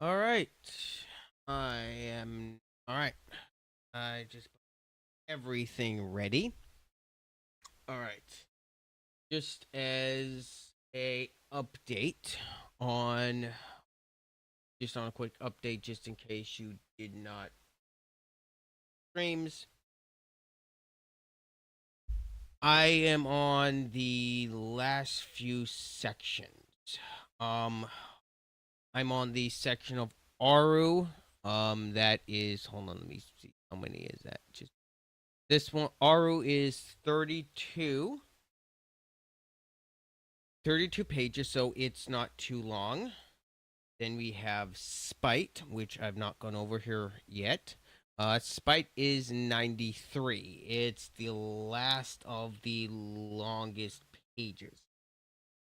All right. I am all right. I just put everything ready. All right. Just as a update on just on a quick update just in case you did not streams. I am on the last few sections. Um I'm on the section of Aru. That is hold on, let me see how many is that. Just this one, Aru is 32 pages, so it's not too long. Then we have Spite, which I've not gone over here yet. Spite is 93. It's the last of the longest pages.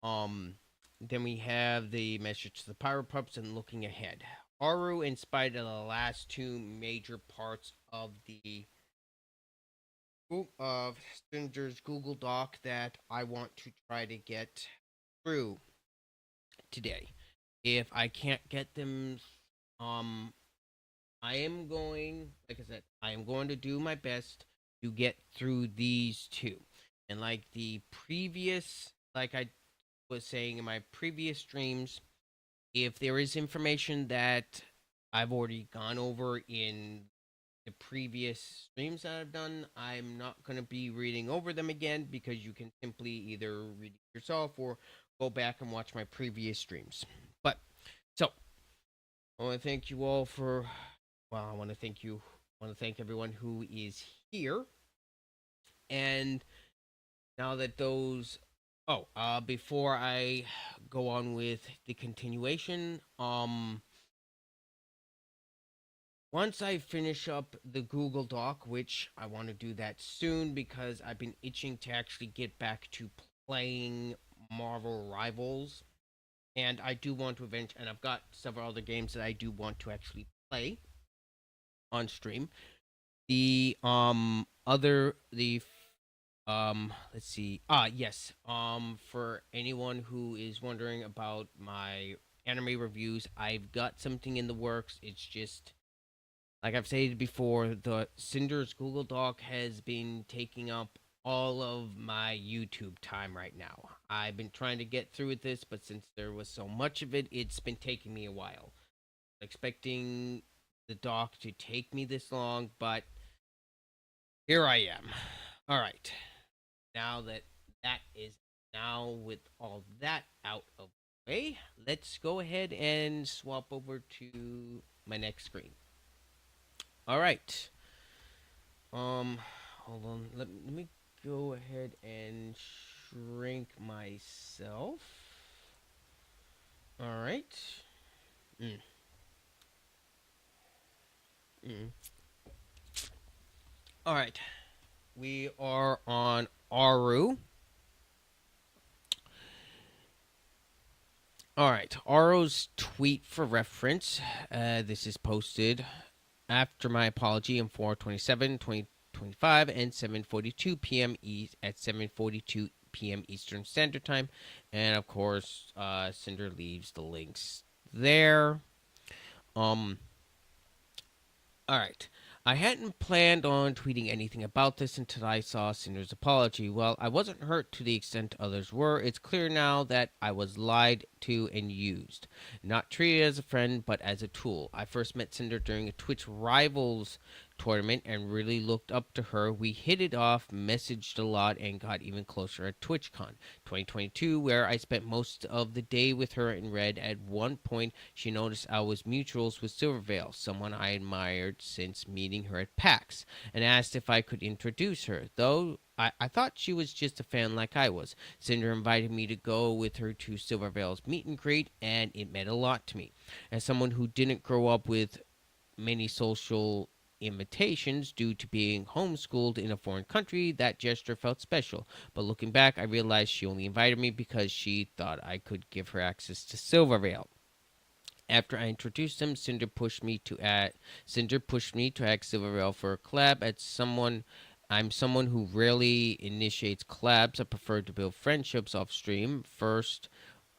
Um, then we have the message to the Pirate Pups and looking ahead. Aru and Spite are the last two major parts of the of Sinder's Google Doc that I want to try to get through today. If I can't get them, um, I am going, like I said, I am going to do my best to get through these two. And like the previous, like I was saying in my previous streams, if there is information that I've already gone over in the previous streams that I've done, I'm not going to be reading over them again because you can simply either read it yourself or go back and watch my previous streams. But so I want to thank you all for. Well, I want to thank you. I want to thank everyone who is here. And now that those. Oh, before I go on with the continuation, once I finish up the Google Doc, which I want to do that soon because I've been itching to actually get back to playing Marvel Rivals, and I do want to eventually, and I've got several other games that I do want to actually play on stream. The other the let's see. Yes. For anyone who is wondering about my anime reviews, I've got something in the works. It's just like I've said before, the Cinder's Google Doc has been taking up all of my YouTube time right now. I've been trying to get through with this, but since there was so much of it, it's been taking me a while. Expecting the doc to take me this long, but here I am. All right. Now that that is now with all that out of the way, let's go ahead and swap over to my next screen. All right. Um, hold on. Let me go ahead and shrink myself. All right. Mm. Mm. All right. We are on Aru. All right. Aru's tweet for reference. This is posted after my apology on 4/27, 2025 and 7:42 p.m. at 7:42 p.m. Eastern Standard Time, and of course, Cinder leaves the links there. Um. All right. I hadn't planned on tweeting anything about this until I saw Cinder's apology. Well, I wasn't hurt to the extent others were. It's clear now that I was lied to and used. Not treated as a friend, but as a tool. I first met Cinder during a Twitch Rivals tournament and really looked up to her. We hit it off, messaged a lot, and got even closer at TwitchCon 2022, where I spent most of the day with her and read. At one point, she noticed I was mutuals with Silvervale, someone I admired since meeting her at PAX, and asked if I could introduce her, though I thought she was just a fan like I was. Cinder invited me to go with her to Silvervale's meet and greet, and it meant a lot to me. As someone who didn't grow up with many social invitations due to being homeschooled in a foreign country, that gesture felt special. But looking back, I realized she only invited me because she thought I could give her access to Silvervale. After I introduced him, Cinder pushed me to ask Silvervale for a collab. I'm someone who rarely initiates collabs. I prefer to build friendships off stream first.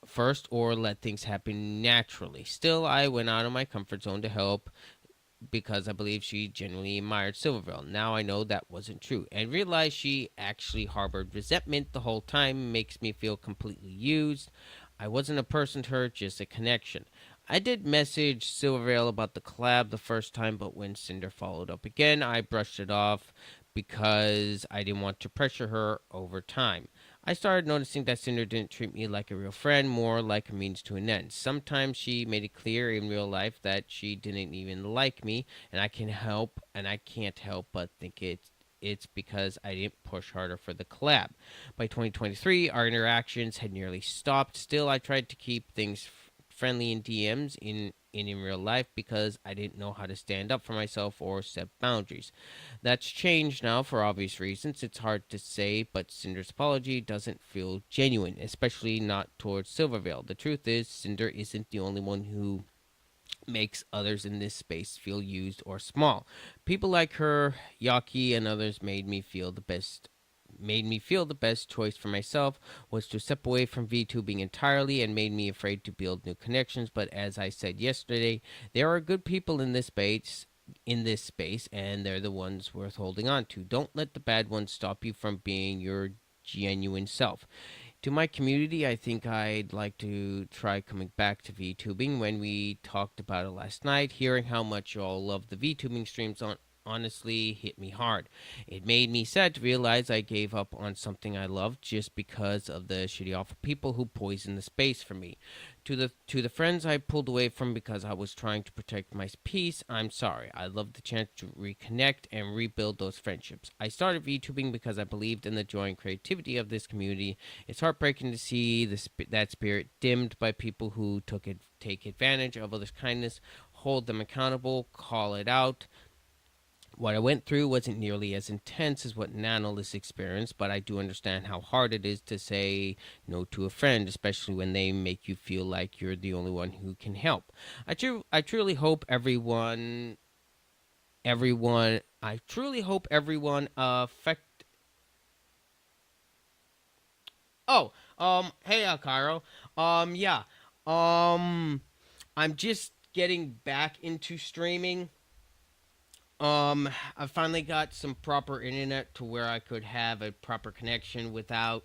first or let things happen naturally. Still, I went out of my comfort zone to help because I believe she genuinely admired Silverville. Now I know that wasn't true and realize she actually harbored resentment the whole time makes me feel completely used. I wasn't a person to her, just a connection. I did message Silvervale about the collab the first time, but when Cinder followed up again, I brushed it off because I didn't want to pressure her over time. I started noticing that Cinder didn't treat me like a real friend, more like a means to an end. Sometimes she made it clear in real life that she didn't even like me, and I can't help but think it's because I didn't push harder for the collab. By 2023, our interactions had nearly stopped. Still, I tried to keep things friendly in DMs in real life because I didn't know how to stand up for myself or set boundaries. That's changed now for obvious reasons. It's hard to say, but Cinder's apology doesn't feel genuine, especially not towards Silvervale. The truth is, Cinder isn't the only one who makes others in this space feel used or small. People like her, Yaki, and others made me feel the best choice for myself was to step away from VTubing entirely and made me afraid to build new connections. But as I said yesterday, there are good people in this space and they're the ones worth holding on to. Don't let the bad ones stop you from being your genuine self. To my community, I think I'd like to try coming back to VTubing. When we talked about it last night, hearing how much y'all love the VTubing streams honestly hit me hard. It made me sad to realize I gave up on something I loved just because of the shitty awful people who poisoned the space for me. To the friends I pulled away from because I was trying to protect my peace, I'm sorry. I love the chance to reconnect and rebuild those friendships. I started VTubing because I believed in the joy and creativity of this community. It's heartbreaking to see that spirit dimmed by people who take advantage of others' kindness, hold them accountable, call it out. What I went through wasn't nearly as intense as what Nanolis experienced, but I do understand how hard it is to say no to a friend, especially when they make you feel like you're the only one who can help. I truly hope I truly hope everyone affect. Oh, hey, Cairo. Yeah. Um, I'm just getting back into streaming. I finally got some proper internet to where I could have a proper connection without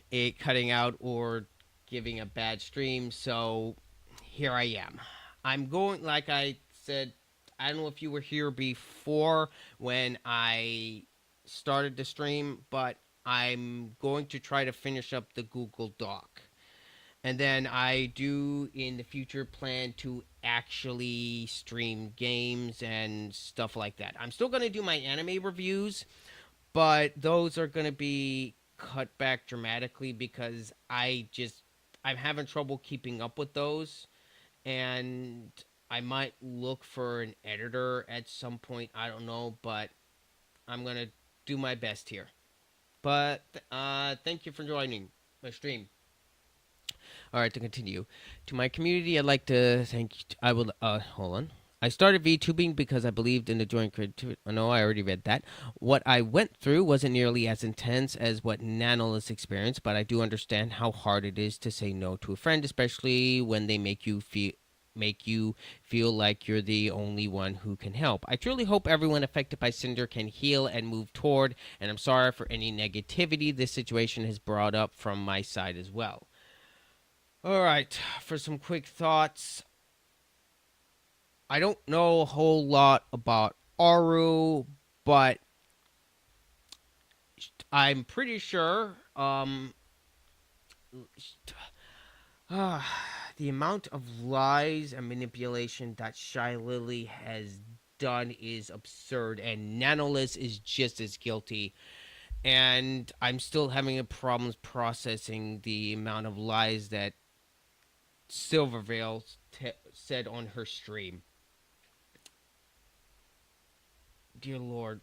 it cutting out or giving a bad stream. So here I am. I'm going, like I said, I don't know if you were here before when I started the stream, but I'm going to try to finish up the Google Doc. And then I do in the future plan to actually stream games and stuff like that. I'm still going to do my anime reviews, but those are going to be cut back dramatically because I'm having trouble keeping up with those and I might look for an editor at some point, I don't know, but I'm going to do my best here. But thank you for joining my stream. All right, to continue. To my community, I'd like to thank. I will. Hold on. I started VTubing because I believed in the joint creativity. Oh, no, I already read that. What I went through wasn't nearly as intense as what Nanolis experienced, but I do understand how hard it is to say no to a friend, especially when they make you feel like you're the only one who can help. I truly hope everyone affected by Cinder can heal and move toward, and I'm sorry for any negativity this situation has brought up from my side as well. All right, for some quick thoughts. I don't know a whole lot about Aru, but I'm pretty sure the amount of lies and manipulation that Shy Lily has done is absurd, and Nanolis is just as guilty. And I'm still having a problems processing the amount of lies that Silvervale said on her stream. Dear Lord.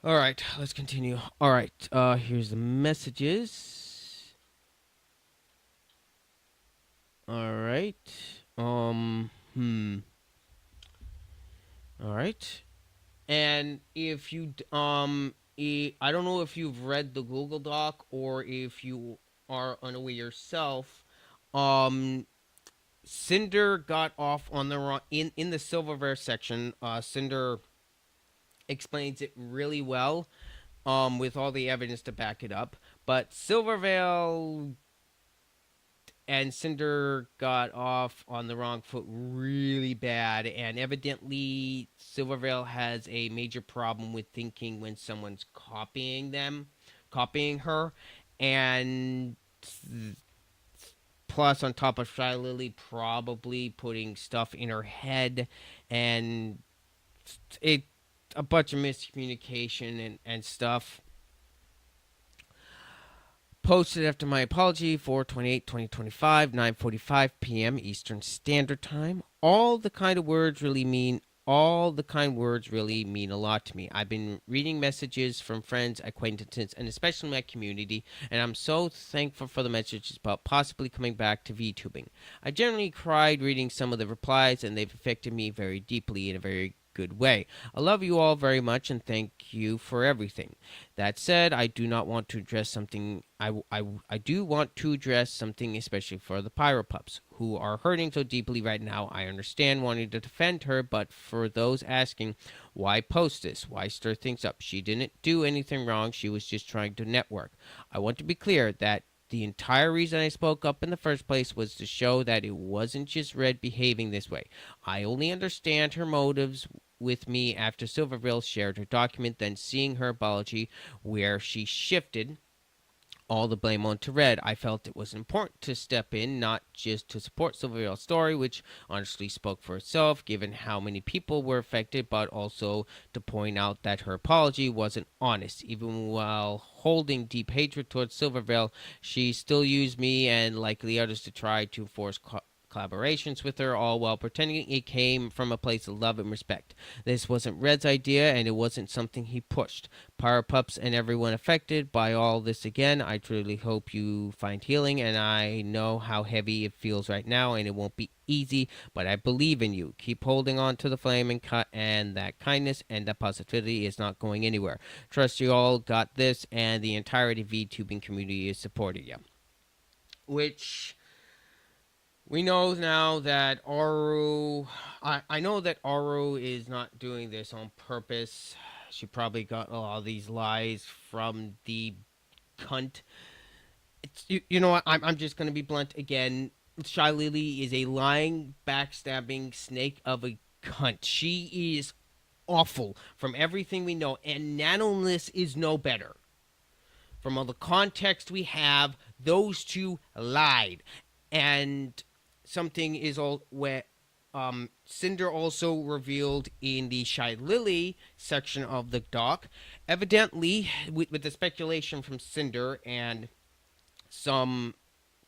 All right, let's continue. All right, here's the messages. All right. All right. And I don't know if you've read the Google Doc or if you are unaware yourself, um, Cinder got off on the wrong in the Silverware section. Cinder explains it really well, with all the evidence to back it up. But Silvervale and Cinder got off on the wrong foot really bad, and evidently Silvervale has a major problem with thinking when someone's copying her, and plus on top of Shy Lily probably putting stuff in her head, and it a bunch of miscommunication and stuff. Posted after my apology, 4/28/2025, 9:45 p.m. Eastern Standard Time. All the kind words really mean a lot to me. I've been reading messages from friends, acquaintances, and especially my community, and I'm so thankful for the messages about possibly coming back to VTubing. I generally cried reading some of the replies, and they've affected me very deeply in a very good way. I love you all very much and thank you for everything. That said, I do not want to address something. I do want to address something, especially for the Pyro Pups, who are hurting so deeply right now. I understand wanting to defend her, but for those asking, why post this? Why stir things up? She didn't do anything wrong. She was just trying to network. I want to be clear that the entire reason I spoke up in the first place was to show that it wasn't just Red behaving this way. I only understand her motives with me after Silverville shared her document, then seeing her apology where she shifted all the blame onto Red. I felt it was important to step in, not just to support Silverville's story, which honestly spoke for itself, given how many people were affected, but also to point out that her apology wasn't honest. Even while holding deep hatred towards Silverville, she still used me and likely others to try to force collaborations with her, all while pretending it came from a place of love and respect. This wasn't Red's idea, and it wasn't something he pushed. Power Pups and everyone affected by all this again, I truly hope you find healing, and I know how heavy it feels right now, and it won't be easy, but I believe in you. Keep holding on to the flame and that kindness and that positivity is not going anywhere. Trust you all got this, and the entirety of VTubing community is supporting you. Which we know now that I know that Aru is not doing this on purpose. She probably got a lot of these lies from the cunt. You know what? I'm just going to be blunt again. Shy Lily is a lying, backstabbing snake of a cunt. She is awful from everything we know, and Nanoless is no better. From all the context we have, those two lied. And something is all where Cinder also revealed in the Shy Lily section of the doc. Evidently, with the speculation from Cinder and some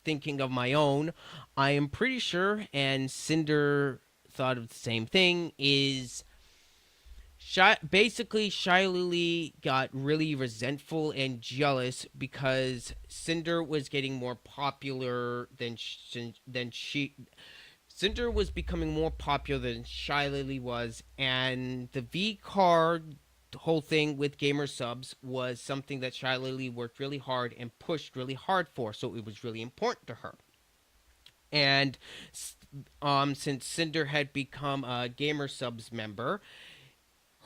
thinking of my own, I am pretty sure, and Cinder thought of the same thing, is basically Shy Lily got really resentful and jealous because Cinder was getting more popular than she. Cinder was becoming more popular than Shy Lily was, and the V card whole thing with gamer subs was something that Shy Lily worked really hard and pushed really hard for, so it was really important to her. And since Cinder had become a gamer subs member,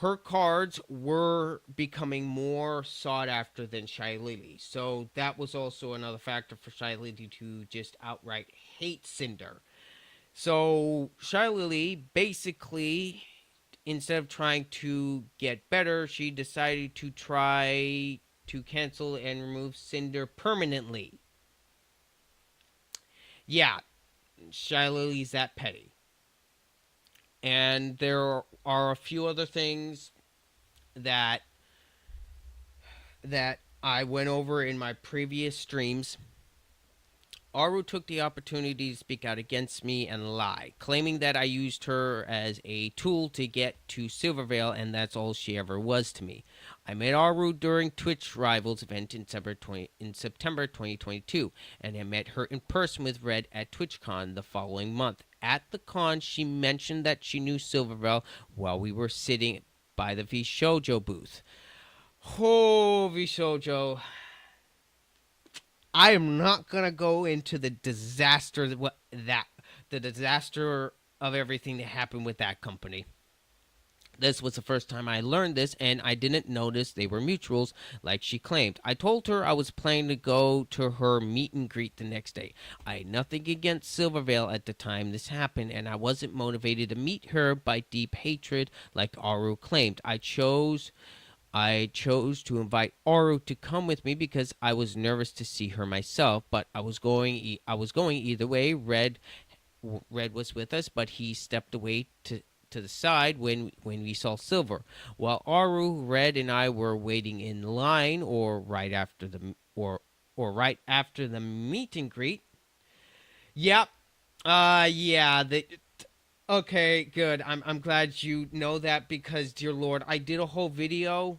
her cards were becoming more sought after than Shy Lily. So that was also another factor for Shy Lily to just outright hate Cinder. So Shy Lily basically, instead of trying to get better, she decided to try to cancel and remove Cinder permanently. Yeah, Shy Lily's that petty. And there are a few other things that I went over in my previous streams. Aru took the opportunity to speak out against me and lie, claiming that I used her as a tool to get to Silvervale, and that's all she ever was to me. I met Aru during Twitch Rivals event in September 2022, and I met her in person with Red at TwitchCon the following month. At the con, she mentioned that she knew Silvervale while we were sitting by the VShojo booth. Oh, VShojo. I am not gonna go into the disaster the disaster of everything that happened with that company. This was the first time I learned this, and I didn't notice they were mutuals like she claimed. I told her I was planning to go to her meet and greet the next day. I had nothing against Silvervale at the time this happened, and I wasn't motivated to meet her by deep hatred like Aru claimed. I chose to invite Aru to come with me because I was nervous to see her myself, but I was going either way. Red was with us, but he stepped away to the side when we saw Silver. While Aru, Red, and I were waiting in line, or right after the meet and greet. Yep. Yeah. Okay. Good. I'm glad you know that because, dear Lord, I did a whole video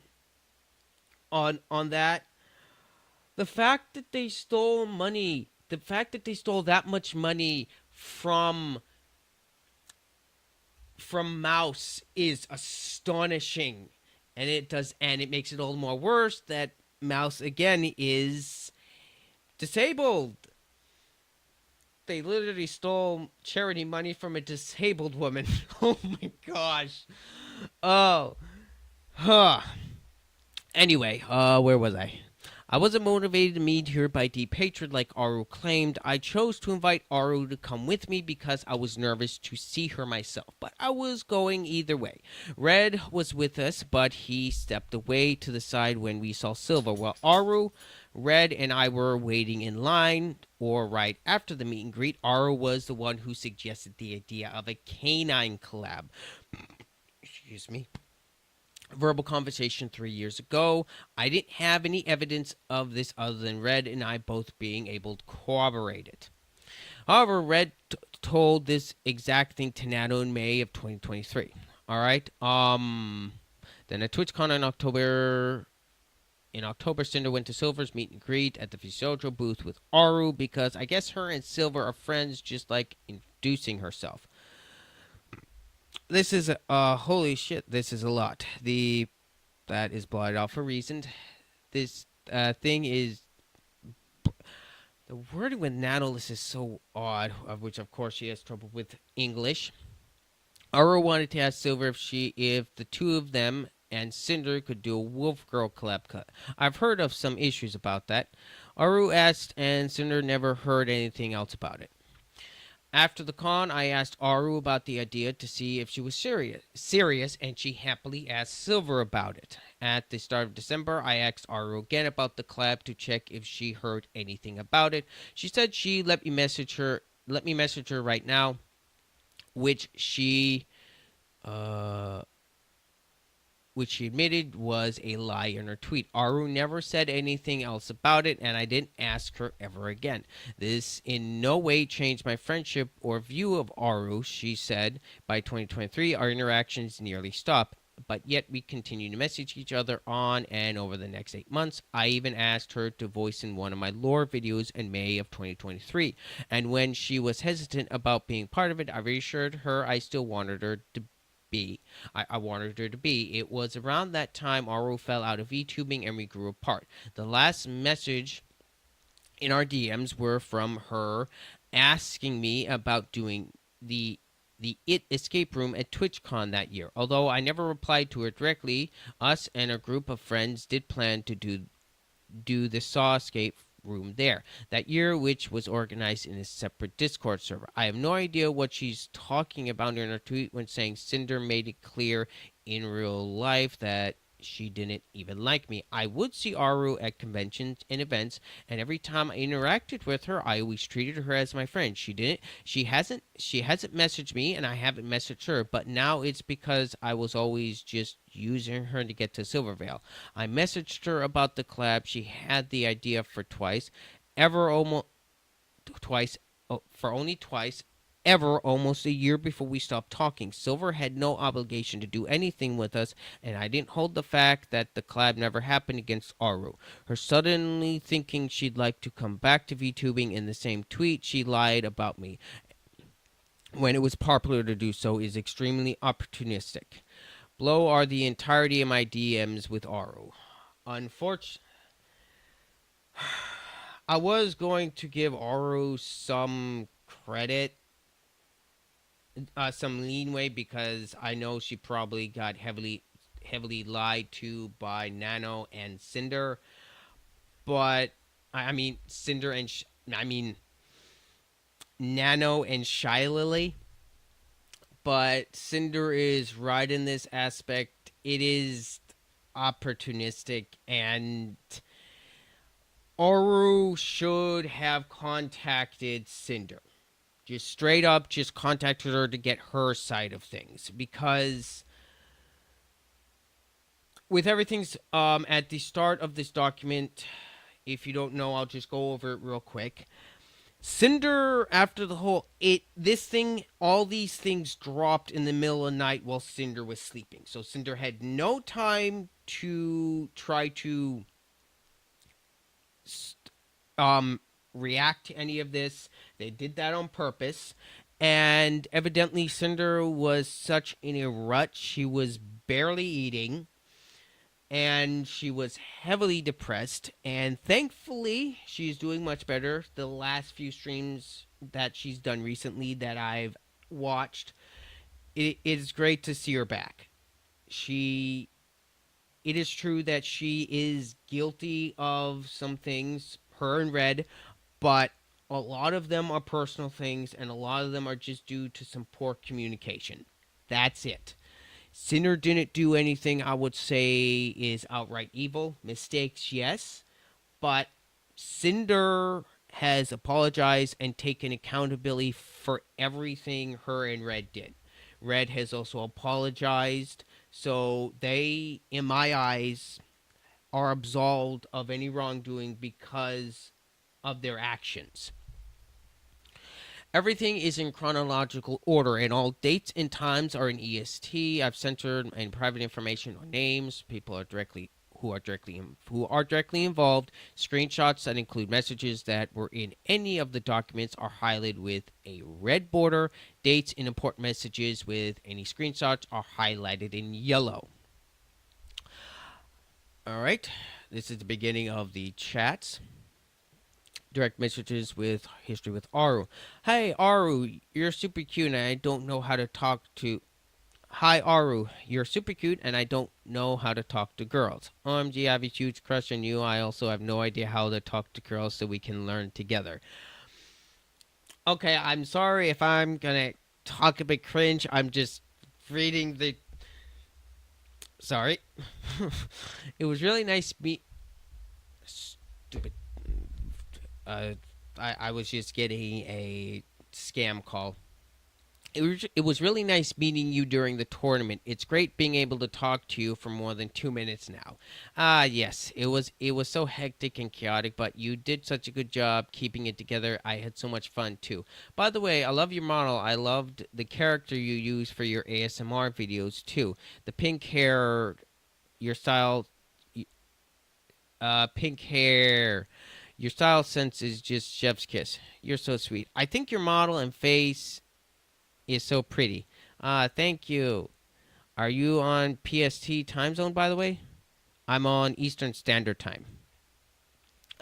on that. The fact that they stole money, the fact that they stole that much money from Mouse is astonishing, and it makes it all the more worse that Mouse again is disabled. They literally stole charity money from a disabled woman. Oh my gosh. Oh. Huh. Anyway, where was I? I wasn't motivated to meet her by deep hatred like Aru claimed. I chose to invite Aru to come with me because I was nervous to see her myself, but I was going either way. Red was with us, but he stepped away to the side when we saw Silver, while Aru, Red, and I were waiting in line, or right after the meet and greet. Aru was the one who suggested the idea of a canine collab. Excuse me. Verbal conversation 3 years ago. I didn't have any evidence of this other than Red and I both being able to corroborate it. However, Red told this exact thing to Nato in May of 2023. All right. Then at TwitchCon in October, Sinder went to Silver's meet and greet at the Fisojo booth with Aru because I guess her and Silver are friends, just like introducing herself. This is holy shit. This is a lot. That is blotted out for a reason. This thing is the wording with Nautilus is so odd. Of which, of course, she has trouble with English. Aura wanted to ask Silver if the two of them and Sinder could do a Wolf Girl collab cut. I've heard of some issues about that. Aru asked, and Sinder never heard anything else about it. After the con, I asked Aru about the idea to see if she was serious, and she happily asked Silver about it. At the start of December, I asked Aru again about the collab to check if she heard anything about it. She said she let me message her right now, which she admitted was a lie in her tweet. Aru never said anything else about it, and I didn't ask her ever again. This in no way changed my friendship or view of Aru, she said. By 2023, our interactions nearly stopped, but yet we continue to message each other on and over the next 8 months. I even asked her to voice in one of my lore videos in May of 2023, and when she was hesitant about being part of it, I reassured her I still wanted her to be. I wanted her to be. It was around that time Aru fell out of VTubing and we grew apart. The last message in our DMs were from her asking me about doing the It escape room at TwitchCon that year. Although I never replied to her directly, us and a group of friends did plan to do the Saw escape room there that year, which was organized in a separate Discord server. I have no idea what she's talking about in her tweet when saying Cinder made it clear in real life that she didn't even like me. I would see Aru at conventions and events, and every time I interacted with her, I always treated her as my friend. She hasn't messaged me, and I haven't messaged her, but now it's because I was always just using her to get to Silvervale. I messaged her about the collab. She had the idea for only twice, ever, almost a year before we stopped talking. Silver had no obligation to do anything with us, and I didn't hold the fact that the collab never happened against Aru. Her suddenly thinking she'd like to come back to VTubing in the same tweet she lied about me when it was popular to do so is extremely opportunistic. Below are the entirety of my DMs with Aru. Unfortunately, I was going to give Aru some credit, some leeway because I know she probably got heavily lied to by Nano and Cinder, but I mean Cinder and I mean Nano and Shy Lily, but Cinder is right in this aspect. It is opportunistic, and Aru should have contacted Cinder. Just straight up, just contacted her to get her side of things. Because with everything's at the start of this document, if you don't know, I'll just go over it real quick. Cinder, after the whole all these things dropped in the middle of the night while Cinder was sleeping. So Cinder had no time to try to um react to any of this. They did that on purpose. And evidently Cinder was such in a rut, she was barely eating and she was heavily depressed, and thankfully she's doing much better. The last few streams that she's done recently that I've watched, it is great to see her back. She It is true that she is guilty of some things, her and Red, but a lot of them are personal things and a lot of them are just due to some poor communication. That's it. Sinner didn't do anything I would say is outright evil. Mistakes, yes, but Cinder has apologized and taken accountability for everything her and Red did. Red has also apologized, so they, in my eyes, are absolved of any wrongdoing because of their actions. Everything is in chronological order, and all dates and times are in EST. I've centered and private information on names, people are directly who are directly involved. Screenshots that include messages that were in any of the documents are highlighted with a red border. Dates and important messages with any screenshots are highlighted in yellow. All right, this is the beginning of the chats. Direct messages with history with Aru. Hey Aru, you're super cute and I don't know how to talk to. Hi Aru, you're super cute and I don't know how to talk to girls. OMG, I have a huge crush on you. I also have no idea how to talk to girls so we can learn together. Okay, I'm sorry if I'm gonna talk a bit cringe. I'm just reading the. Sorry. It was really nice Stupid. Uh, I was just getting a scam call. It was really nice meeting you during the tournament. It's great being able to talk to you for more than 2 minutes now. Yes, it was so hectic and chaotic, but you did such a good job keeping it together. I had so much fun too. By the way, I love your model. I loved the character you use for your ASMR videos too. The pink hair, your style, pink hair. Your style sense is just chef's kiss. You're so sweet. I think your model and face is so pretty. Thank you. Are you on PST time zone, by the way? I'm on Eastern Standard Time.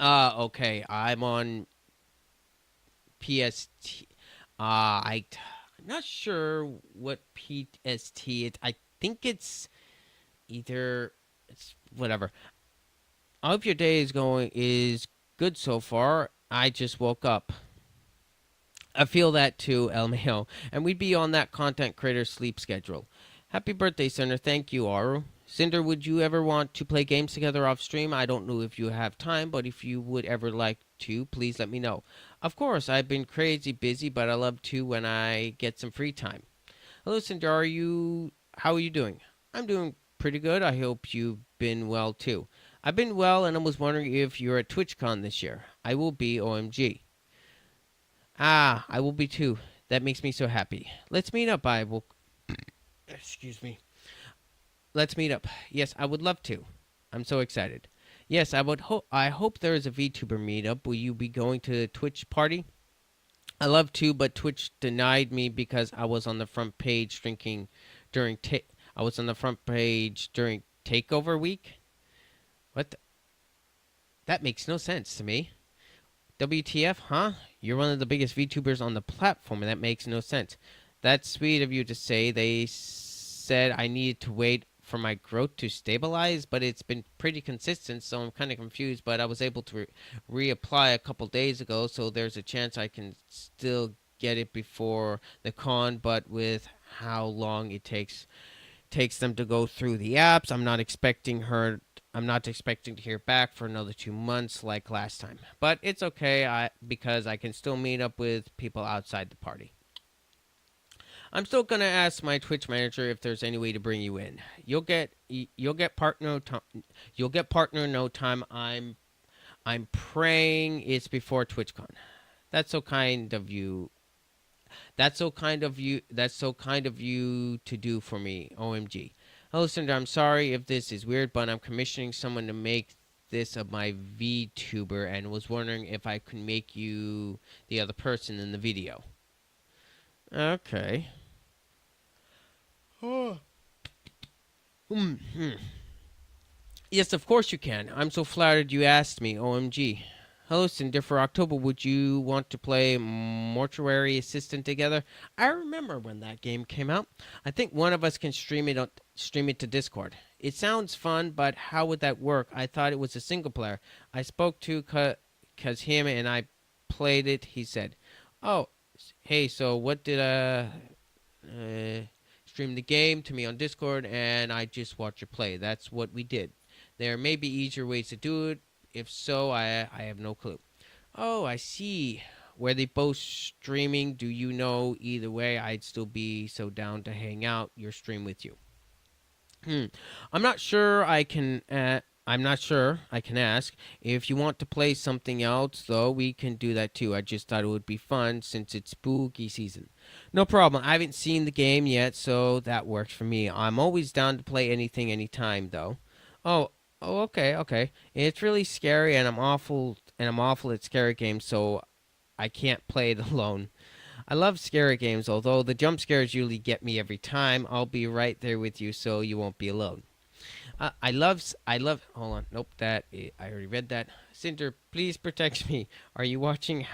Okay. I'm on PST. I'm not sure what PST is. I think it's either. It's whatever. I hope your day is good so far. I just woke up. I feel that too, LMAO. And we'd be on that content creator sleep schedule. Happy birthday, Cinder. Thank you, Aru. Cinder, would you ever want to play games together off stream? I don't know if you have time, but if you would ever like to, please let me know. Of course, I've been crazy busy, but I love to when I get some free time. Hello, Cinder. How are you doing? I'm doing pretty good. I hope you've been well too. I've been well, and I was wondering if you're at TwitchCon this year. I will be, OMG. I will be too. That makes me so happy. Let's meet up. I will. Excuse me. Let's meet up. Yes, I would love to. I'm so excited. Yes, I would hope. I hope there is a VTuber meetup. Will you be going to the Twitch party? I love to, but Twitch denied me because I was on the front page drinking during. I was on the front page during Takeover week. What? That makes no sense to me. WTF, huh? You're one of the biggest VTubers on the platform, and that makes no sense. That's sweet of you to say. They said I needed to wait for my growth to stabilize, but it's been pretty consistent, so I'm kind of confused. But I was able to reapply a couple days ago, so there's a chance I can still get it before the con. But with how long it takes them to go through the apps, I'm not expecting to hear back for another 2 months like last time. But it's okay, because I can still meet up with people outside the party. I'm still gonna ask my Twitch manager if there's any way to bring you in. You'll get partner you'll get partner in no time. I'm praying it's before TwitchCon. That's so kind of you. That's so kind of you. That's so kind of you to do for me. OMG. Hello, Sinder. I'm sorry if this is weird, but I'm commissioning someone to make this of my VTuber and was wondering if I could make you the other person in the video. Okay. Oh. Yes, of course you can. I'm so flattered you asked me. OMG. Hello, Cinder. For October, would you want to play Mortuary Assistant together? I remember when that game came out. I think one of us can stream it to Discord. It sounds fun, but how would that work? I thought it was a single player. I spoke to cause him and I played it. He said, "Oh, hey, so what did stream the game to me on Discord, and I just watch you play. That's what we did. There may be easier ways to do it. If so, I have no clue." Oh, I see. Were they both streaming? Do you know? Either way, I'd still be so down to hang out your stream with you. I'm not sure I can. I'm not sure I can ask. If you want to play something else, though, we can do that too. I just thought it would be fun since it's spooky season. No problem. I haven't seen the game yet, so that works for me. I'm always down to play anything, anytime, though. Oh, okay, okay. It's really scary, and I'm awful at scary games, so I can't play it alone. I love scary games, although the jump scares usually get me every time. I'll be right there with you, so you won't be alone. I love. Hold on, nope. I already read that. Cinder, please protect me. Are you watching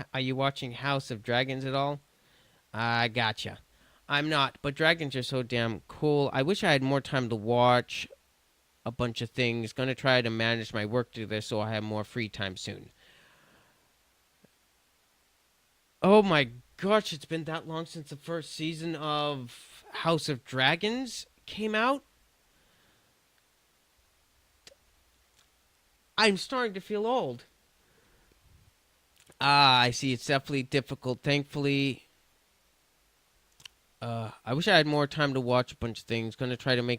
House of Dragons at all? I gotcha. I'm not, but dragons are so damn cool. I wish I had more time to watch a bunch of things. Gonna try to manage my work through this so I have more free time soon. Oh my gosh, it's been that long since the first season of House of Dragons came out. I'm starting to feel old. Ah, I see. It's definitely difficult. Thankfully, I wish I had more time to watch a bunch of things. Gonna try to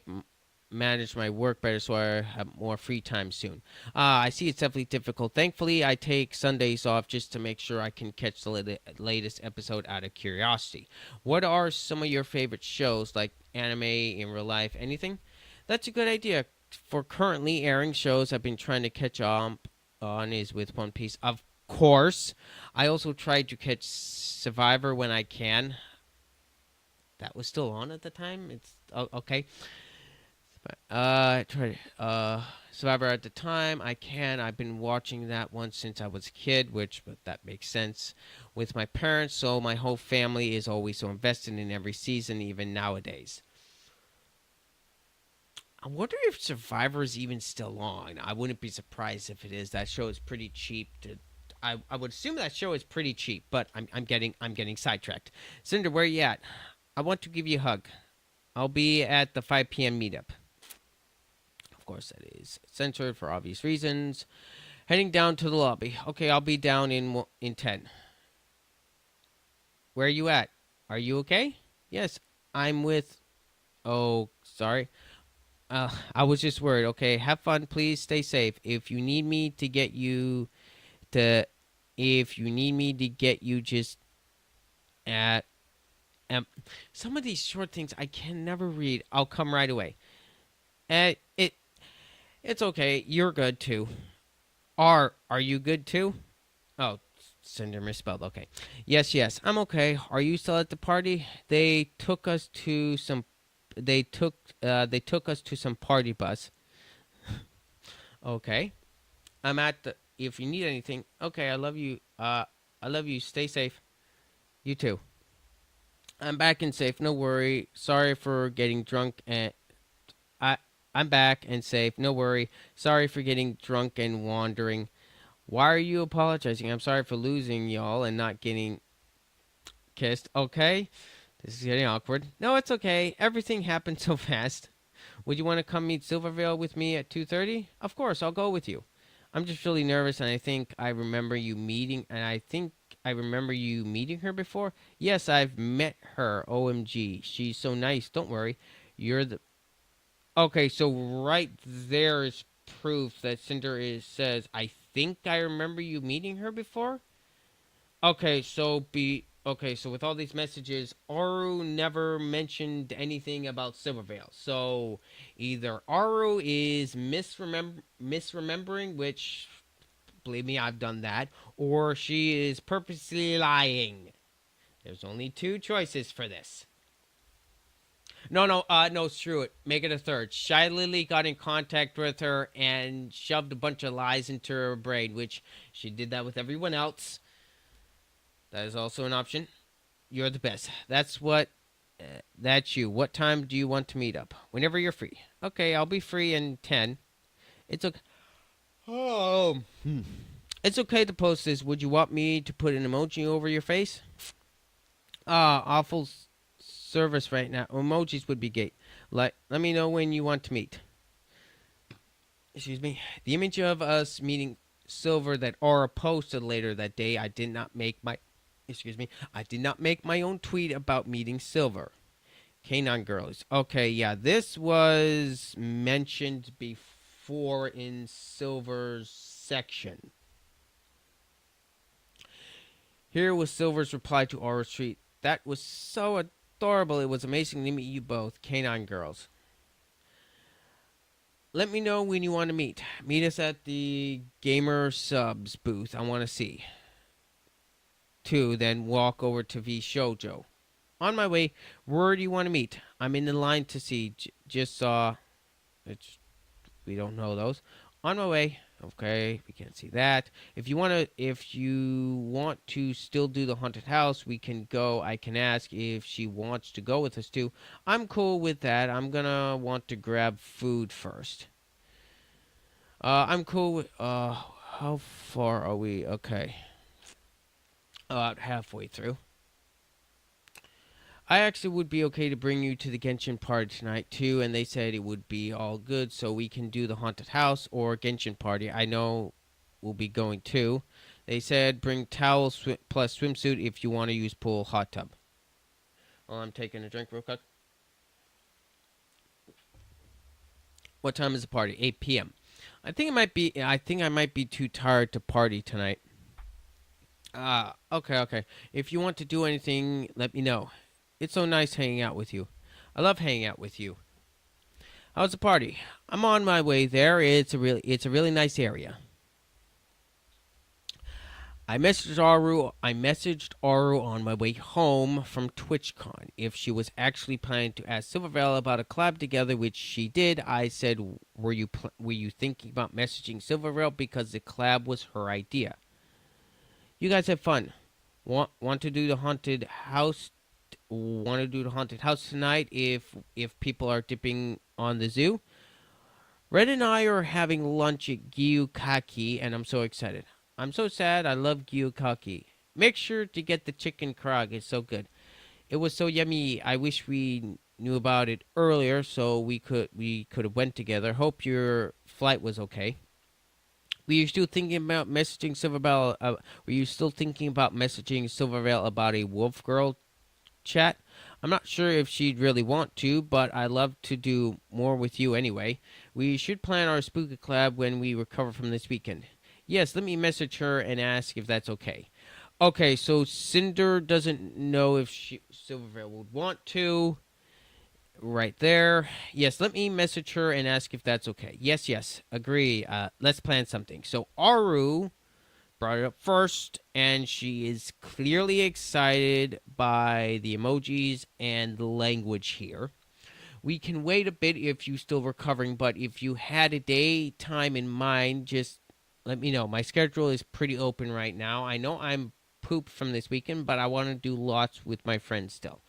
manage my work better so I have more free time soon. I see it's definitely difficult. Thankfully, I take Sundays off just to make sure I can catch the latest episode out of curiosity. What are some of your favorite shows, like anime, in real life, anything? That's a good idea. For currently airing shows I've been trying to catch up on is with One Piece. Of course, I also try to catch Survivor when I can. That was still on at the time. It's okay. Try Survivor at the time. I can. I've been watching that one since I was a kid, but that makes sense with my parents. So my whole family is always so invested in every season, even nowadays. I wonder if Survivor is even still on. I wouldn't be surprised if it is. That show is pretty cheap to. I would assume that show is pretty cheap, but I'm getting sidetracked. Cinder, where you at? I want to give you a hug. I'll be at the 5 p.m. meetup. Of course, that is censored for obvious reasons. Heading down to the lobby. Okay, I'll be down in 10. Where are you at? Are you okay? Yes, I'm with. Oh, sorry. I was just worried. Okay, have fun. Please stay safe. To, if you need me to get you, just at. Some of these short things I can never read. I'll come right away. Uh, it it's okay. You're good too. Are you good too? Oh, Cinder misspelled. Okay. Yes, yes. I'm okay. Are you still at the party? They took us to some party bus. Okay. I'm at the if you need anything. Okay, I love you. I love you. Stay safe. You too. I'm back and safe. No worry. Sorry for getting drunk and I I'm back and safe. No worry. Sorry for getting drunk and wandering. Why are you apologizing? I'm sorry for losing y'all and not getting kissed. Okay? This is getting awkward. No, it's okay. Everything happened so fast. Would you want to come meet Silvervale with me at 2:30? Of course, I'll go with you. I'm just really nervous and I think I remember you meeting her before. Yes, I've met her. OMG. She's so nice. Don't worry. You're the Okay, so right there is proof that Cinder is says, I think I remember you meeting her before? Okay, so with all these messages, Aru never mentioned anything about Silvervale. So either Aru is misremembering, which believe me, I've done that, or she is purposely lying. There's only two choices for this. No, screw it. Make it a third. Shy Lily got in contact with her and shoved a bunch of lies into her brain, which she did that with everyone else. That is also an option. You're the best. That's you. What time do you want to meet up? Whenever you're free. Okay, I'll be free in 10. It's okay. Oh. It's okay to post this. Would you want me to put an emoji over your face? Awful service right now. Emojis would be great. Let me know when you want to meet. Excuse me. The image of us meeting Silver that Aura posted later that day. I did not make my own tweet about meeting Silver. Canine Girls. Okay, yeah, this was mentioned before in Silver's section. Here was Silver's reply to Aura's tweet. That was so adorable. It was amazing to meet you both, Canine Girls. Let me know when you want to meet. Meet us at the Gamer Subs booth. I want to see. 2, then walk over to V Shoujo. On my way. Where do you want to meet? I'm in the line to see. Just saw. We don't know those. On my way. Okay, we can't see that. If you want to still do the haunted house, we can go. I can ask if she wants to go with us too. I'm cool with that. I'm gonna want to grab food first. I'm cool with. How far are we? Okay. About halfway through. I actually would be okay to bring you to the Genshin party tonight too, and they said it would be all good, so we can do the haunted house or Genshin party. I know we'll be going too. They said bring towel plus swimsuit if you want to use pool hot tub. Well, I'm taking a drink real quick. What time is the party? 8 p.m. I think I might be too tired to party tonight. Okay. If you want to do anything, let me know. It's so nice hanging out with you. I love hanging out with you. How's the party? I'm on my way there. It's a really nice area. I messaged Aru on my way home from TwitchCon if she was actually planning to ask Silvervale about a collab together, which she did. I said, "Were you thinking about messaging Silvervale because the collab was her idea? You guys have fun. Want to do the haunted house? Want to do the haunted house tonight? If people are dipping on the zoo." Red and I are having lunch at Gyukaki, and I'm so excited. I'm so sad. I love gyukaki. Make sure to get the chicken krog. It's so good. It was so yummy. I wish we knew about it earlier so we could have went together. Hope your flight was okay. Were you still thinking about messaging Silvervale about a wolf girl chat? I'm not sure if she'd really want to, but I'd love to do more with you anyway. We should plan our spooky collab when we recover from this weekend. Yes, let me message her and ask if that's okay. Okay, so Cinder doesn't know if Silvervale would want to. Right there. Yes, let me message her and ask if that's okay. Yes, agree. Let's plan something. So Aru brought it up first, and she is clearly excited by the emojis and the language here. We can wait a bit if you're still recovering, but if you had a daytime in mind, just let me know. My schedule is pretty open right now. I know I'm pooped from this weekend, but I want to do lots with my friends still.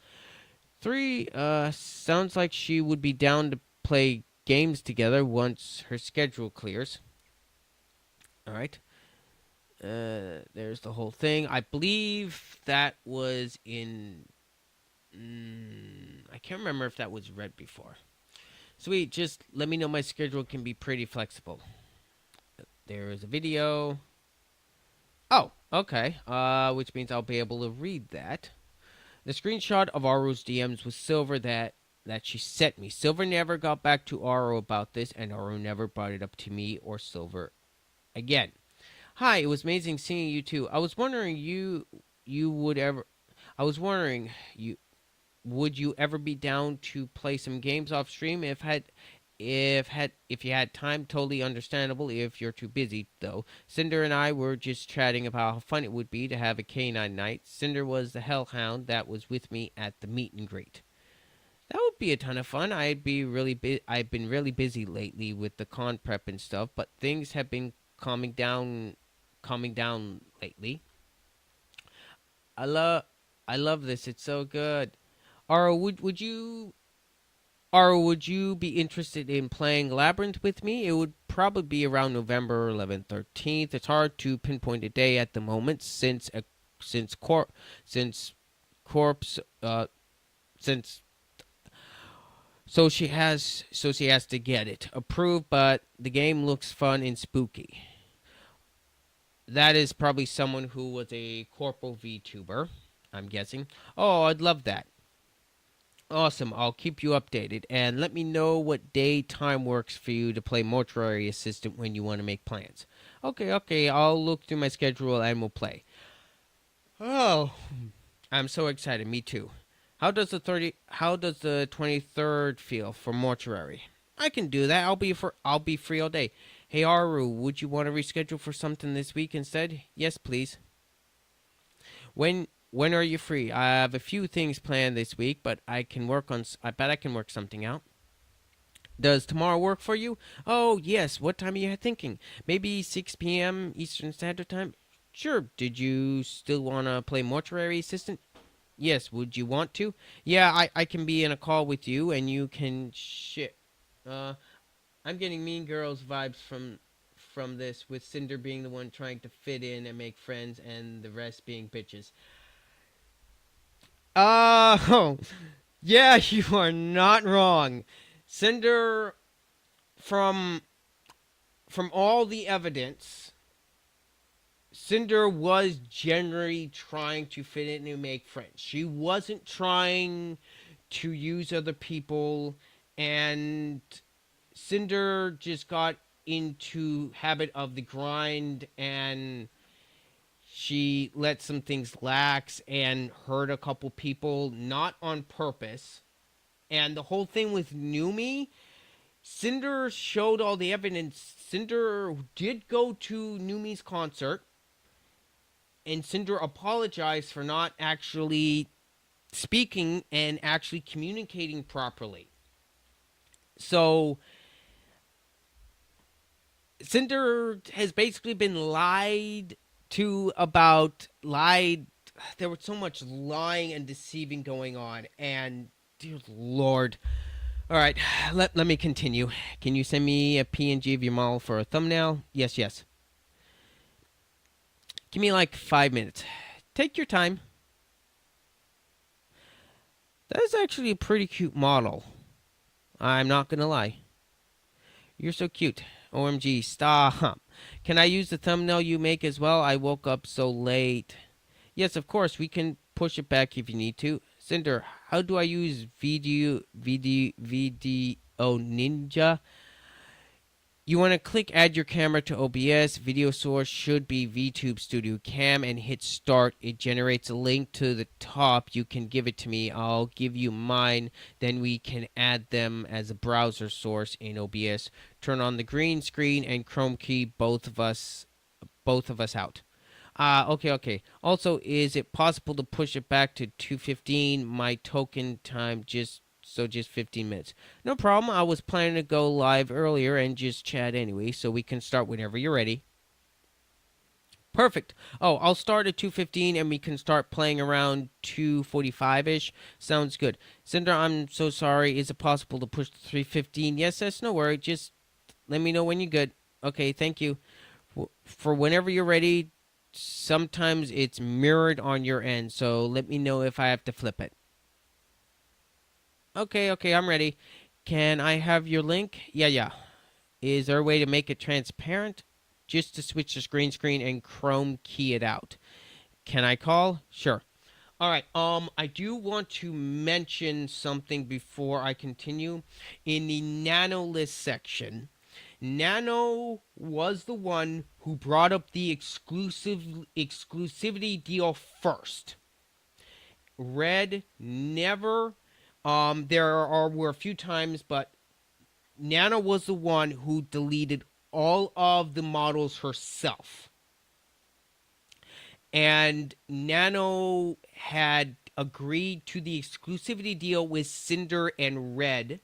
3, sounds like she would be down to play games together once her schedule clears. All right. There's the whole thing. I believe that was in. I can't remember if that was read before. Sweet. Just let me know. My schedule can be pretty flexible. There is a video. Oh, okay. Which means I'll be able to read that. The screenshot of Aru's DMs was Silver that she sent me. Silver never got back to Aru about this, and Aru never brought it up to me or Silver again. Hi, it was amazing seeing you too. You would ever I was wondering you would you ever be down to play some games off stream if you had time. Totally understandable if you're too busy though. Cinder and I were just chatting about how fun it would be to have a canine night. Cinder was the hellhound that was with me at the meet and greet. That would be a ton of fun. I've been really busy lately with the con prep and stuff, but things have been calming down lately. I love I love this. It's so good. Ara, would you be interested in playing Labyrinth with me? It would probably be around November 11th, 13th. It's hard to pinpoint a day at the moment since since corpse since so she has to get it approved, but the game looks fun and spooky. That is probably someone who was a Corporal VTuber, I'm guessing. Oh, I'd love that. Awesome. I'll keep you updated and let me know what day time works for you to play Mortuary Assistant when you want to make plans. Okay. I'll look through my schedule and we'll play. Oh, I'm so excited. Me too. How does the 23rd feel for Mortuary? I can do that. I'll be free all day. Hey Aru, would you want to reschedule for something this week instead? Yes, please. When are you free? I have a few things planned this week, but I bet I can work something out. Does tomorrow work for you? Oh, yes. What time are you thinking? Maybe 6 p.m. Eastern Standard Time? Sure. Did you still want to play Mortuary Assistant? Yes. Would you want to? Yeah, I can be in a call with you and you can shit. Uh, I'm getting Mean Girls vibes from this, with Cinder being the one trying to fit in and make friends and the rest being bitches. Oh, yeah, you are not wrong. Cinder, from all the evidence, Cinder was generally trying to fit in and make friends. She wasn't trying to use other people, and Cinder just got into habit of the grind, and she let some things lax and hurt a couple people, not on purpose. And the whole thing with Numi, Cinder showed all the evidence. Cinder did go to Numi's concert, and Cinder apologized for not actually speaking and actually communicating properly. So Cinder has basically been lied to about lied. There was so much lying and deceiving going on, and dear Lord. All right, let me continue. Can you send me a PNG of your model for a thumbnail? Yes. Give me like 5 minutes. Take your time. That is actually a pretty cute model. I'm not gonna lie. You're so cute. OMG, stop. Can I use the thumbnail you make as well? I woke up so late. Yes, of course. We can push it back if you need to. Cinder, how do I use VDO Ninja? You want to click add your camera to OBS. Video source should be VTube Studio Cam and hit start. It generates a link to the top. You can give it to me. I'll give you mine. Then we can add them as a browser source in OBS. Turn on the green screen and Chrome key both of us out. Okay. Also, is it possible to push it back to 2:15? My token time just 15 minutes. No problem. I was planning to go live earlier and just chat anyway, so we can start whenever you're ready. Perfect. Oh, I'll start at 2:15 and we can start playing around 2:45ish. Sounds good. Cinder, I'm so sorry. Is it possible to push to 3:15? Yes, that's no worry. Just let me know when you're good. Okay, thank you. For whenever you're ready, sometimes it's mirrored on your end, so let me know if I have to flip it. Okay, I'm ready. Can I have your link? Yeah. Is there a way to make it transparent? Just to switch the screen and Chrome key it out. Can I call? Sure. All right. I do want to mention something before I continue. In the Nano list section, Nano was the one who brought up the exclusivity deal first. Red never. Were a few times, but Nano was the one who deleted all of the models herself. And Nano had agreed to the exclusivity deal with Sinder and Red,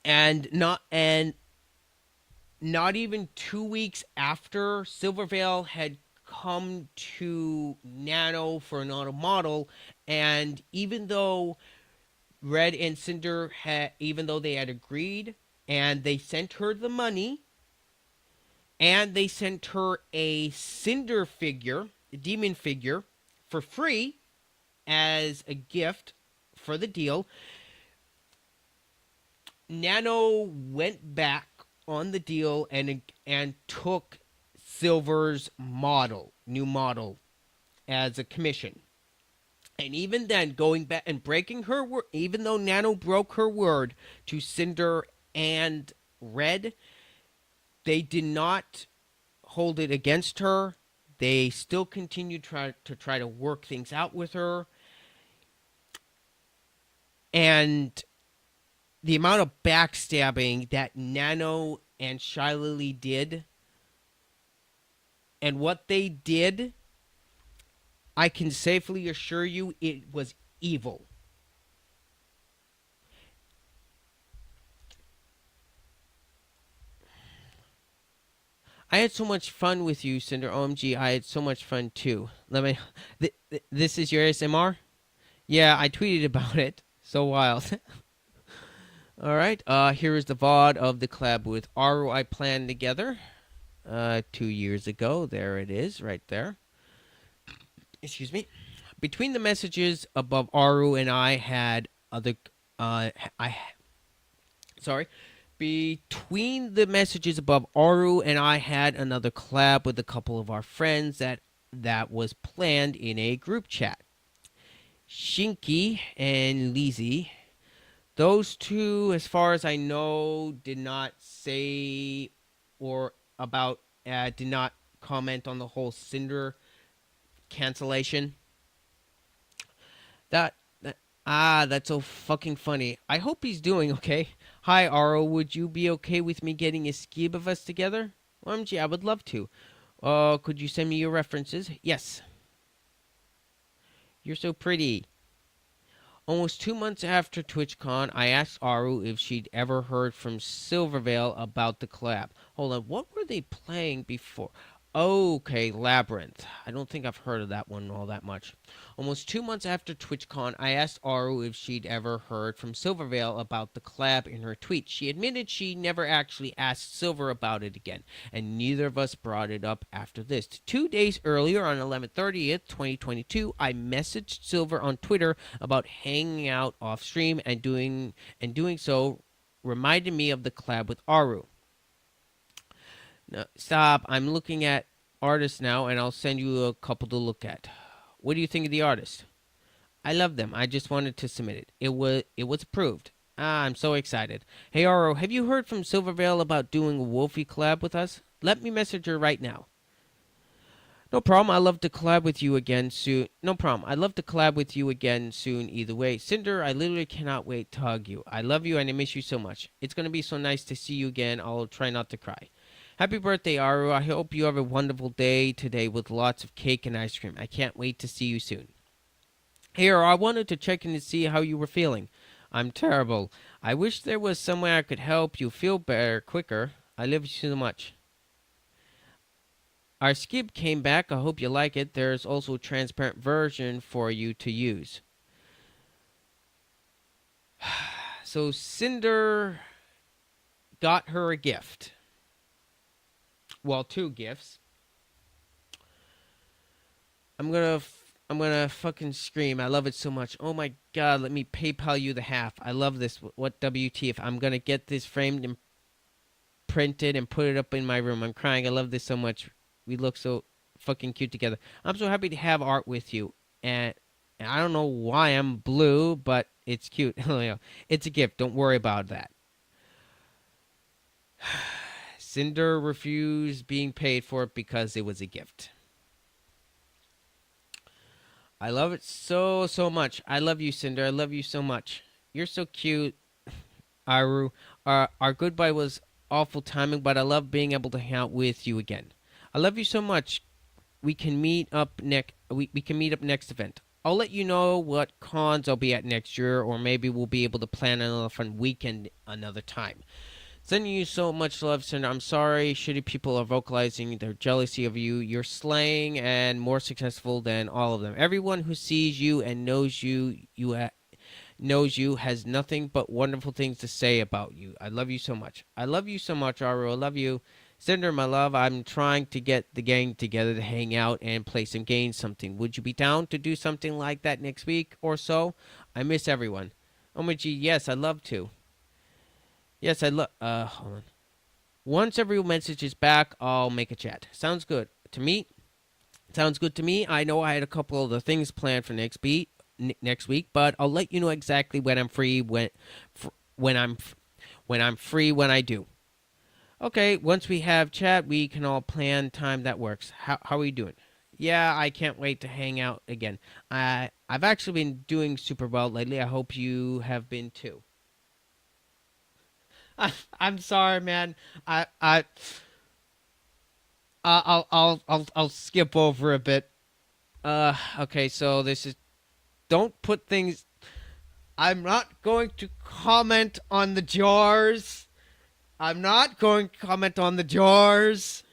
and not even 2 weeks after Silvervale had come to Nano for another model, and even though Red and Cinder even though they had agreed, and they sent her the money, and they sent her a Cinder figure, a demon figure, for free as a gift for the deal. Nano went back on the deal and took Silver's new model, as a commission. And even then, going back and breaking her word, even though Nano broke her word to Cinder and Red, they did not hold it against her. They still continued to try to work things out with her. And the amount of backstabbing that Nano and Shiley did, and what they did, I can safely assure you it was evil. I had so much fun with you, Cinder. OMG, I had so much fun too. This is your ASMR? Yeah, I tweeted about it. So wild. All right. Here is the VOD of the collab with Aru I planned together 2 years ago. There it is, right there. Excuse me. Between the messages above, Aru and I had other. I sorry. Between the messages above, Aru and I had another collab with a couple of our friends that was planned in a group chat. Shinky and Lizzie. Those two, as far as I know, did not say or about did not comment on the whole Cinder cancellation. That, that's so fucking funny. I hope he's doing okay. Hi, Aro. Would you be okay with me getting a skib of us together? OMG, I would love to. Could you send me your references? Yes. You're so pretty. Almost 2 months after TwitchCon, I asked Aru if she'd ever heard from Silvervale about the collab. Hold on, what were they playing before? Okay, Labyrinth. I don't think I've heard of that one all that much. Almost 2 months after TwitchCon, I asked Aru if she'd ever heard from Silvervale about the collab in her tweet. She admitted she never actually asked Silver about it again, and neither of us brought it up after this. 2 days earlier, on 11/30th, 2022, I messaged Silver on Twitter about hanging out off stream, and doing so reminded me of the collab with Aru. No, stop. I'm looking at artists now, and I'll send you a couple to look at. What do you think of the artist? I love them. I just wanted to submit it. It was approved. I'm so excited. Hey, Aro, have you heard from Silvervale about doing a Wolfie collab with us? Let me message her right now. No problem. I'd love to collab with you again soon. No problem. I'd love to collab with you again soon either way. Cinder, I literally cannot wait to hug you. I love you and I miss you so much. It's going to be so nice to see you again. I'll try not to cry. Happy birthday, Aru. I hope you have a wonderful day today with lots of cake and ice cream. I can't wait to see you soon. Here, I wanted to check in to see how you were feeling. I'm terrible. I wish there was some way I could help you feel better quicker. I love you so much. Our skip came back. I hope you like it. There's also a transparent version for you to use. So Cinder got her a gift. Well, two gifts. I'm gonna fucking scream. I love it so much. Oh my god, let me PayPal you the half. I love this. What WTF? I'm gonna get this framed and printed and put it up in my room. I'm crying. I love this so much. We look so fucking cute together. I'm so happy to have art with you. And I don't know why I'm blue, but it's cute. It's a gift. Don't worry about that. Cinder refused being paid for it because it was a gift. I love it so, so much. I love you, Cinder. I love you so much. You're so cute, Aru. Our goodbye was awful timing, but I love being able to hang out with you again. I love you so much. We can meet up next event. I'll let you know what cons I'll be at next year, or maybe we'll be able to plan another fun weekend another time. Sending you so much love, Cinder. I'm sorry shitty people are vocalizing their jealousy of you. You're slaying and more successful than all of them. Everyone who sees you and knows you has nothing but wonderful things to say about you. I love you so much. I love you so much, Aru. I love you. Cinder, my love, I'm trying to get the gang together to hang out and play some games, something. Would you be down to do something like that next week or so? I miss everyone. Omaji, yes, I'd love to. Yes, I love. Hold on. Once every message is back, I'll make a chat. Sounds good to me. Sounds good to me. I know I had a couple of the things planned for next week, but I'll let you know exactly when I'm free. When I'm free when I do. Okay. Once we have chat, we can all plan time that works. How are you doing? Yeah, I can't wait to hang out again. I've actually been doing super well lately. I hope you have been too. I'm sorry, man. I I'll skip over a bit. Okay, so this is don't put things. I'm not going to comment on the jars. I'm not going to comment on the jars.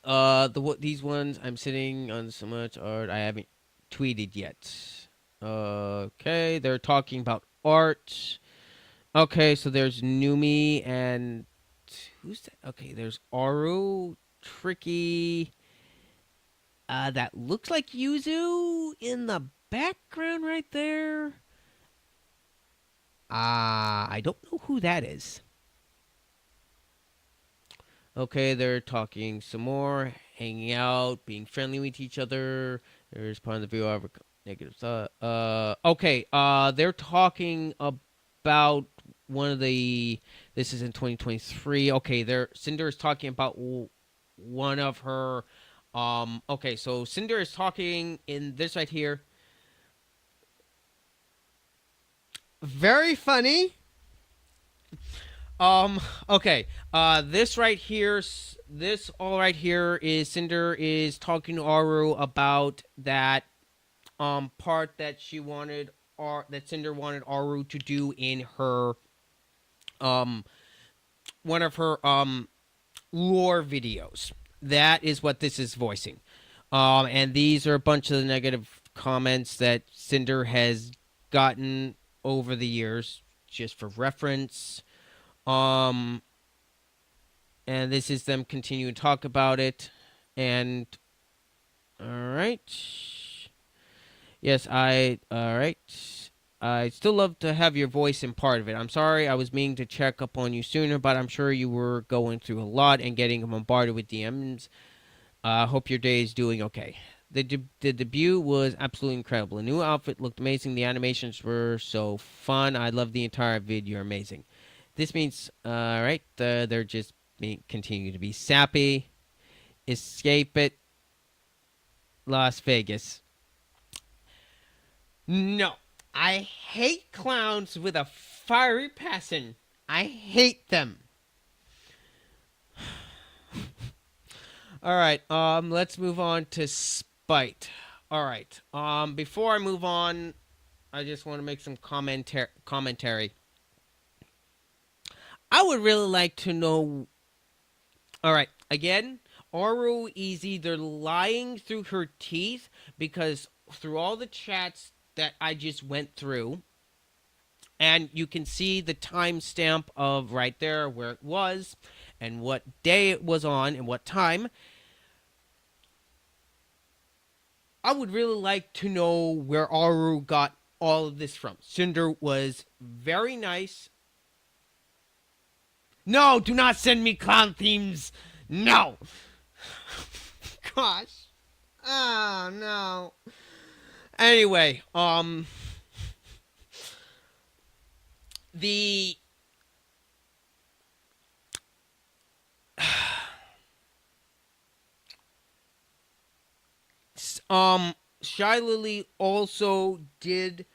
These ones I'm sitting on so much art I haven't tweeted yet. Okay, they're talking about art. Okay, so there's Numi and who's that? Okay, there's Aru, Tricky. That looks like Yuzu in the background right there. I don't know who that is. Okay, they're talking some more, hanging out, being friendly with each other. There's part of the view of negative thought. Okay. They're talking about one of the. This is in 2023. Okay, Cinder is talking about one of her. Okay, so Cinder is talking in this right here. Very funny. Okay. This right here, this all right here is Cinder is talking to Aru about that part that she wanted or that Cinder wanted Aru to do in her um one of her lore videos. That is what this is voicing. And these are a bunch of the negative comments that Cinder has gotten over the years, just for reference. Um, and this is them continuing to talk about it. And all right, yes, all right. I still love to have your voice in part of it. I'm sorry I was meaning to check up on you sooner, but I'm sure you were going through a lot and getting bombarded with DMs. Hope your day is doing okay. The debut was absolutely incredible. The new outfit looked amazing. The animations were so fun. I love the entire vid. You're amazing. This means, right, they're just continue to be sappy. Escape it. Las Vegas. No. I hate clowns with a fiery passion. I hate them. All right. Let's move on to Spite. All right. Before I move on, I just want to make some commentary. I would really like to know. All right. Again, Aru is either lying through her teeth because through all the chats that I just went through, and you can see the timestamp of right there where it was and what day it was on and what time. I would really like to know where Aru got all of this from. Sinder was very nice. No, do not send me clown themes. No. Gosh. Oh no. Anyway, the Shy Lily also did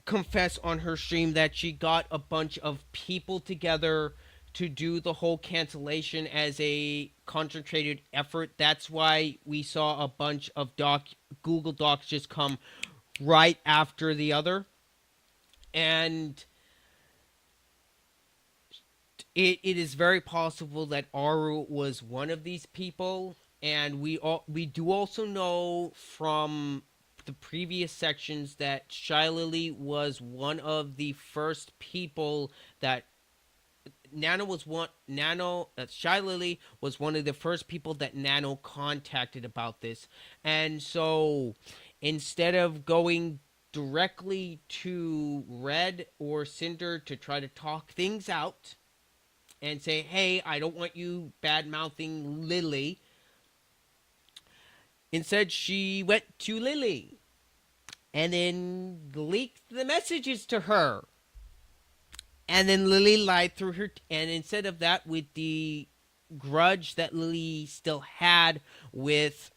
confess on her stream that she got a bunch of people together to do the whole cancellation as a concentrated effort. That's why we saw a bunch of Google Docs just come right after the other. And it is very possible that Aru was one of these people. And we do also know from the previous sections that Shy Lily was one of the first people that Shy Lily was one of the first people that Nano contacted about this. And so instead of going directly to Red or Cinder to try to talk things out and say, hey, I don't want you bad mouthing Lily, instead she went to Lily and then leaked the messages to her. And then Lily lied through her. And instead of that, with the grudge that Lily still had with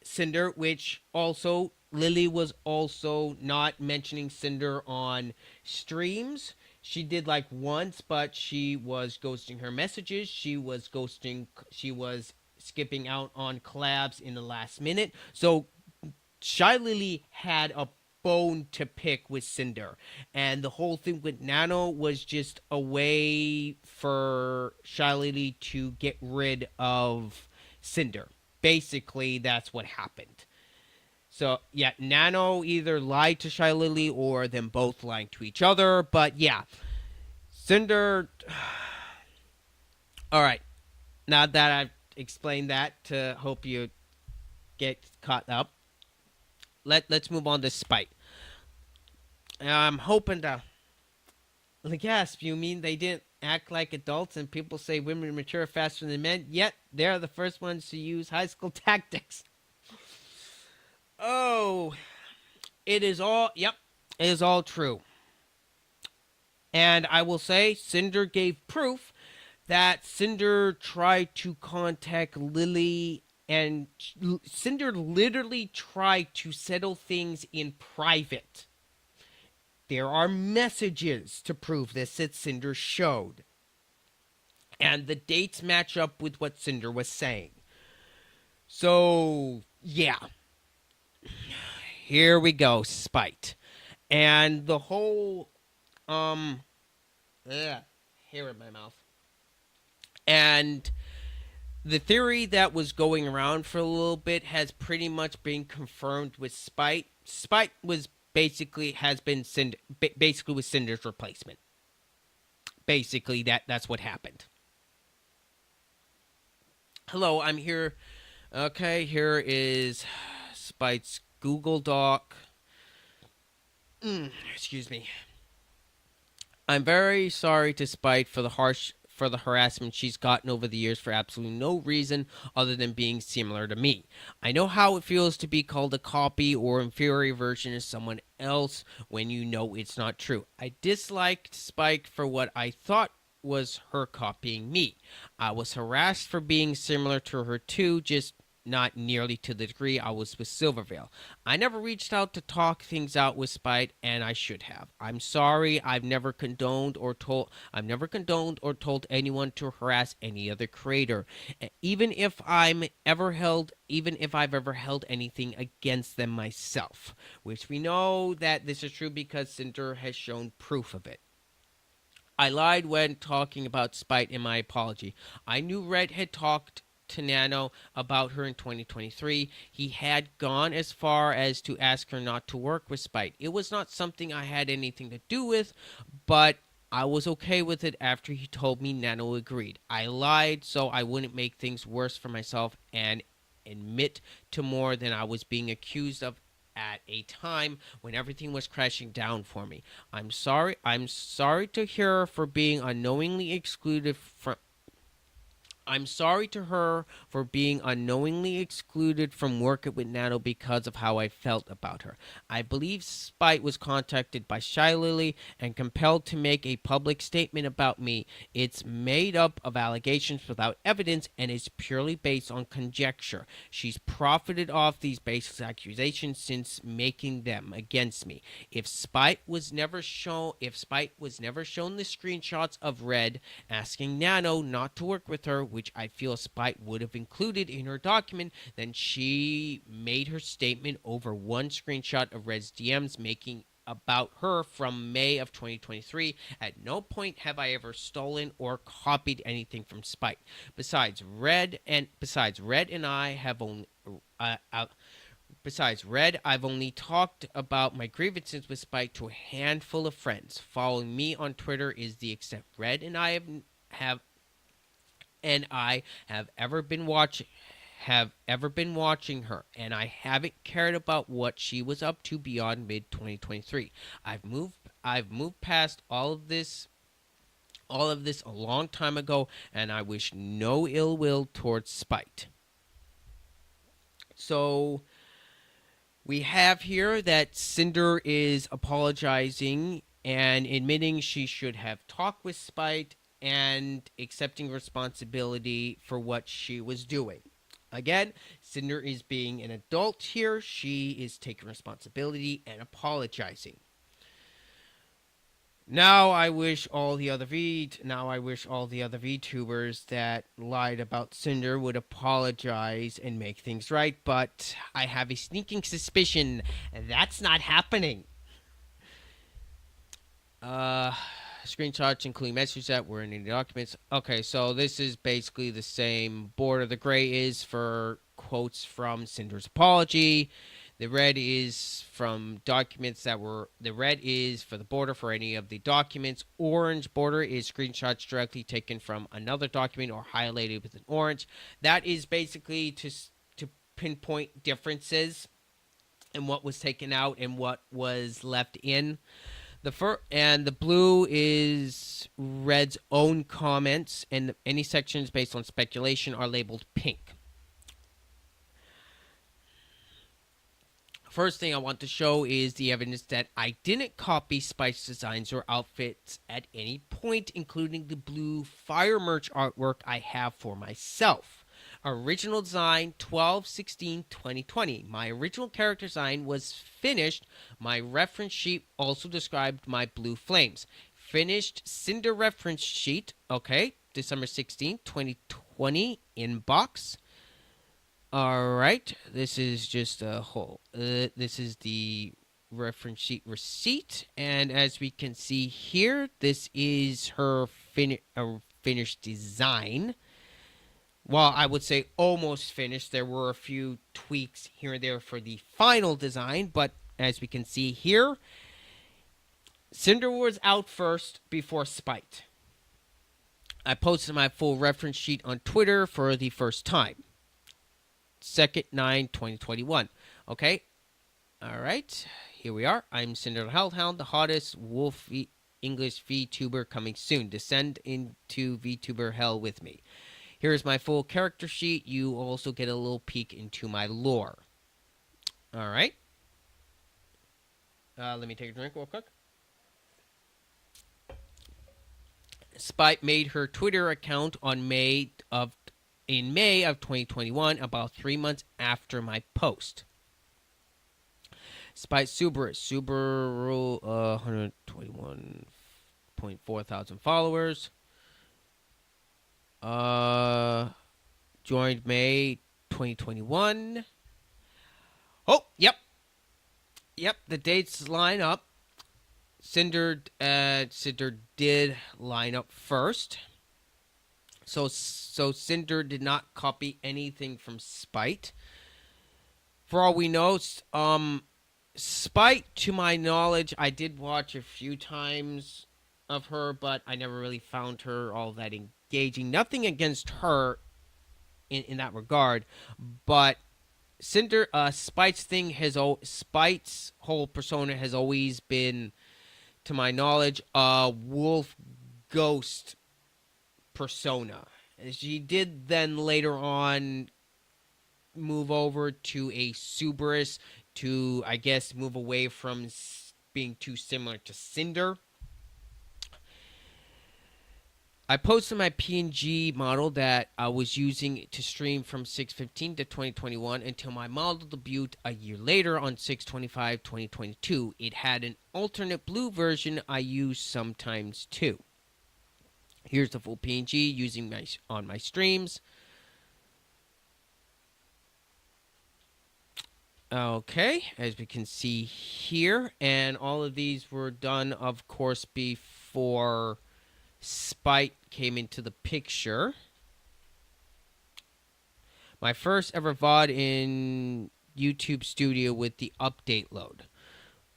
Cinder, which also Lily was also not mentioning Cinder on streams. She did like once, but she was ghosting her messages. She was skipping out on collabs in the last minute. So Shy Lily had a bone to pick with Cinder. And the whole thing with Nano was just a way for Shy Lily to get rid of Cinder. Basically, that's what happened. So, yeah, Nano either lied to Shy Lily or them both lying to each other. But, yeah, Cinder. All right. Now that I've explained that, to hope you get caught up, let's move on to Spite. I'm hoping to. Gasp, you mean they didn't act like adults and people say women mature faster than men, yet they're the first ones to use high school tactics? Oh, it is all, yep, it is all true. And I will say, Cinder gave proof that Cinder tried to contact Lily, and Cinder literally tried to settle things in private. There are messages to prove this that Cinder showed. And the dates match up with what Cinder was saying. So, yeah. Here we go, Spite. And the whole, hair in my mouth. And the theory that was going around for a little bit has pretty much been confirmed with Spite. Spite was basically was Cinder's replacement. Basically, that's what happened. Hello, I'm here. Okay, here is Spite's Google Doc. Excuse me. I'm very sorry to Spite for the harassment she's gotten over the years for absolutely no reason other than being similar to me. I know how it feels to be called a copy or inferior version of someone else when you know it's not true. I disliked Spike for what I thought was her copying me. I was harassed for being similar to her too, just not nearly to the degree I was with Silvervale. I never reached out to talk things out with Spite, and I should have. I'm sorry. I've never condoned or told anyone to harass any other creator, even if I've ever held anything against them myself. Which we know that this is true because Cinder has shown proof of it. I lied when talking about Spite in my apology. I knew Red had talked to Nano about her in 2023. He had gone as far as to ask her not to work with Spite. It was not something I had anything to do with, but I was okay with it after he told me Nano agreed. I lied so I wouldn't make things worse for myself and admit to more than I was being accused of at a time when everything was crashing down for me. I'm sorry. I'm sorry to her for being unknowingly excluded from I'm sorry to her for being unknowingly excluded from working with Nano because of how I felt about her. I believe Spite was contacted by Shy Lily and compelled to make a public statement about me. It's made up of allegations without evidence and is purely based on conjecture. She's profited off these baseless accusations since making them against me. If Spite was never shown the screenshots of Red asking Nano not to work with her, which I feel Spite would have included in her document, then she made her statement over one screenshot of Red's DMs making about her from May of 2023. At no point have I ever stolen or copied anything from Spite. Besides Red and I have only Besides Red, I've only talked about my grievances with Spike to a handful of friends. Following me on Twitter is the extent Red and I have ever been watching her, and I haven't cared about what she was up to beyond mid 2023. I've moved past all of this a long time ago, and I wish no ill will towards Spite. So we have here that Sinder is apologizing and admitting she should have talked with Spite and accepting responsibility for what she was doing. Again, Sinder is being an adult here. She is taking responsibility and apologizing. Now I wish all the other VTubers that lied about Sinder would apologize and make things right, but I have a sneaking suspicion that's not happening. Screenshots including messages that were in the documents. Okay, so this is basically the same border. The gray is for quotes from Cinder's apology. The red is from documents that were. The red is for the border for any of the documents. Orange border is screenshots directly taken from another document or highlighted with an orange. That is basically to pinpoint differences in what was taken out and what was left in. The blue is Red's own comments, and any sections based on speculation are labeled pink. First thing I want to show is the evidence that I didn't copy Spike's designs or outfits at any point, including the blue fire merch artwork I have for myself. Original design 12/16/2020. My original character design was finished. My reference sheet also described my blue flames. Finished Cinder reference sheet, okay, December 16th, 2020, inbox. All right, this is just a whole. This is the reference sheet receipt, and as we can see here, this is her finished design. Well, I would say almost finished. There were a few tweaks here and there for the final design, but as we can see here, Cinder was out first before Spite. I posted my full reference sheet on Twitter for the first time. 2/9/2021. Okay. All right. Here we are. I'm Sinder the Hellhound, the hottest wolf English VTuber coming soon. Descend into VTuber hell with me. Here's my full character sheet. You also get a little peek into my lore. All right. Let me take a drink real quick. Spite made her Twitter account in May of 2021, about 3 months after my post. Spite Subaru, 121.4 thousand followers. Joined May 2021. Oh, yep, the dates line up. Cinder did line up first. So Cinder did not copy anything from Spite. For all we know, Spite, to my knowledge, I did watch a few times of her, but I never really found her all that engaging. Nothing against her in that regard, but Cinder, Spite's whole persona has always been, to my knowledge, a wolf ghost persona. She did then later on move over to a Suberus to, I guess, move away from being too similar to Cinder. I posted my PNG model that I was using to stream from 6/15 to 2021 until my model debuted a year later on 6/25 2022. It had an alternate blue version I use sometimes too. Here's the full PNG using on my streams. Okay, as we can see here, and all of these were done, of course, before Spite came into the picture. My first ever VOD in YouTube Studio with the update load.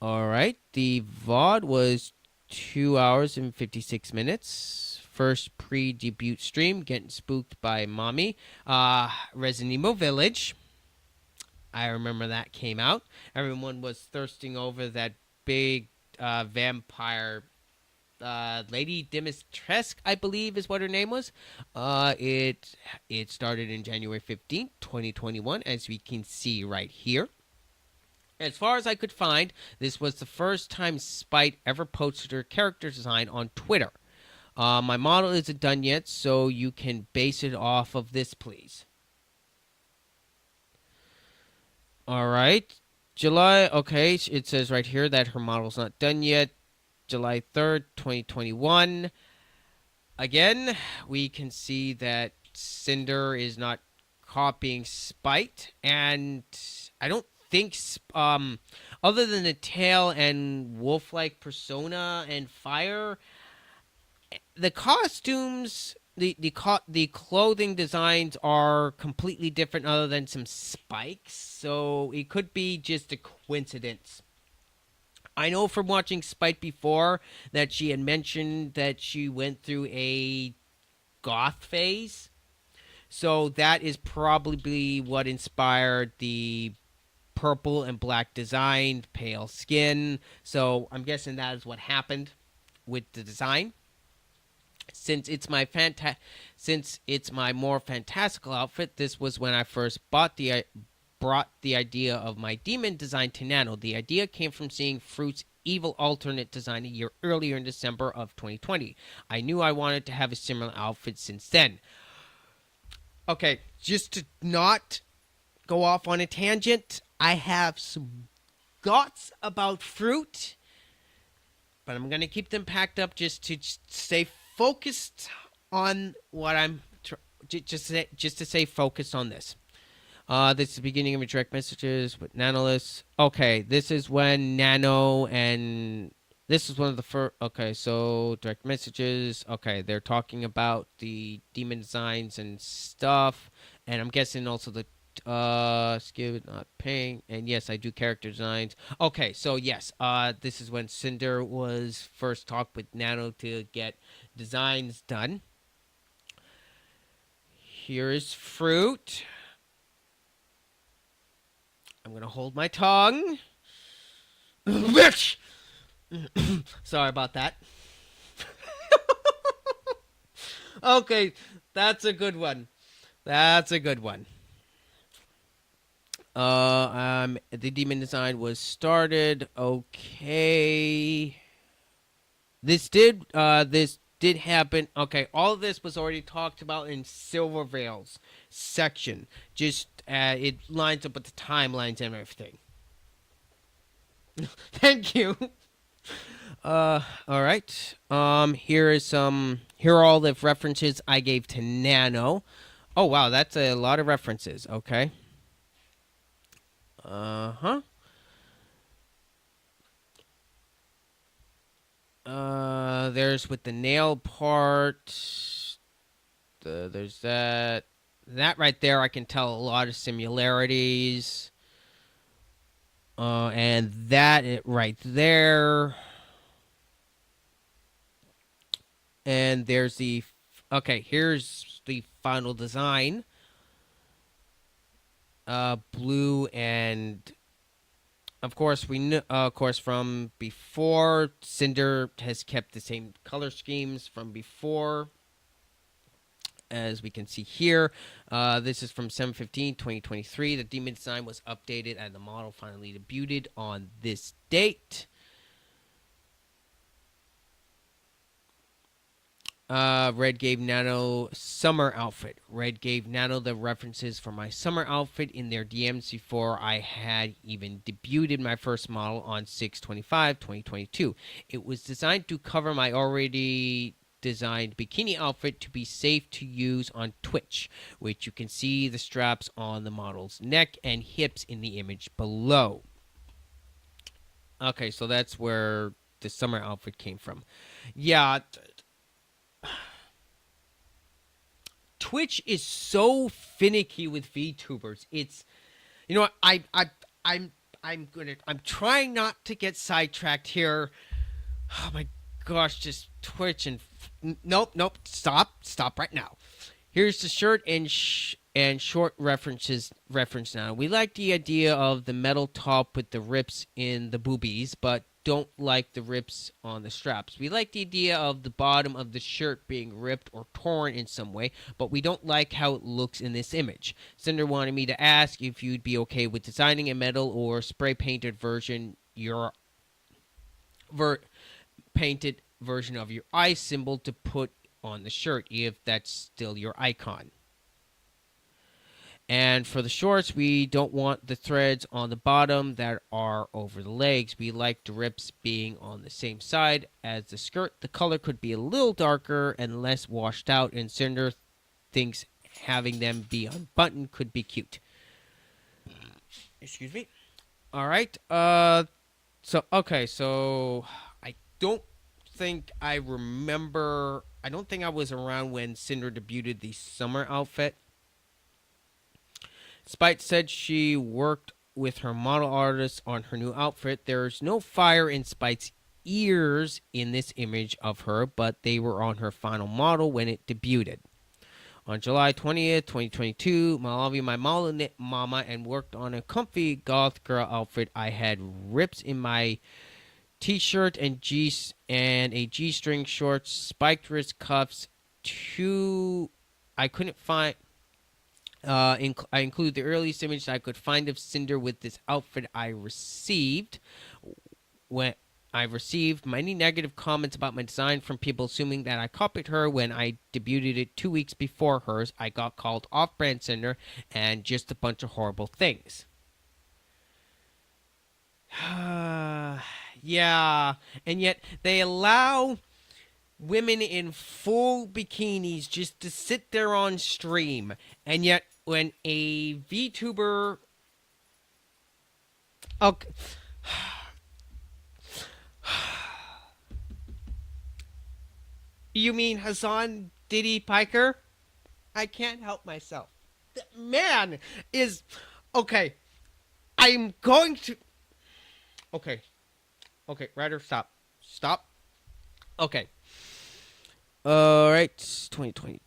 All right, the VOD was 2 hours and 56 minutes. First pre-debut stream, getting spooked by mommy. Resident Evil Village. I remember that came out. Everyone was thirsting over that big vampire Lady Dimitrescu, I believe is what her name was. It started in January 15th, 2021, as we can see right here. As far as I could find, this was the first time Spite ever posted her character design on Twitter. My model isn't done yet, so you can base it off of this, please. All right. July, okay, it says right here that her model's not done yet. July 3rd, 2021. Again, we can see that Cinder is not copying Spite, and I don't think, other than the tail and wolf-like persona and fire, the costumes, the clothing designs are completely different other than some spikes, so it could be just a coincidence. I know from watching Spite before that she had mentioned that she went through a goth phase, so that is probably what inspired the purple and black design, pale skin. So I'm guessing that is what happened with the design. Since it's my more fantastical outfit, this was when I first brought the idea of my demon design to Nano. The idea came from seeing Fruit's evil alternate design a year earlier in December of 2020. I knew I wanted to have a similar outfit since then. Okay, just to not go off on a tangent, I have some thoughts about Fruit, but I'm going to keep them packed up just to stay focused on what I'm just to stay focused on this. This is the beginning of my direct messages with Nanolist. Okay, this is when Nano and this is one of the first. Okay, so direct messages. Okay, they're talking about the demon designs and stuff, and I'm guessing also the skill not paying. And yes, I do character designs. Okay, so yes, this is when Cinder was first talked with Nano to get designs done. Here is Fruit. I'm going to hold my tongue. Sorry about that. Okay, that's a good one. That's a good one. The demon design was started. Okay. This did happen. Okay, all of this was already talked about in Silvervale's section. Just it lines up with the timelines and everything. Thank you. All right. Here are all the references I gave to Nano. Oh wow, that's a lot of references. Okay. Uh-huh. There's with the nail part. there's that right there. I can tell a lot of similarities. And that it right there. And there's the okay. Here's the final design. Blue and of course we know. Of course, from before, Sinder has kept the same color schemes from before, as we can see here. This is from 7/15/2023. The demon design was updated and the model finally debuted on this date. Red gave Nano summer outfit. Red gave Nano the references for my summer outfit in their DMs before I had even debuted my first model on 6/25/2022. It was designed to cover my already designed bikini outfit to be safe to use on Twitch, which you can see the straps on the model's neck and hips in the image below. Okay, so that's where the summer outfit came from. Yeah, Twitch is so finicky with VTubers. It's, you know, I'm trying not to get sidetracked here. Oh my gosh, just Twitch and nope, stop right now. Here's the shirt and short reference now. We like the idea of the metal top with the rips in the boobies, but don't like the rips on the straps. We like the idea of the bottom of the shirt being ripped or torn in some way, but we don't like how it looks in this image. Cinder wanted me to ask if you'd be okay with designing a metal or spray painted version painted version of your eye symbol to put on the shirt if that's still your icon. And for the shorts, we don't want the threads on the bottom that are over the legs. We like the rips being on the same side as the skirt. The color could be a little darker and less washed out, and Cinder thinks having them be unbuttoned could be cute. Excuse me. All right. So I don't think I remember. I don't think I was around when Cinder debuted the summer outfit. Spite said she worked with her model artist on her new outfit. There's no fire in Spite's ears in this image of her, but they were on her final model when it debuted. On July 20th, 2022, Malavi, my model, knit mama and worked on a comfy goth girl outfit. I had rips in my t-shirt and a G-string shorts, spiked wrist cuffs, I couldn't find... I include the earliest image I could find of Cinder with this outfit I received. When I received many negative comments about my design from people assuming that I copied her when I debuted it 2 weeks before hers. I got called off-brand Cinder and just a bunch of horrible things. Yeah, and yet they allow women in full bikinis just to sit there on stream, and yet when a VTuber... Okay. You mean Hassan Diddy Piker? I can't help myself. The man is... Okay. I'm going to... Okay. Okay, Ryder, stop. Stop. Okay. All right, 2020,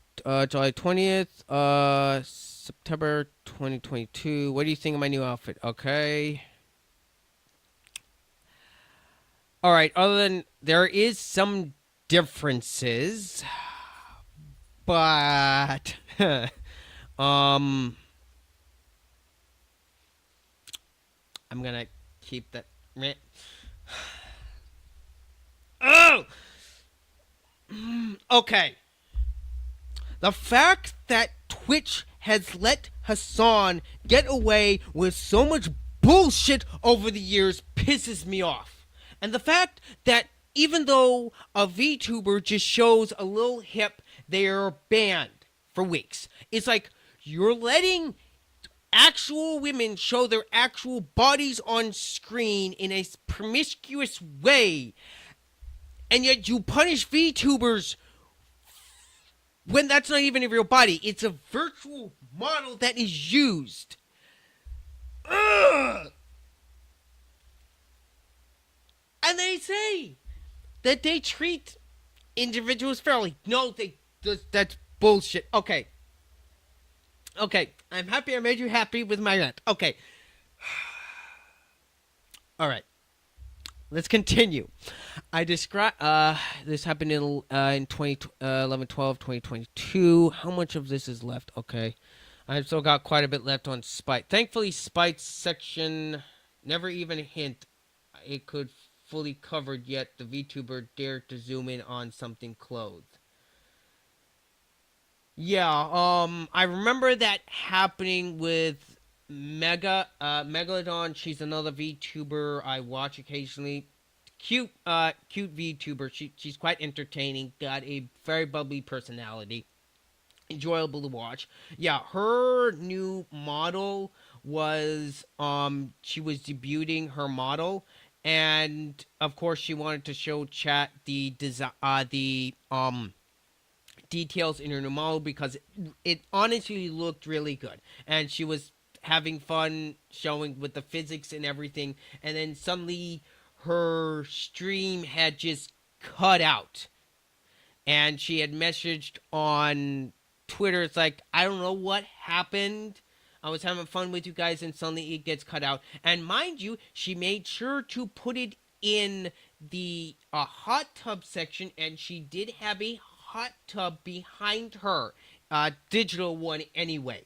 July 20th, September 2022. What do you think of my new outfit? Okay. All right, other than there is some differences, but I'm gonna keep that. Oh. Okay. The fact that Twitch has let Hassan get away with so much bullshit over the years pisses me off. And the fact that even though a VTuber just shows a little hip, they're banned for weeks. It's like you're letting actual women show their actual bodies on screen in a promiscuous way, and yet you punish VTubers when that's not even a real body. It's a virtual model that is used. Ugh! And they say that they treat individuals fairly. No, that's bullshit. Okay. Okay. I'm happy I made you happy with my rant. Okay. All right. Let's continue. I describe this happened in 2011 12 2022. How much of this is left? Okay. I've still got quite a bit left on Spite. Thankfully, Spite's section never even hint it could fully covered yet. The VTuber dared to zoom in on something clothed. Yeah, I remember that happening with Megalodon. She's another VTuber I watch occasionally. Cute VTuber. She's quite entertaining. Got a very bubbly personality. Enjoyable to watch. Yeah, her new model was she was debuting her model, and of course she wanted to show chat the design the details in her new model because it honestly looked really good, and she was having fun showing with the physics and everything, and then suddenly her stream had just cut out, and she had messaged on Twitter. It's like, I don't know what happened. I was having fun with you guys, and suddenly it gets cut out. And mind you, she made sure to put it in the hot tub section, and she did have a hot tub behind her, digital one anyway.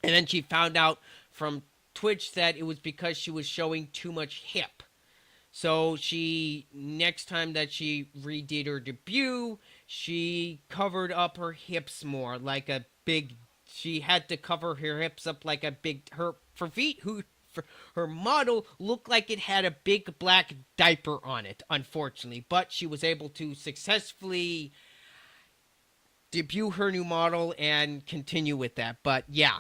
And then she found out from Twitch that it was because she was showing too much hip. So she, next time that she redid her debut, she covered up her hips more, like a big. She had to cover her hips up like a big. Her feet, her model looked like it had a big black diaper on it, unfortunately. But she was able to successfully debut her new model and continue with that. But yeah,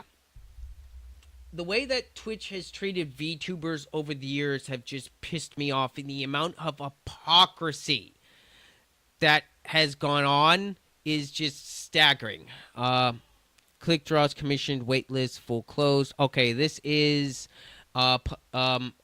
the way that Twitch has treated VTubers over the years have just pissed me off, and the amount of hypocrisy that has gone on is just staggering. Click draws commissioned waitlist full closed. Okay, this is I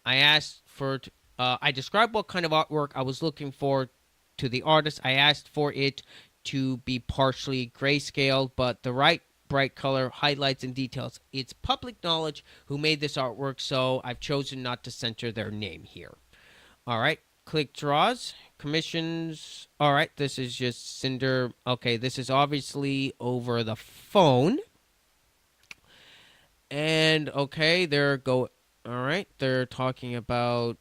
asked for I described what kind of artwork I was looking for to the artist. I asked for it to be partially grayscale, but the right bright color, highlights, and details. It's public knowledge who made this artwork, so I've chosen not to censor their name here. All right, click draws, commissions. All right, this is just Sinder. Okay, this is obviously over the phone. And okay, all right, they're talking about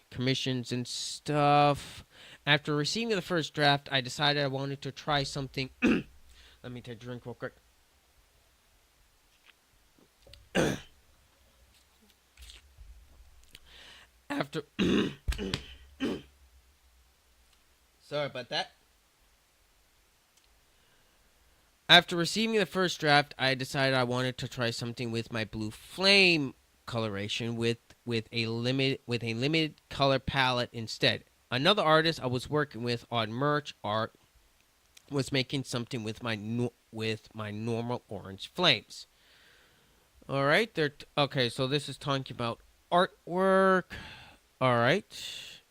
commissions and stuff. After receiving the first draft, I decided I wanted to try something. Let me take a drink real quick. After sorry about that. After receiving the first draft, I decided I wanted to try something with my blue flame coloration with a limited color palette instead. Another artist I was working with on merch art was making something with my normal orange flames. All right, okay. So this is talking about artwork. All right,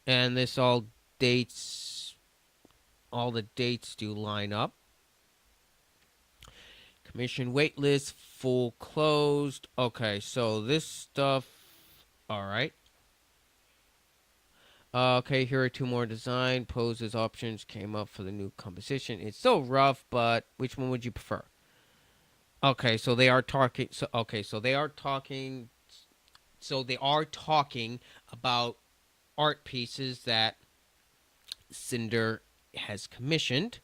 and this all dates. All the dates do line up. Commission waitlist full closed. Okay, so this stuff. All right. Okay, here are two more design poses options came up for the new composition. It's so rough, but which one would you prefer? Okay, so they are talking. So they are talking. So they are talking about art pieces that Sinder has commissioned.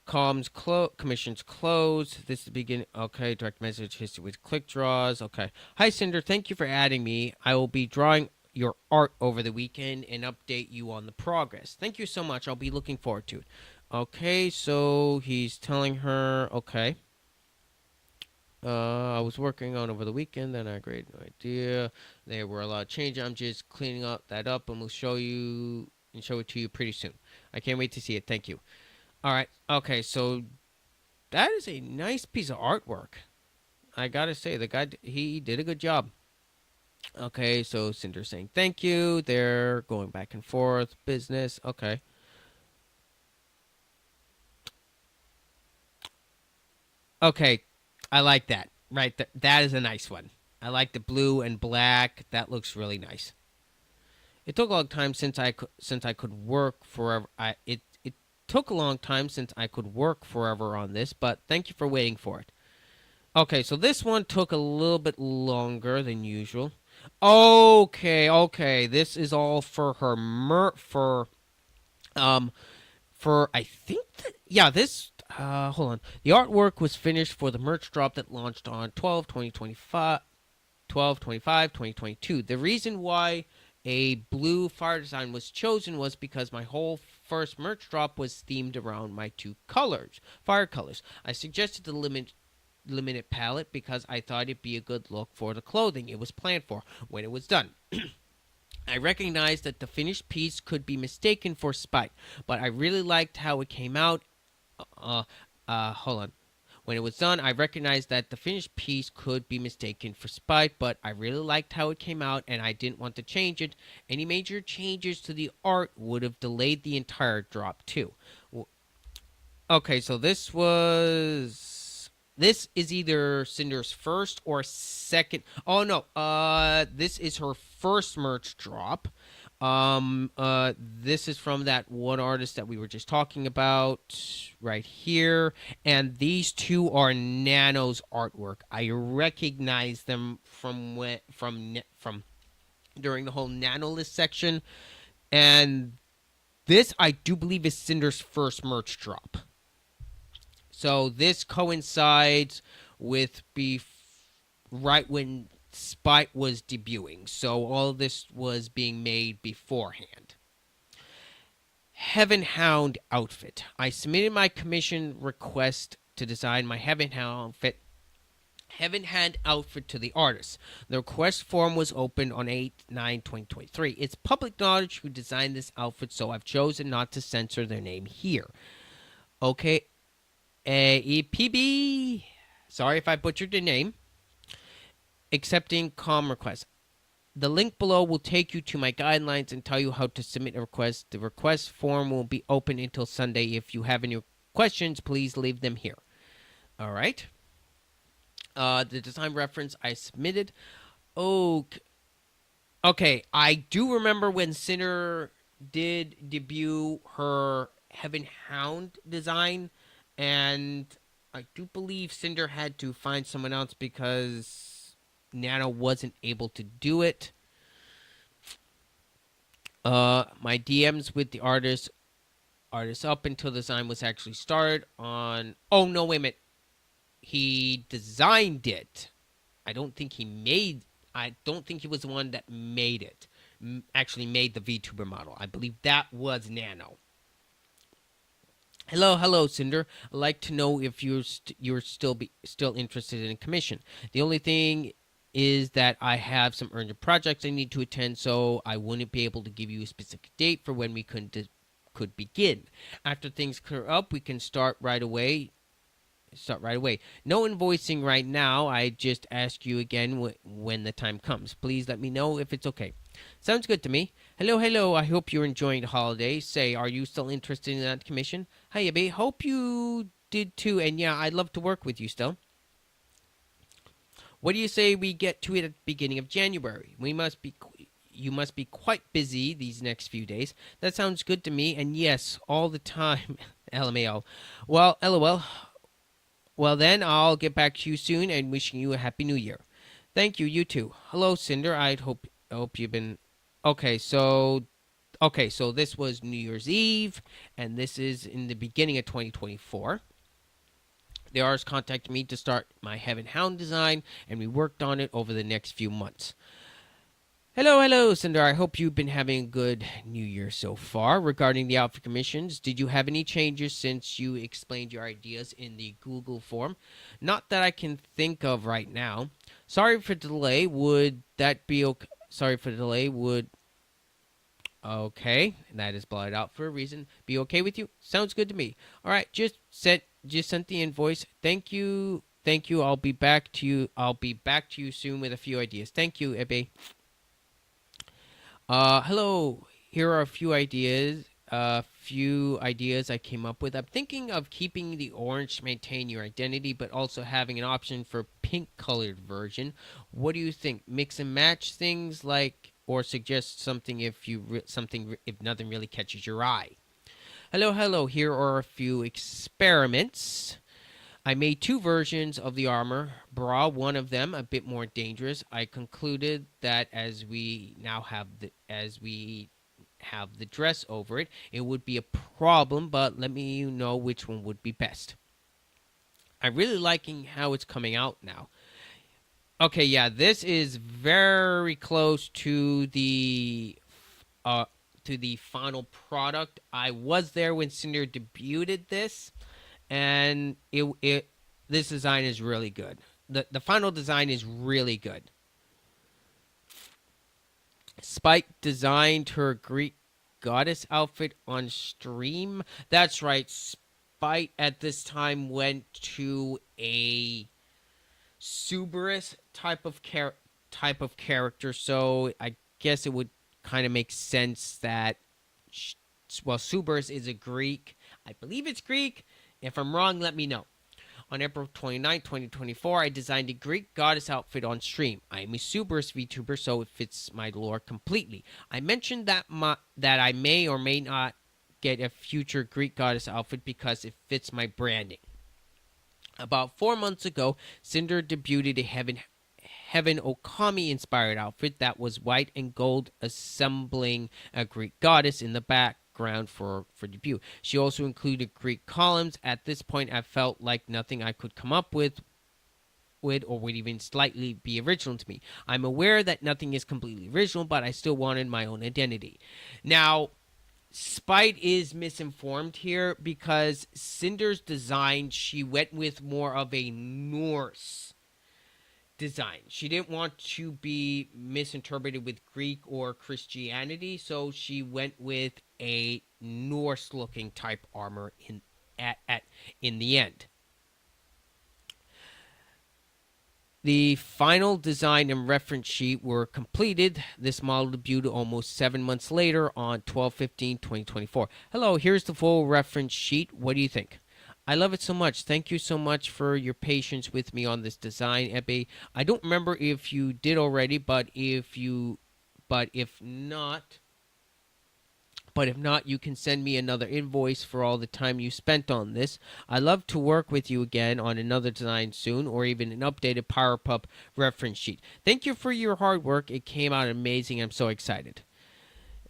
Commissions closed. This is the beginning. Okay, direct message history with click draws. Okay. Hi, Sinder. Thank you for adding me. I will be drawing your art over the weekend and update you on the progress. Thank you so much. I'll be looking forward to it. Okay, so he's telling her, okay. I was working on over the weekend, then I created no idea. There were a lot of changes. I'm just cleaning that up, and we'll show it to you pretty soon. I can't wait to see it. Thank you. All right. Okay. So That is a nice piece of artwork. I gotta say, the guy he did a good job. Okay, so Cinder saying thank you. They're going back and forth. Business. Okay. Okay. I like that. Right. That is a nice one. I like the blue and black. That looks really nice. It took a long time since I could work forever. It took a long time since I could work forever on this, but thank you for waiting for it. Okay, so this one took a little bit longer than usual. Okay. This is all for her um for I think yeah, this hold on. The artwork was finished for the merch drop that launched on 2022. The reason why a blue fire design was chosen was because my whole first merch drop was themed around my two colors, fire colors. I suggested the limited palette because I thought it'd be a good look for the clothing it was planned for when it was done. I recognized that the finished piece could be mistaken for Spike, but I really liked how it came out. Uh, Hold on. When it was done, I recognized that the finished piece could be mistaken for Spike, but I really liked how it came out and I didn't want to change it. Any major changes to the art would have delayed the entire drop, too. Okay, so this is either Cinder's first or second. Oh no, this is her first merch drop. This is from that one artist that we were just talking about right here, and these two are Nano's artwork. I recognize them from during the whole Nano list section, and this I do believe is Cinder's first merch drop. So this coincides with right when Spite was debuting. So all of this was being made beforehand. Heaven Hound outfit. I submitted my commission request to design my Heaven Hound outfit to the artist. The request form was opened on 8/9/2023. It's public knowledge who designed this outfit, so I've chosen not to censor their name here. Okay, EPB. Sorry if I butchered the name. Accepting com request. The link below will take you to my guidelines and tell you how to submit a request. The request form will be open until Sunday. If you have any questions, please leave them here. All right. The design reference I submitted. Okay. Okay. I do remember when Sinder did debut her Heaven Hound design, and I do believe Cinder had to find someone else because Nano wasn't able to do it. My DMs with the artist up until the design was actually started on. Oh no, wait a minute. He designed it. I don't think he made. I don't think he was the one that made it. Actually, made the VTuber model. I believe that was Nano. Hello, Cinder. I'd like to know if you're still interested in a commission. The only thing is that I have some urgent projects I need to attend, so I wouldn't be able to give you a specific date for when we could begin. After things clear up, we can start right away. No invoicing right now. I just ask you again when the time comes. Please let me know if it's okay. Sounds good to me. Hello. I hope you're enjoying the holidays. Say, are you still interested in that commission? Hi, Abby. Hope you did too. And yeah, I'd love to work with you still. What do you say we get to it at the beginning of January? You must be quite busy these next few days. That sounds good to me. And yes, all the time. LMAO. Well, LOL. Well, then I'll get back to you soon and wishing you a happy new year. Thank you, you too. Hello, Cinder. I hope you've been okay, so this was New Year's Eve and this is in the beginning of 2024. The artist contacted me to start my Heaven Hound design and we worked on it over the next few months. Hello, Cinder. I hope you've been having a good New Year so far. Regarding the outfit commissions, did you have any changes since you explained your ideas in the Google form? Not that I can think of right now. Sorry for the delay. Would that be okay? Sorry for the delay. Would okay, that is blotted out for a reason. Be okay with you? Sounds good to me. All right, just just sent the invoice. Thank you. Thank you. I'll be back to you. I'll be back to you soon with a few ideas. Thank you, Ebe. Hello. Here are a few ideas. Few ideas I came up with. I'm thinking of keeping the orange to maintain your identity, but also having an option for pink colored version. What do you think? Mix and match things like, or suggest something if nothing really catches your eye. Hello, hello. Here are a few experiments. I made two versions of the armor bra, one of them a bit more dangerous. I concluded that as we have the dress over it, it would be a problem, but let me know which one would be best. I'm really liking how it's coming out now. Okay, yeah, this is very close uh to the final product. I was there when Sinder debuted this, and it this design is really good. The final design is really good. Spike designed her Greek goddess outfit on stream. That's right. Spike at this time went to a Suberus type of character, so I guess it would kind of make sense that well, Suberus is a Greek. I believe it's Greek. If I'm wrong, let me know. On April 29, 2024, I designed a Greek goddess outfit on stream. I am a Suberus VTuber, so it fits my lore completely. I mentioned that I may or may not get a future Greek goddess outfit because it fits my branding. About 4 months ago, Sinder debuted a Heaven Okami inspired outfit that was white and gold, assembling a Greek goddess in the background for debut. She also included Greek columns. At this point, I felt like nothing I could come up with or would even slightly be original to me. I'm aware that nothing is completely original, but I still wanted my own identity. Now, Spite is misinformed here because Cinder's design, she went with more of a Norse design. She didn't want to be misinterpreted with Greek or Christianity, so she went with a Norse looking type armor in the end. The final design and reference sheet were completed. This model debuted almost 7 months later on 12/15/2024. Hello, here's the full reference sheet. What do you think? I love it so much. Thank you so much for your patience with me on this design, Ebe. I don't remember if you did already, but if not, you can send me another invoice for all the time you spent on this. I'd love to work with you again on another design soon, or even an updated PowerPup reference sheet. Thank you for your hard work. It came out amazing. I'm so excited.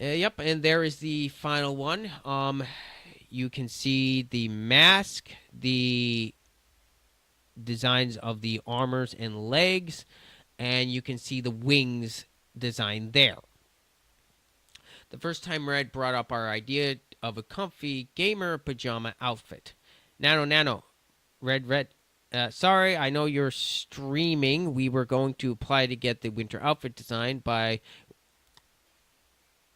Yep, and there is the final one. You can see the mask, the designs of the armors and legs, and you can see the wings design there. The first time Red brought up our idea of a comfy gamer pajama outfit. Nano, Red. Sorry, I know you're streaming. We were going to apply to get the winter outfit design by...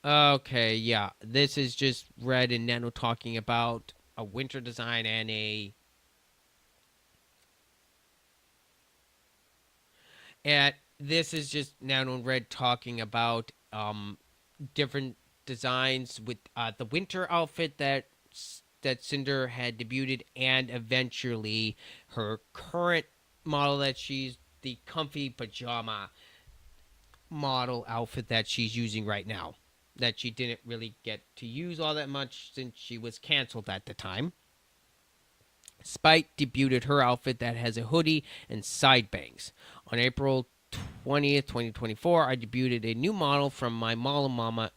Okay, yeah. This is just Red and Nano talking about a winter design and a... And this is just Nano and Red talking about different designs with the winter outfit that Cinder had debuted, and eventually her current model that she's the comfy pajama model outfit that she's using right now, that she didn't really get to use all that much since she was canceled at the time. Spike debuted her outfit that has a hoodie and side bangs. On April 20th, 2024, I debuted a new model from my Mala Mama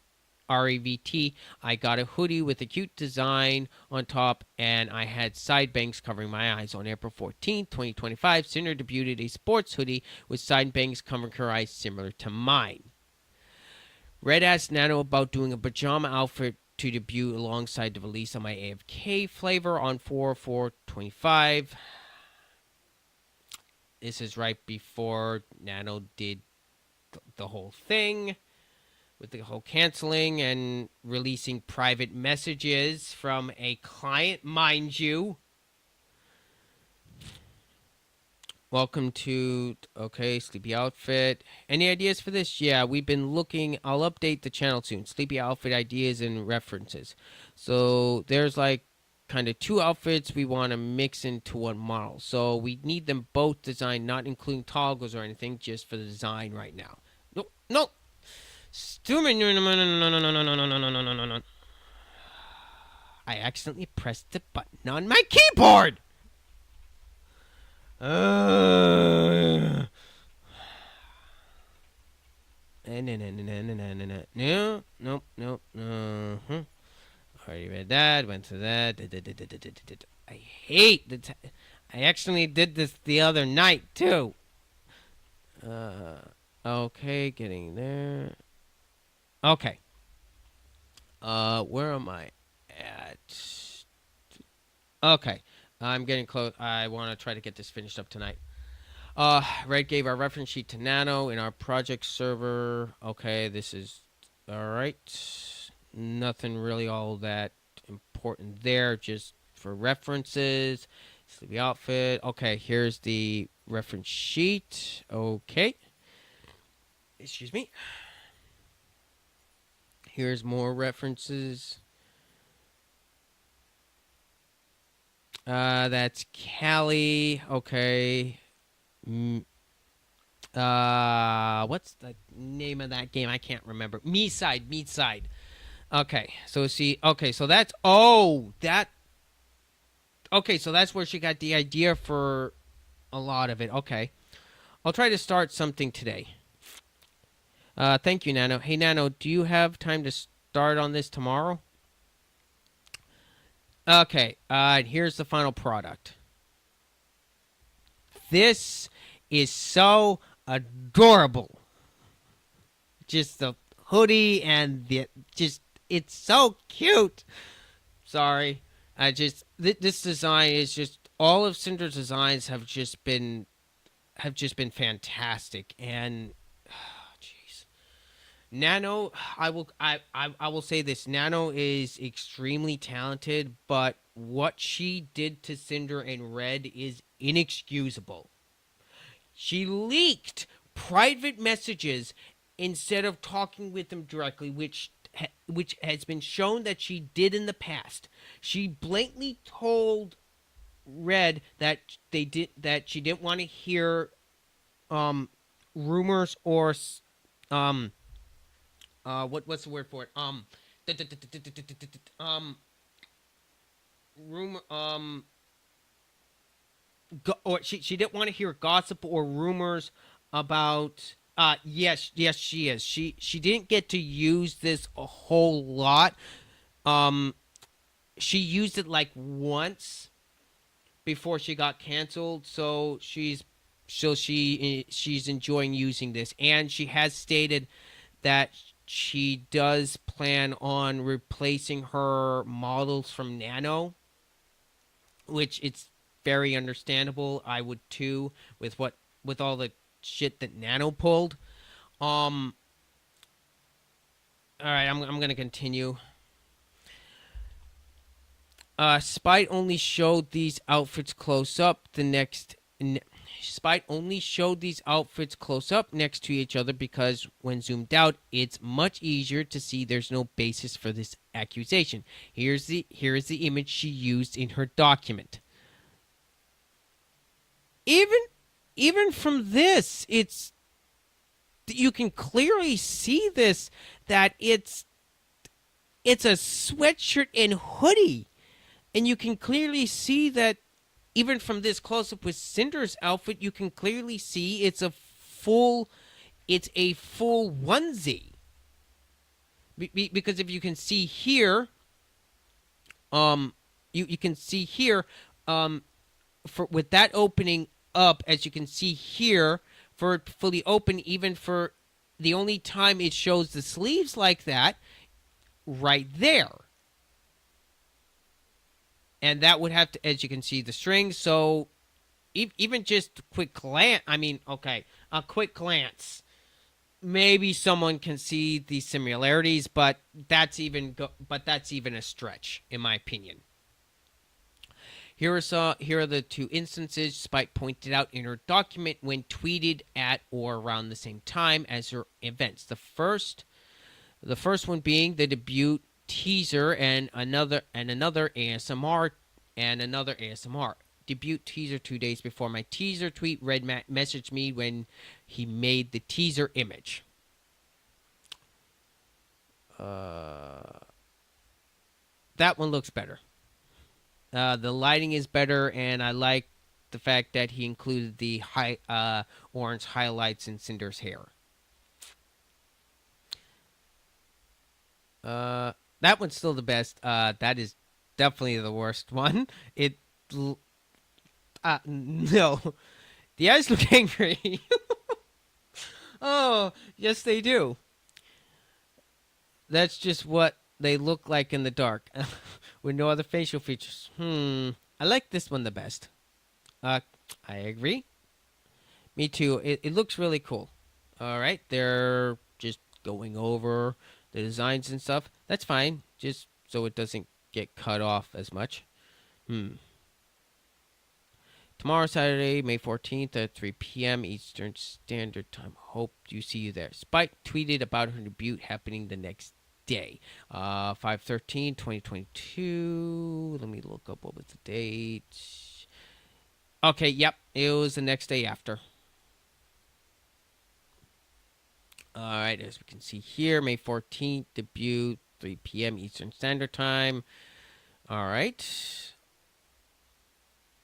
REVT. I got a hoodie with a cute design on top, and I had side bangs covering my eyes. On April 14th, 2025, Sinder debuted a sports hoodie with side bangs covering her eyes similar to mine. Red asked Nano about doing a pajama outfit to debut alongside the release of my AFK flavor on 4/4/25. This is right before Nano did the whole thing with the whole canceling and releasing private messages from a client, mind you. Welcome to Sleepy Outfit. Any ideas for this? Yeah, we've been looking. I'll update the channel soon. Sleepy Outfit ideas and references. So there's like kind of two outfits we want to mix into one model. So we need them both designed, not including toggles or anything, just for the design right now. No, no, stupid! No, no, no, no, no, no, no, no, no, no, no, no, no, no. I accidentally pressed the button on my keyboard. No, no, nope, nope. Already read that. Went to that. I hate I actually did this the other night too. Uh, okay, getting there. Okay. Where am I at? Okay, I'm getting close. I want to try to get this finished up tonight. Red gave our reference sheet to Nano in our project server. Okay, this is all right. Nothing really all that important there, just for references. Sleepy outfit. Okay, here's the reference sheet. Okay. Excuse me. Here's more references. That's Callie. Okay. What's the name of that game? I can't remember. Me side. Okay, so see, okay, so that's okay, so that's where she got the idea for a lot of it. Okay, I'll try to start something today. Thank you, Nano. Hey, Nano, do you have time to start on this tomorrow? Okay, here's the final product. This is so adorable. Just the hoodie and it's so cute. Sorry. This design is just all of Cinder's designs have just been fantastic and jeez. Nano, I will say this. Nano is extremely talented, but what she did to Cinder and Red is inexcusable. She leaked private messages instead of talking with them directly, which has been shown that she did in the past. She blatantly told Red that she didn't want to hear rumors or what's the word for it rumor or she didn't want to hear gossip or rumors about yes she is she didn't get to use this a whole lot. um she used it like once before she got canceled, so she's enjoying using this, and she has stated that she does plan on replacing her models from Nano, which it's very understandable. I would too, with all the shit that Nano pulled. Um all right, I'm going to continue. Spite only showed these outfits close up Spite only showed these outfits close up next to each other because when zoomed out, it's much easier to see there's no basis for this accusation. Here is the image she used in her document. Even from this, you can clearly see this, that it's a sweatshirt and hoodie. And you can clearly see that even from this close up with Cinder's outfit, you can clearly see it's a full onesie. Because if you can see here, you can see here, for with that opening up, as you can see here, for it fully open, even for the only time it shows the sleeves like that, right there. And that would have to, as you can see, the strings. So even just a quick glance, a quick glance, maybe someone can see the similarities, but that's even a stretch, in my opinion. Here are the two instances Spike pointed out in her document when tweeted at or around the same time as her events. The first one being the debut teaser and another ASMR. Debut teaser 2 days before my teaser tweet. Red messaged me when he made the teaser image. That one looks better. The lighting is better, and I like the fact that he included the orange highlights in Cinder's hair. That one's still the best. That is definitely the worst one. No, the eyes look angry. Oh, yes, they do. That's just what they look like in the dark, with no other facial features. I like this one the best. I agree. Me too. It looks really cool. All right, they're just going over the designs and stuff. That's fine, just so it doesn't get cut off as much. Tomorrow, Saturday, May 14th at 3 p.m. Eastern Standard Time. Hope you see you there. Spike tweeted about her debut happening the next day. 5/13/2022. Let me look up what was the date. Okay, yep. It was the next day after. All right, as we can see here, May 14th, debut, 3 p.m. Eastern Standard Time. All right.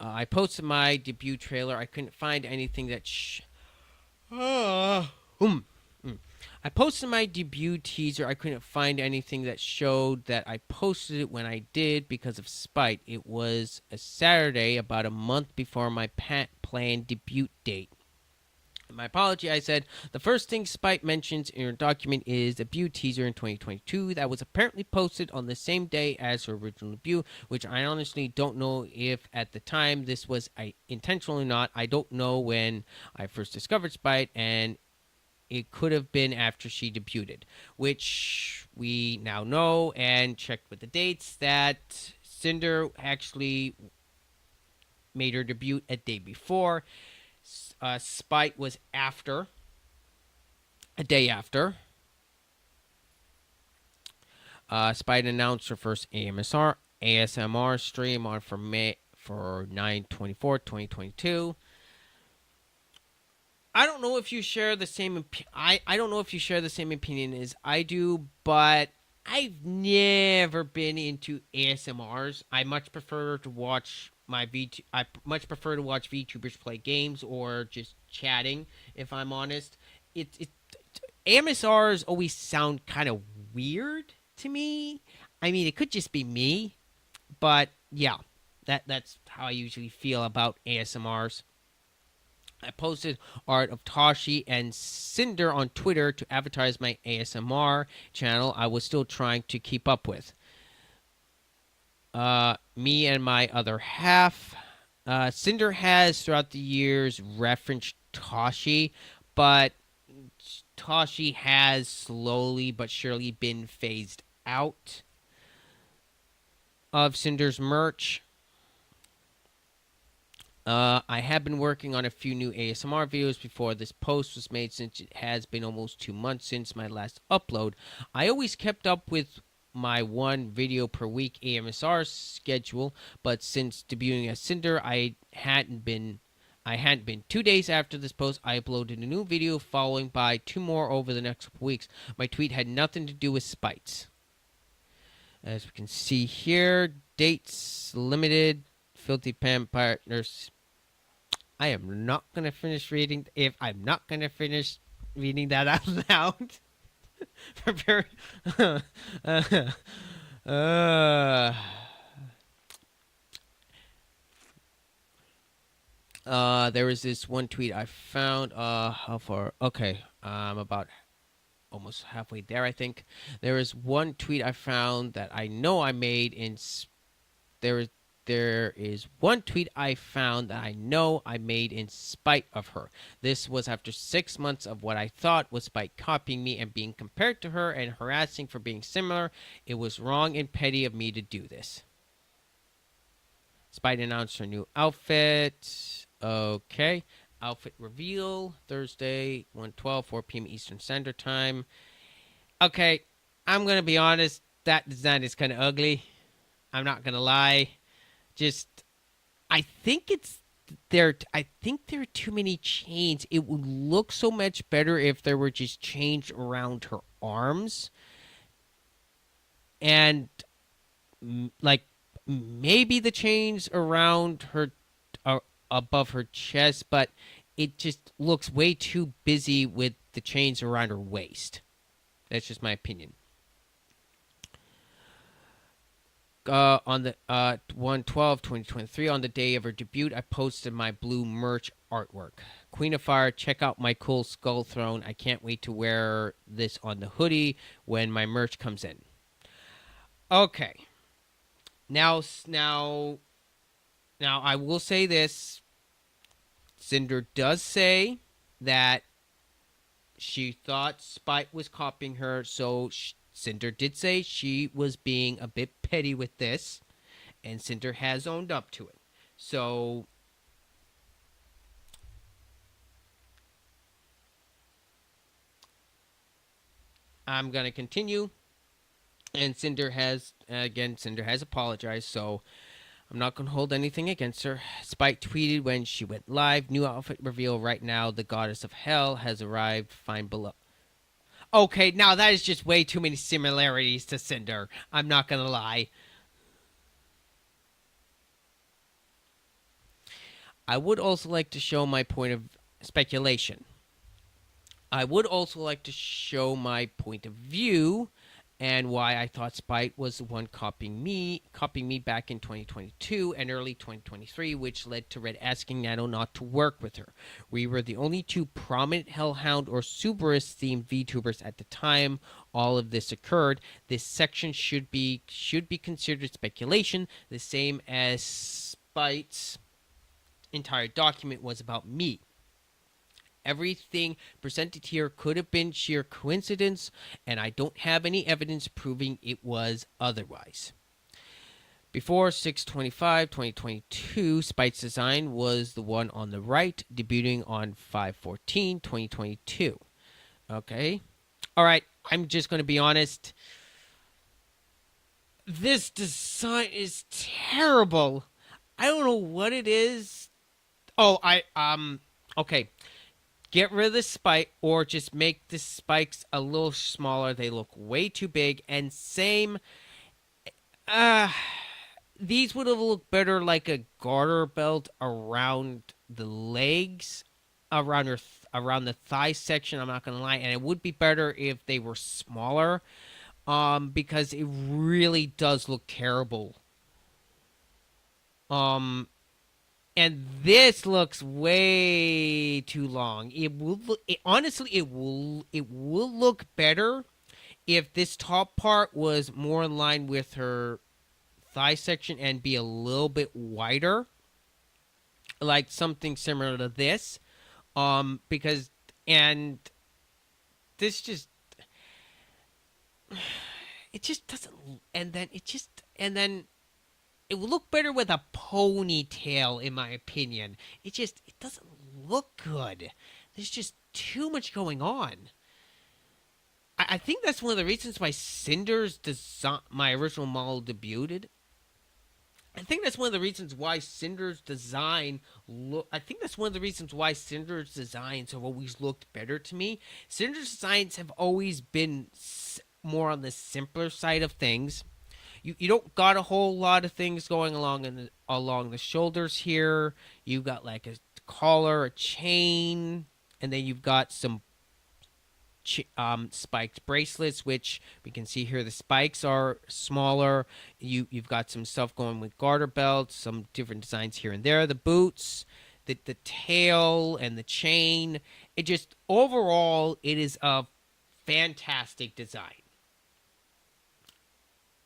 I posted my debut trailer. I couldn't find anything that... I posted my debut teaser. I couldn't find anything that showed that I posted it when I did because of spite. It was a Saturday, about a month before my planned debut date. My apology, I said, the first thing Spite mentions in her document is debut teaser in 2022 that was apparently posted on the same day as her original debut, which I honestly don't know if at the time this was intentional or not. I don't know when I first discovered Spite, and it could have been after she debuted, which we now know and checked with the dates that Sinder actually made her debut a day before. Spite was a day after. Spite announced her first ASMR stream on for 9/24/2022. I don't know if you share the same. I don't know if you share the same opinion as I do, but I've never been into ASMRs. I much prefer to watch VTubers play games or just chatting. If I'm honest, ASMRs always sound kind of weird to me. I mean, it could just be me, but yeah, that's how I usually feel about ASMRs. I posted art of Tashi and Sinder on Twitter to advertise my ASMR channel I was still trying to keep up with. Me and my other half. Sinder has, throughout the years, referenced Tashi, but Tashi has slowly but surely been phased out of Cinder's merch. I have been working on a few new ASMR videos before this post was made, since it has been almost 2 months since my last upload. I always kept up with my one video per week AMSR schedule, but since debuting as Sinder, I hadn't been 2 days after this post. I uploaded a new video, following by 2 more over the next couple weeks. My tweet had nothing to do with spites. As we can see here, dates limited, Filthy Pen Partners. I am not going to finish reading. If I'm not going to finish reading that out loud. Prepare. There was this one tweet I found. How far? Okay. I'm about almost halfway there, I think. There is one tweet I found that I know I made in. There is one tweet I found that I know I made in spite of her. This was after 6 months of what I thought was Spite copying me and being compared to her and harassing for being similar. It was wrong and petty of me to do this. Spite announced her new outfit. Okay. Outfit reveal Thursday, 1:12, 4 p.m. Eastern Standard Time. Okay, I'm gonna be honest. That design is kind of ugly. I'm not gonna lie. Just, I think it's there. I think there are too many chains. It would look so much better if there were just chains around her arms and like maybe the chains around her above her chest, but it just looks way too busy with the chains around her waist. That's just my opinion. On the 1/12/2023, on the day of her debut, I posted my blue merch artwork. Queen of Fire, check out my cool skull throne. I can't wait to wear this on the hoodie when my merch comes in. Okay. Now I will say this. Sinder does say that she thought Spite was copying her, so Sinder did say she was being a bit petty with this, and Sinder has owned up to it. So I'm gonna continue, and Cinder has apologized, so I'm not gonna hold anything against her. Spite tweeted when she went live, new outfit reveal right now. The goddess of hell has arrived. Find below. Okay, now that is just way too many similarities to Cinder. I'm not gonna lie. I would also like to show my point of speculation. I would also like to show my point of view and why I thought Spite was the one copying me back in 2022 and early 2023, which led to Red asking Nano not to work with her. We were the only two prominent Hellhound or Suberus themed VTubers at the time all of this occurred. This section should be considered speculation, the same as Spite's entire document was about me. Everything presented here could have been sheer coincidence, and I don't have any evidence proving it was otherwise. Before 6/25/2022, Spite's design was the one on the right, debuting on 5/14/2022. Okay. All right, I'm just going to be honest. This design is terrible. I don't know what it is. Oh, okay. Get rid of the spike or just make the spikes a little smaller. They look way too big. And same, these would have looked better like a garter belt around the legs, around the thigh section. I'm not gonna lie, and it would be better if they were smaller, because it really does look terrible. And this looks way too long. Honestly, it will look better if this top part was more in line with her thigh section and be a little bit wider, like something similar to this. Because and this just it just doesn't, and then it would look better with a ponytail, in my opinion. It doesn't look good. There's just too much going on. I think that's one of the reasons why Cinder's design, my original model, debuted. I think that's one of the reasons why Cinder's design look. I think that's one of the reasons why Cinder's designs have always looked better to me. Cinder's designs have always been more on the simpler side of things. You don't got a whole lot of things going along the shoulders here. You've got like a collar, a chain, and then you've got some spiked bracelets, which we can see here. The spikes are smaller. You've got some stuff going with garter belts, some different designs here and there. The boots, the tail, and the chain. It just overall, it is a fantastic design.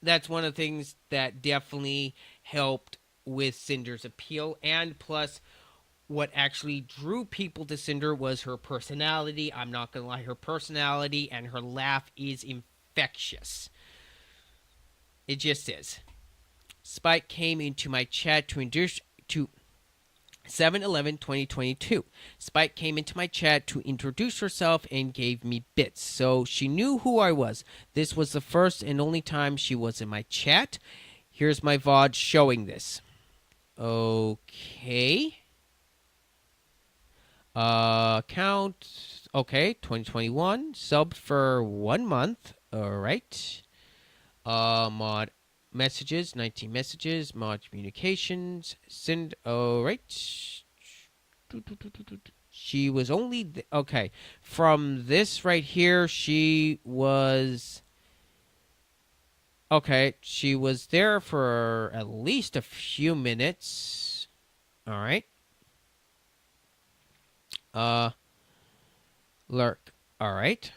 That's one of the things that definitely helped with Cinder's appeal. And plus, what actually drew people to Cinder was her personality. I'm not going to lie, her personality and her laugh is infectious. It just is. Spike came into my chat to introduce to 7/11/2022. Spike came into my chat to introduce herself and gave me bits, so she knew who I was. This was the first and only time she was in my chat. Here's my VOD showing this. Okay. Count. Okay, 2021. Subbed for 1 month. All right. Mod messages, 19 messages. Mod communications. Send. All right. She was only okay. From this right here, she was okay. She was there for at least a few minutes. All right. Lurk. All right.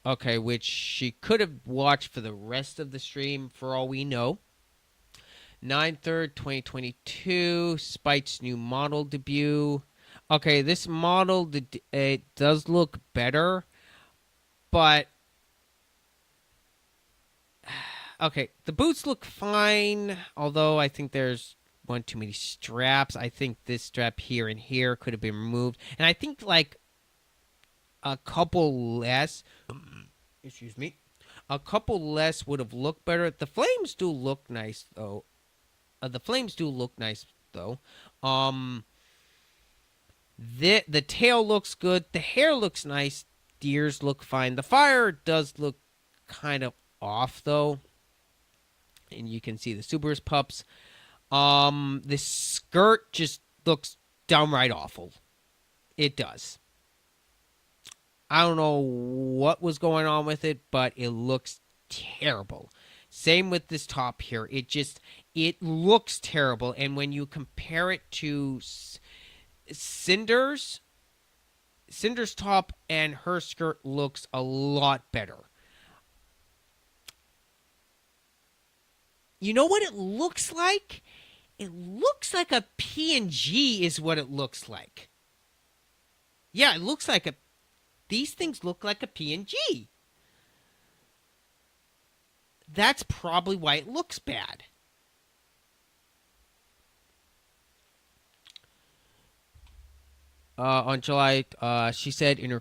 Okay, which she could have watched for the rest of the stream for all we know. 9/3, 2022. Spite's new model debut. Okay, this model it does look better, but okay, the boots look fine. Although I think there's one too many straps. I think this strap here and here could have been removed, and I think like a couple less. Excuse me. A couple less would have looked better. The flames do look nice though. The flames do look nice though. The tail looks good. The hair looks nice. The ears look fine. The fire does look kind of off though, and you can see the Subaru's pups. The skirt just looks downright awful. It does. I don't know what was going on with it, but it looks terrible. Same with this top here. It looks terrible. And when you compare it to Cinder's top and her skirt looks a lot better. You know what it looks like? It looks like a PNG is what it looks like. Yeah, it looks like these things look like a PNG. That's probably why it looks bad. On July, she said in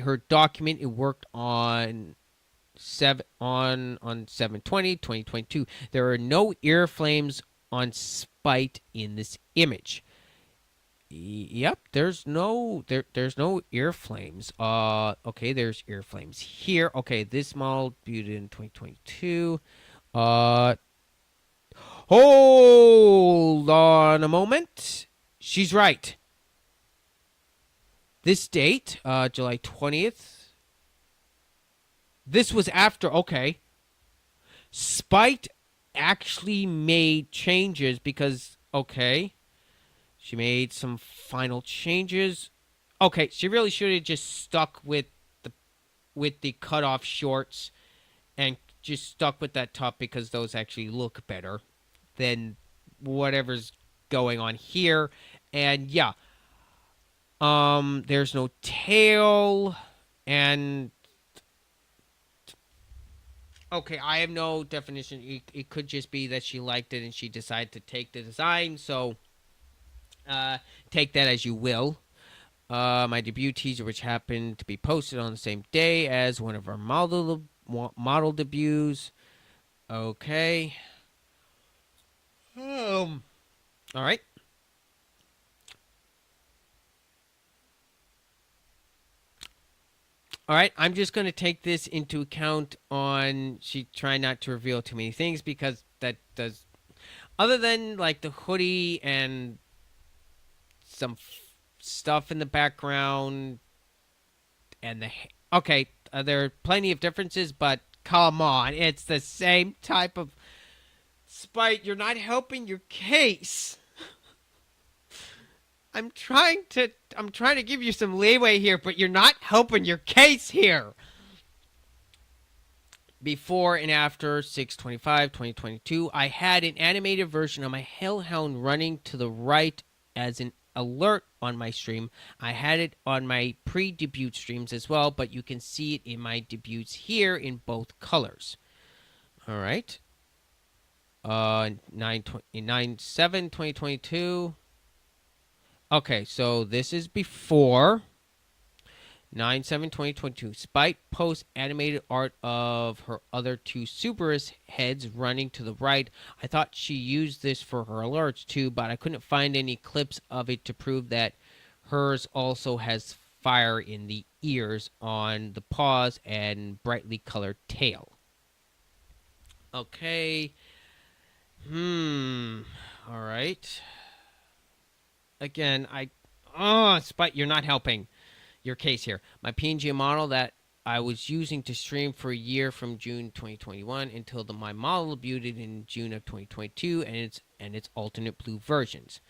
her document it worked on 7/20/2022. There are no ear flames on Spite in this image. Yep, there's no ear flames. Okay, there's ear flames here. Okay, this model debuted in 2022. Hold on a moment. She's right. This date, July 20th. This was after. Okay, Spite actually made changes because she made some final changes. Okay, she really should have just stuck with the cutoff shorts and just stuck with that top because those actually look better than whatever's going on here. And yeah, there's no tail and okay, I have no definition. It could just be that she liked it and she decided to take the design, so take that as you will. My debut teaser, which happened to be posted on the same day as one of our model debuts. Okay. All right. All right, I'm just going to take this into account on she trying not to reveal too many things because that does, other than like the hoodie and some stuff in the background and okay, there are plenty of differences, but come on, it's the same type of Spite. You're not helping your case. I'm trying to give you some leeway here, but you're not helping your case here. Before and after 6/25/2022, I had an animated version of my Hellhound running to the right as an alert on my stream. I had it on my pre-debut streams as well, but you can see it in my debuts here in both colors. All right. 9 7 2022. Okay, so this is before 9 7 2022. Spite posts animated art of her other two Subarus heads running to the right. I thought she used this for her alerts too, but I couldn't find any clips of it to prove that hers also has fire in the ears, on the paws, and brightly colored tail. Okay. Hmm. All right. Again, Spite, you're not helping your case here. My PNG model that I was using to stream for a year from June 2021 until my model debuted in June of 2022, and its alternate blue versions.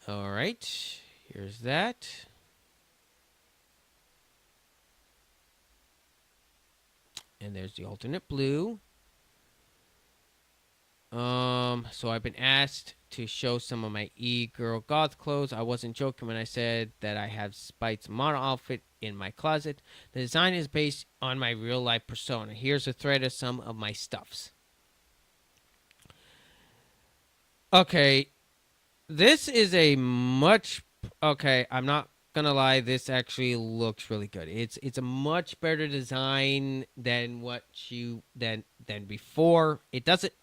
All right, here's that. And there's the alternate blue. So I've been asked to show some of my e-girl goth clothes. I wasn't joking when I said that I have Spite's model outfit in my closet. The design is based on my real life persona. Here's a thread of some of my stuffs. Okay, this is a much okay. I'm not gonna lie. This actually looks really good. It's a much better design than what you than before. It doesn't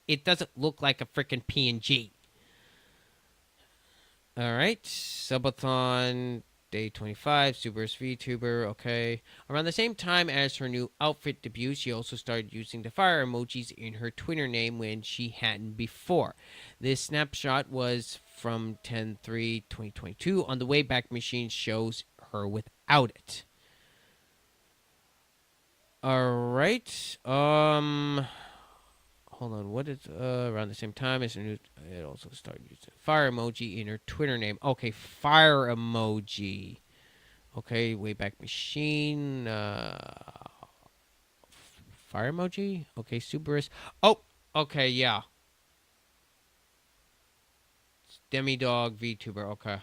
look like a freaking PNG. All right, subathon day 25, Subarus VTuber. Okay, around the same time as her new outfit debut, she also started using the fire emojis in her Twitter name when she hadn't before. This snapshot was from 10/3/2022. On the Wayback Machine shows her without it. All right. Hold on. What is around the same time as her new? It also started using fire emoji in her Twitter name. Okay, fire emoji. Okay, Wayback Machine. Fire emoji. Okay, Subarus. Oh, okay, yeah. Demidog VTuber. Okay.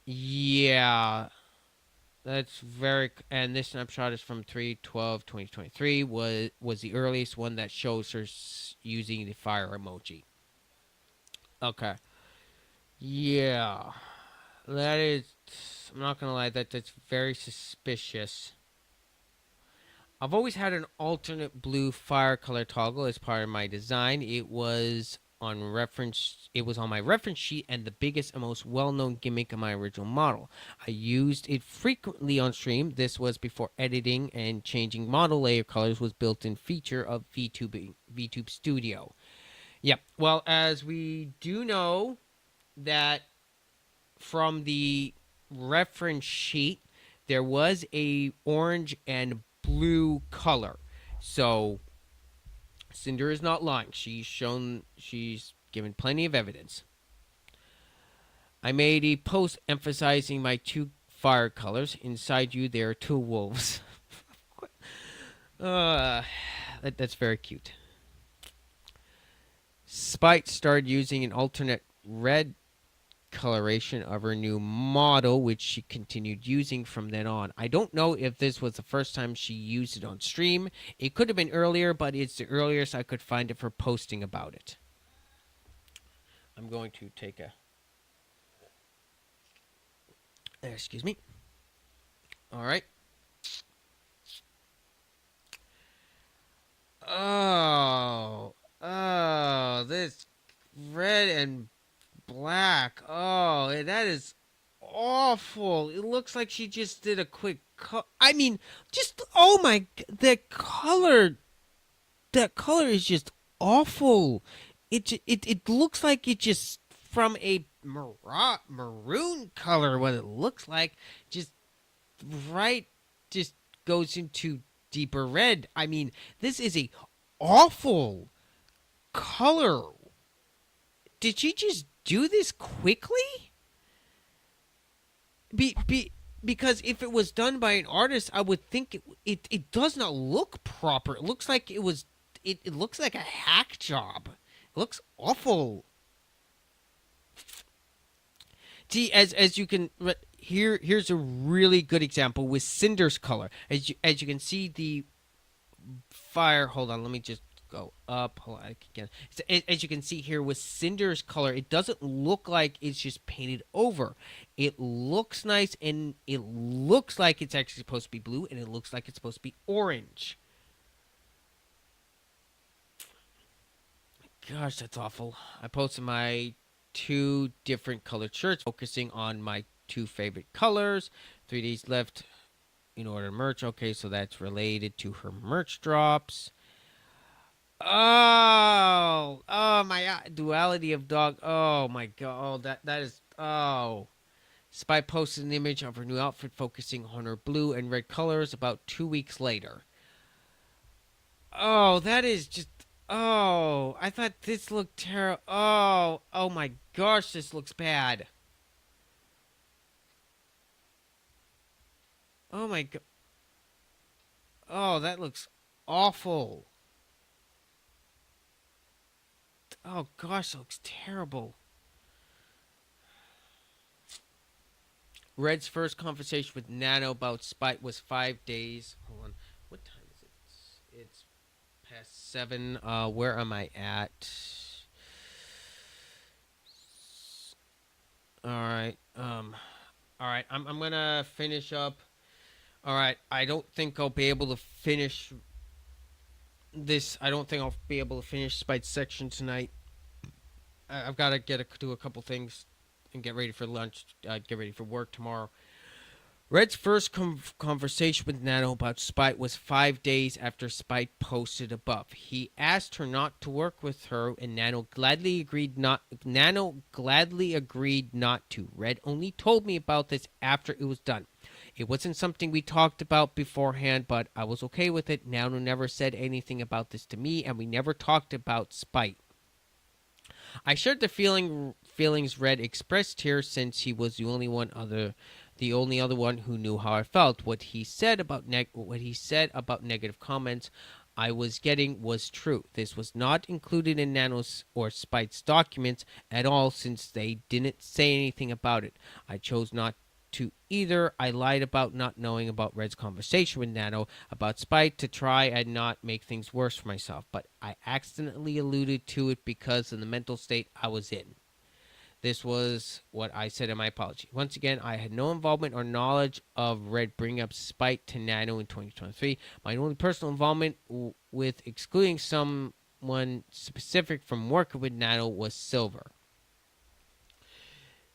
Yeah, that's very. And this snapshot is from 3/12/2023. Was the earliest one that shows her using the fire emoji. Okay. Yeah, that is. I'm not gonna lie. That's very suspicious. I've always had an alternate blue fire color toggle as part of my design. It was on my reference sheet and the biggest and most well-known gimmick of my original model. I used it frequently on stream. This was before editing and changing model layer colors was built-in feature of VTube Studio. Yep. Well, as we do know that from the reference sheet, there was a orange and blue color. So Cinder is not lying. She's given plenty of evidence. I made a post emphasizing my two fire colors. Inside you, there are two wolves. uh, that's very cute. Spite started using an alternate red coloration of her new model, which she continued using from then on. I don't know if this was the first time she used it on stream. It could have been earlier, but it's the earliest I could find of her posting about it. I'm going to take a. Excuse me. All right. This red and black. Oh, that is awful. It looks like she just did a quick cut. I mean, just oh my, that color is just awful. It looks like it just from a maroon color. What it looks like, just right, just goes into deeper red. I mean, this is a awful color. Did she just do this quickly? Because if it was done by an artist, I would think it does not look proper. It looks like it looks like a hack job. It looks awful. See, as you can here's a really good example with Cinder's color. As you can see the fire. Hold on, let me just go up. Hold on, again. As you can see here with Cinder's color, it doesn't look like it's just painted over. It looks nice, and it looks like it's actually supposed to be blue, and it looks like it's supposed to be orange. Gosh, that's awful. I posted my 2 different colored shirts focusing on my 2 favorite colors. 3 days left in order to merch. Okay, so that's related to her merch drops. Oh my duality of dog. Oh my god. Oh, that is. Oh. Spy posted an image of her new outfit focusing on her blue and red colors about 2 weeks later. Oh, that is just. Oh, I thought this looked terrible. Oh my gosh, this looks bad. Oh my god. Oh, that looks awful. Oh gosh, that looks terrible. Red's first conversation with Nano about Spite was 5 days. Hold on. What time is it? It's past 7. Where am I at? All right. All right. I'm gonna finish up. All right. I don't think I'll be able to finish this. I don't think I'll be able to finish Spite's section tonight. I've got to do a couple things and get ready for lunch. Get ready for work tomorrow. Red's first conversation with Nano about Spite was 5 days after Spite posted above. He asked her not to work with her, and Nano gladly agreed not. Nano gladly agreed not to. Red only told me about this after it was done. It wasn't something we talked about beforehand, but I was okay with it. Nano never said anything about this to me, and we never talked about Spite. I shared the feelings Red expressed here, since he was the only other one who knew how I felt. What he said about negative comments I was getting was true. This was not included in Nano's or Spite's documents at all, since they didn't say anything about it. I chose not to either. I lied about not knowing about Red's conversation with Nano about Spite to try and not make things worse for myself, but I accidentally alluded to it because of the mental state I was in. This was what I said in my apology. Once again, I had no involvement or knowledge of Red bringing up Spite to Nano in 2023. My only personal involvement with excluding someone specific from working with Nano was Silver.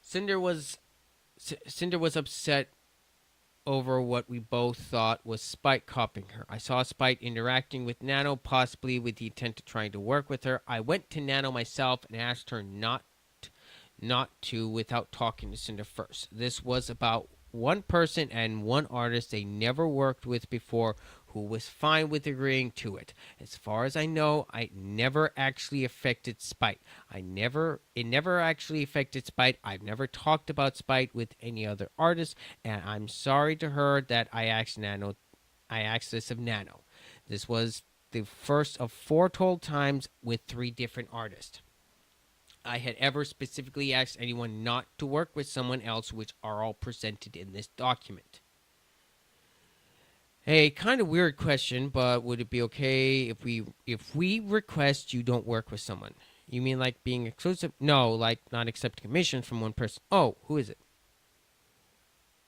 Sinder was upset over what we both thought was Spite copying her. I saw Spite interacting with Nano, possibly with the intent of trying to work with her. I went to Nano myself and asked her not to without talking to Sinder first. This was about one person and one artist they never worked with before, who was fine with agreeing to it. As far as I know, it never actually affected Spite. It never actually affected Spite. I've never talked about Spite with any other artist, and I'm sorry to her that I asked this of Nano. This was the first of 4 told times with 3 different artists I had ever specifically asked anyone not to work with someone else, which are all presented in this document. Hey, kind of weird question, but would it be okay if we request you don't work with someone? You mean like being exclusive? No, like not accepting commissions from one person. Oh, who is it?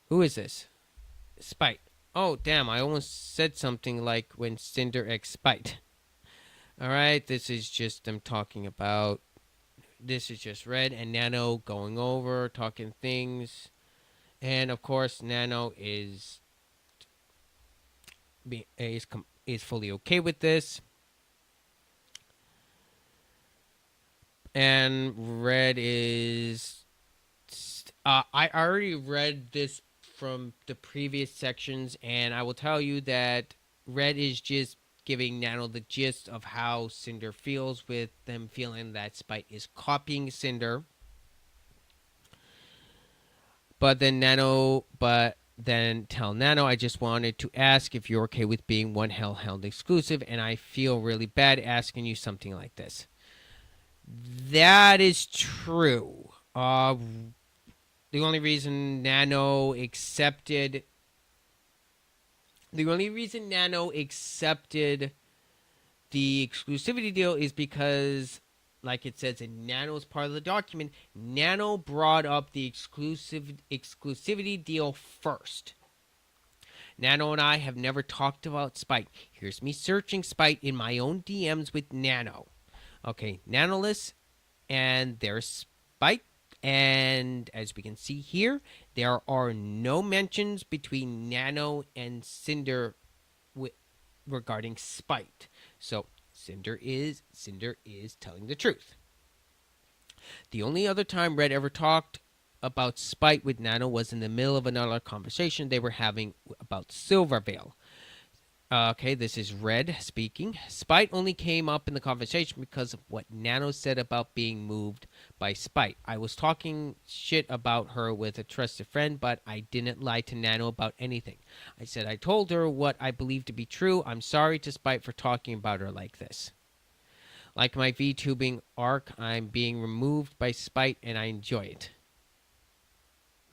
Who is this? Spite. Oh, damn, I almost said something like when Sinder X Spite. All right, this is just them talking about. This is just Red and Nano going over, talking things. And of course, Nano is fully okay with this. And Red is. I already read this from the previous sections, and I will tell you that Red is just giving Nano the gist of how Sinder feels, with them feeling that Spite is copying Sinder. But then tell Nano, I just wanted to ask if you're okay with being one Hellhound exclusive, and I feel really bad asking you something like this. That is true. The only reason Nano accepted The exclusivity deal is because, like it says in Nano's part of the document, Nano brought up the exclusivity deal first. Nano and I have never talked about Spite. Here's me searching Spite in my own DMs with Nano. Okay, Nanoless, and there's Spite. And as we can see here, there are no mentions between Nano and Sinder regarding Spite. So Sinder is telling the truth. The only other time Red ever talked about Spite with Nano was in the middle of another conversation they were having about Silvervale. Okay, this is Red speaking. Spite only came up in the conversation because of what Nano said about being moved by Spite. I was talking shit about her with a trusted friend, but I didn't lie to Nano about anything. I said I told her what I believed to be true. I'm sorry to Spite for talking about her like this. Like my VTubing arc, I'm being removed by Spite and I enjoy it.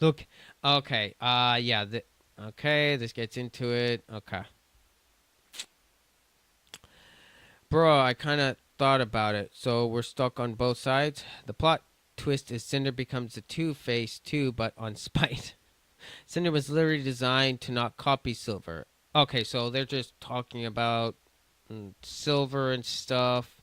Look, okay, yeah, okay, this gets into it. Okay. Bro, I kind of thought about it. So we're stuck on both sides. The plot twist is Cinder becomes the Two-Face too, but on Spite. Cinder was literally designed to not copy Silver. Okay, so they're just talking about Silver and stuff.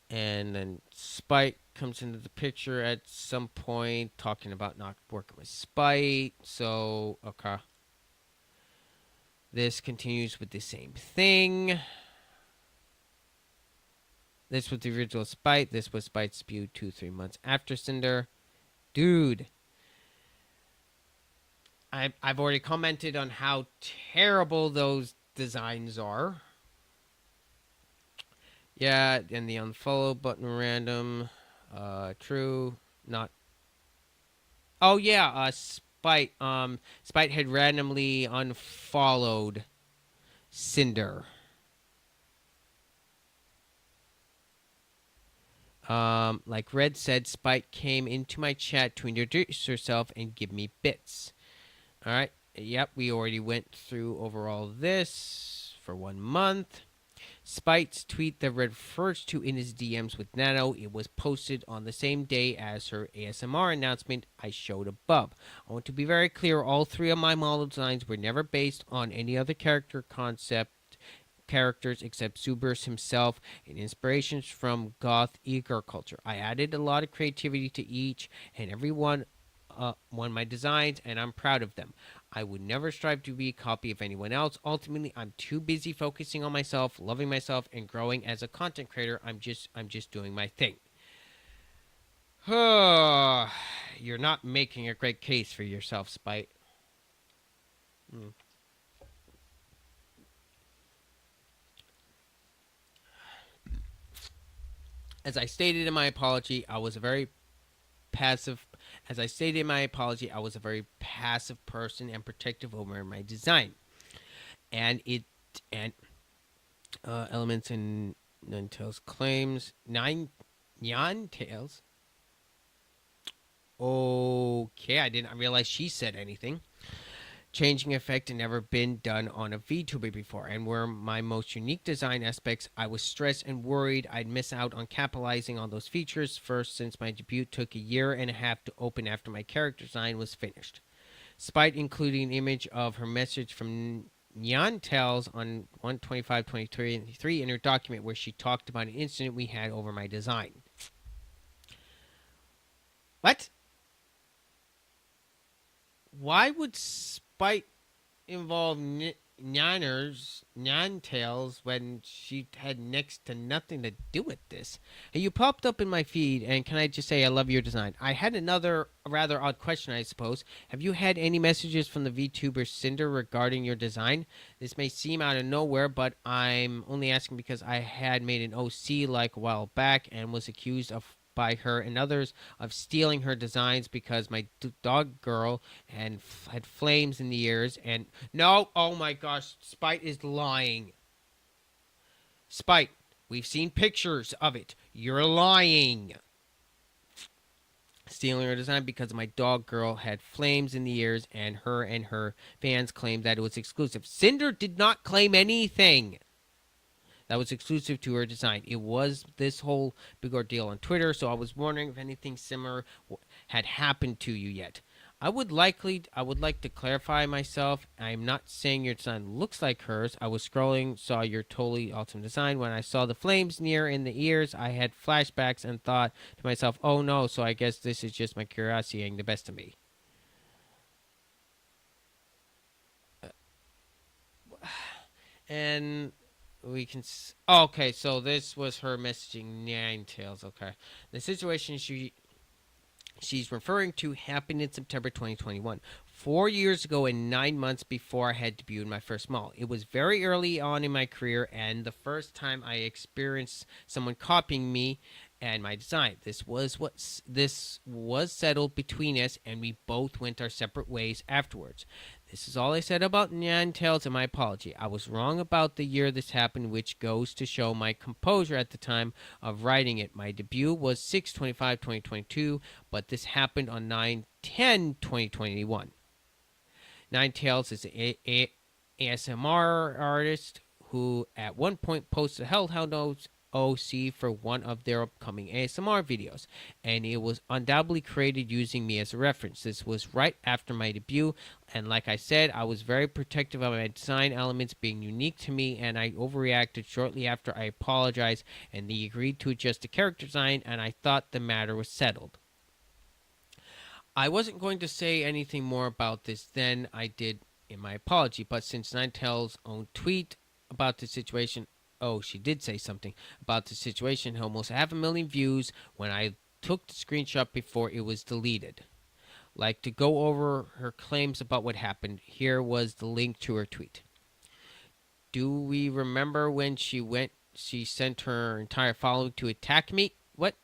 And then Spite comes into the picture at some point, talking about not working with Spite. So, okay. This continues with the same thing. This was the original Spite. This was Spite spewed 2-3 months after Cinder. Dude. I've already commented on how terrible those designs are. Yeah, and the unfollow button random. True. Not. Oh yeah, Spite. Spite had randomly unfollowed Cinder. Like Red said, Spite came into my chat to introduce herself and give me bits. All right. Yep, we already went through overall this for 1 month. Spite's tweet that Red refers to in his DMs with Nano, it was posted on the same day as her ASMR announcement I showed above. I want to be very clear, all 3 of my model designs were never based on any other characters except Zubers himself and inspirations from goth eager culture. I added a lot of creativity to each and every one my designs, and I'm proud of them. I would never strive to be a copy of anyone else. Ultimately, I'm too busy focusing on myself, loving myself, and growing as a content creator. I'm just doing my thing. You're not making a great case for yourself, Spite. As I stated in my apology, I was a very passive person and protective over my design. And elements in Ninetales claims Nyan Tails. Okay, I didn't realize she said anything. Changing effect had never been done on a VTuber before, and were my most unique design aspects. I was stressed and worried I'd miss out on capitalizing on those features. First, since my debut took a year and a half to open after my character design was finished. Spite including an image of her message from Nyan Tells on 125-23 in her document where she talked about an incident we had over my design. What? Why would Spite involve Nyan-Tails when she had next to nothing to do with this? Hey, you popped up in my feed, and can I just say I love your design? I had another rather odd question, I suppose. Have you had any messages from the VTuber Sinder regarding your design? This may seem out of nowhere, but I'm only asking because I had made an OC like a while back and was accused of by her and others of stealing her designs because my dog girl had flames in the ears and no, oh my gosh, Spite is lying. Spite, we've seen pictures of it. You're lying. Stealing her design because my dog girl had flames in the ears and her fans claimed that it was exclusive. Cinder did not claim anything. that was exclusive to her design. It was this whole big ordeal on Twitter, so I was wondering if anything similar had happened to you yet. I would like to clarify myself. I'm not saying your design looks like hers. I was scrolling, saw your totally awesome design. When I saw the flames near in the ears, I had flashbacks and thought to myself, "Oh no!" So I guess this is just my curiosity getting the best of me. And we can. Oh, okay, so this was her messaging Nine Tails. Okay, the situation she's referring to happened in September 2021, 4 years ago and 9 months before I had debuted my first mall. It was very early on in my career and the first time I experienced someone copying me and my design. This was settled between us, and we both went our separate ways afterwards. This is all I said about Nyan Tails, and my apology. I was wrong about the year this happened, which goes to show my composure at the time of writing it. My debut was 6/25/2022, but this happened on 9/10/2021. Nine Tails is an ASMR artist who at one point posted Hellhound OC for one of their upcoming ASMR videos, and it was undoubtedly created using me as a reference. This was right after my debut, and like I said, I was very protective of my design elements being unique to me, and I overreacted shortly after I apologized, and they agreed to adjust the character design, and I thought the matter was settled. I wasn't going to say anything more about this than I did in my apology, but since Ninetale's own tweet about the situation, oh, she did say something about the situation, almost 500,000 views when I took the screenshot before it was deleted. Like to go over her claims about what happened, here was the link to her tweet. Do we remember when she sent her entire following to attack me? What?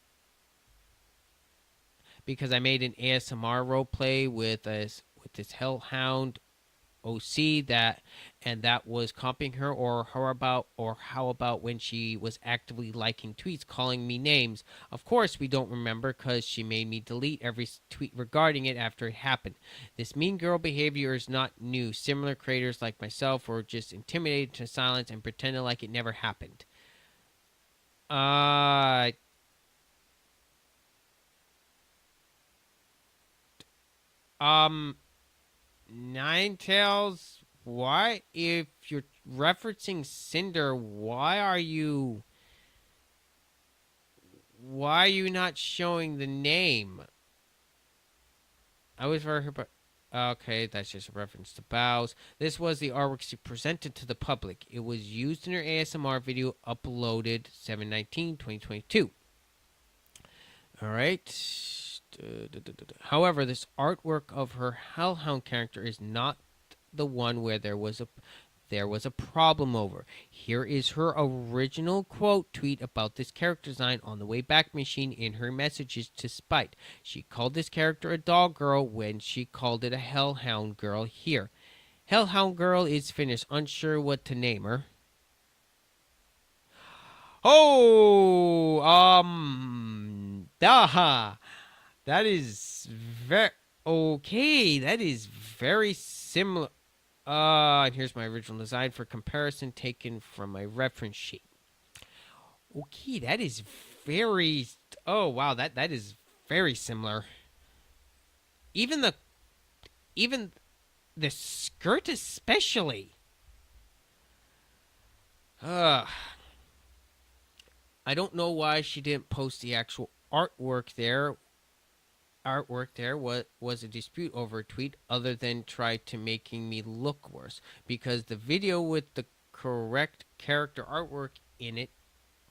Because I made an ASMR roleplay with this Hellhound OC that was copying her, or how about when she was actively liking tweets calling me names? Of course we don't remember, because she made me delete every tweet regarding it after it happened. This mean girl behavior is not new. Similar creators like myself were just intimidated to silence and pretended like it never happened. uh um Ninetales, why, if you're referencing Sinder, why are you not showing the name? I was very, but okay, that's just a reference to Bows. This was the artwork she presented to the public. It was used in her ASMR video uploaded 7/19/2022. All right. However, this artwork of her Hellhound character is not the one where there was a problem over. Here is her original quote tweet about this character design on the Wayback Machine in her messages to Spite. She called this character a dog girl when she called it a Hellhound girl here. Hellhound girl is finished, unsure what to name her. Oh, that is very okay. That is very similar. And here's my original design for comparison taken from my reference sheet. Okay, that is very. Oh wow, that is very similar. Even the even the skirt especially. Uh, I don't know why she didn't post the actual artwork there. What was a dispute over a tweet other than try to making me look worse, because the video with the correct character artwork in it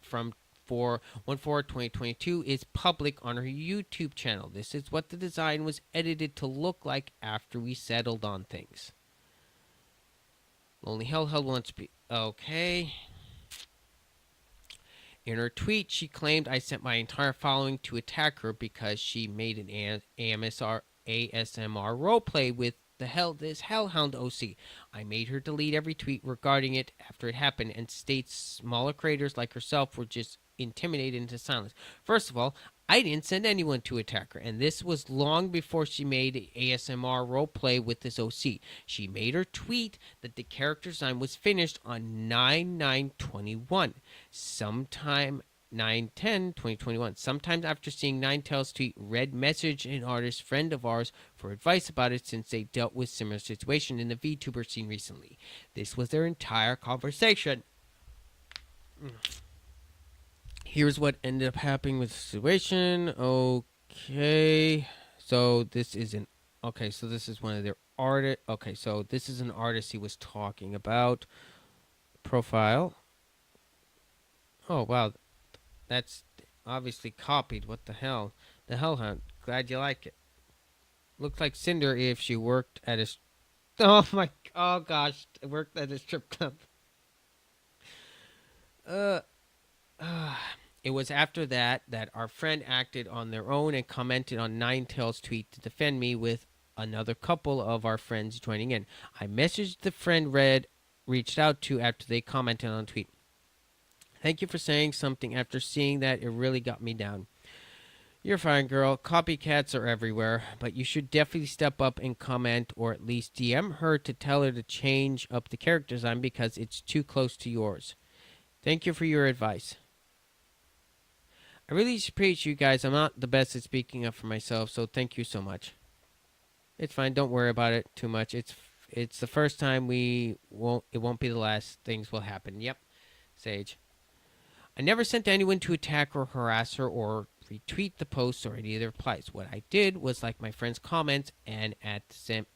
from 4/1/4/2022 is public on her YouTube channel. This is what the design was edited to look like after we settled on things. Lonely Hell wants to be okay. In her tweet, she claimed I sent my entire following to attack her because she made an ASMR roleplay with this Hellhound OC. I made her delete every tweet regarding it after it happened, and states smaller creators like herself were just intimidated into silence. First of all, I didn't send anyone to attack her, and this was long before she made ASMR roleplay with this OC. She made her tweet that the character design was finished on 9/9/21, sometime 9/10/2021. Sometimes after seeing Ninetales tweet, Red messaged an artist friend of ours for advice about it since they dealt with similar situation in the VTuber scene recently. This was their entire conversation. Here's what ended up happening with the situation. Okay. So this is an okay, so this is one of their artist. Okay, so this is an artist he was talking about. Profile. Oh wow, that's obviously copied. What the hell? The Hellhound. Glad you like it. Looks like Sinder if she worked at a. Oh my. Oh gosh, worked at a strip club. Uh. It was after that that our friend acted on their own and commented on Ninetales' tweet to defend me, with another couple of our friends joining in. I messaged the friend Red reached out to after they commented on the tweet. Thank you for saying something. After seeing that, it really got me down. You're fine, girl. Copycats are everywhere, but you should definitely step up and comment or at least DM her to tell her to change up the character design because it's too close to yours. Thank you for your advice. I really appreciate you guys. I'm not the best at speaking up for myself, so thank you so much. It's fine. Don't worry about it too much. It's the first time it won't be the last. Things will happen. Yep. Sage. I never sent anyone to attack or harass her or retweet the posts or any of the replies. What I did was like my friend's comments and at some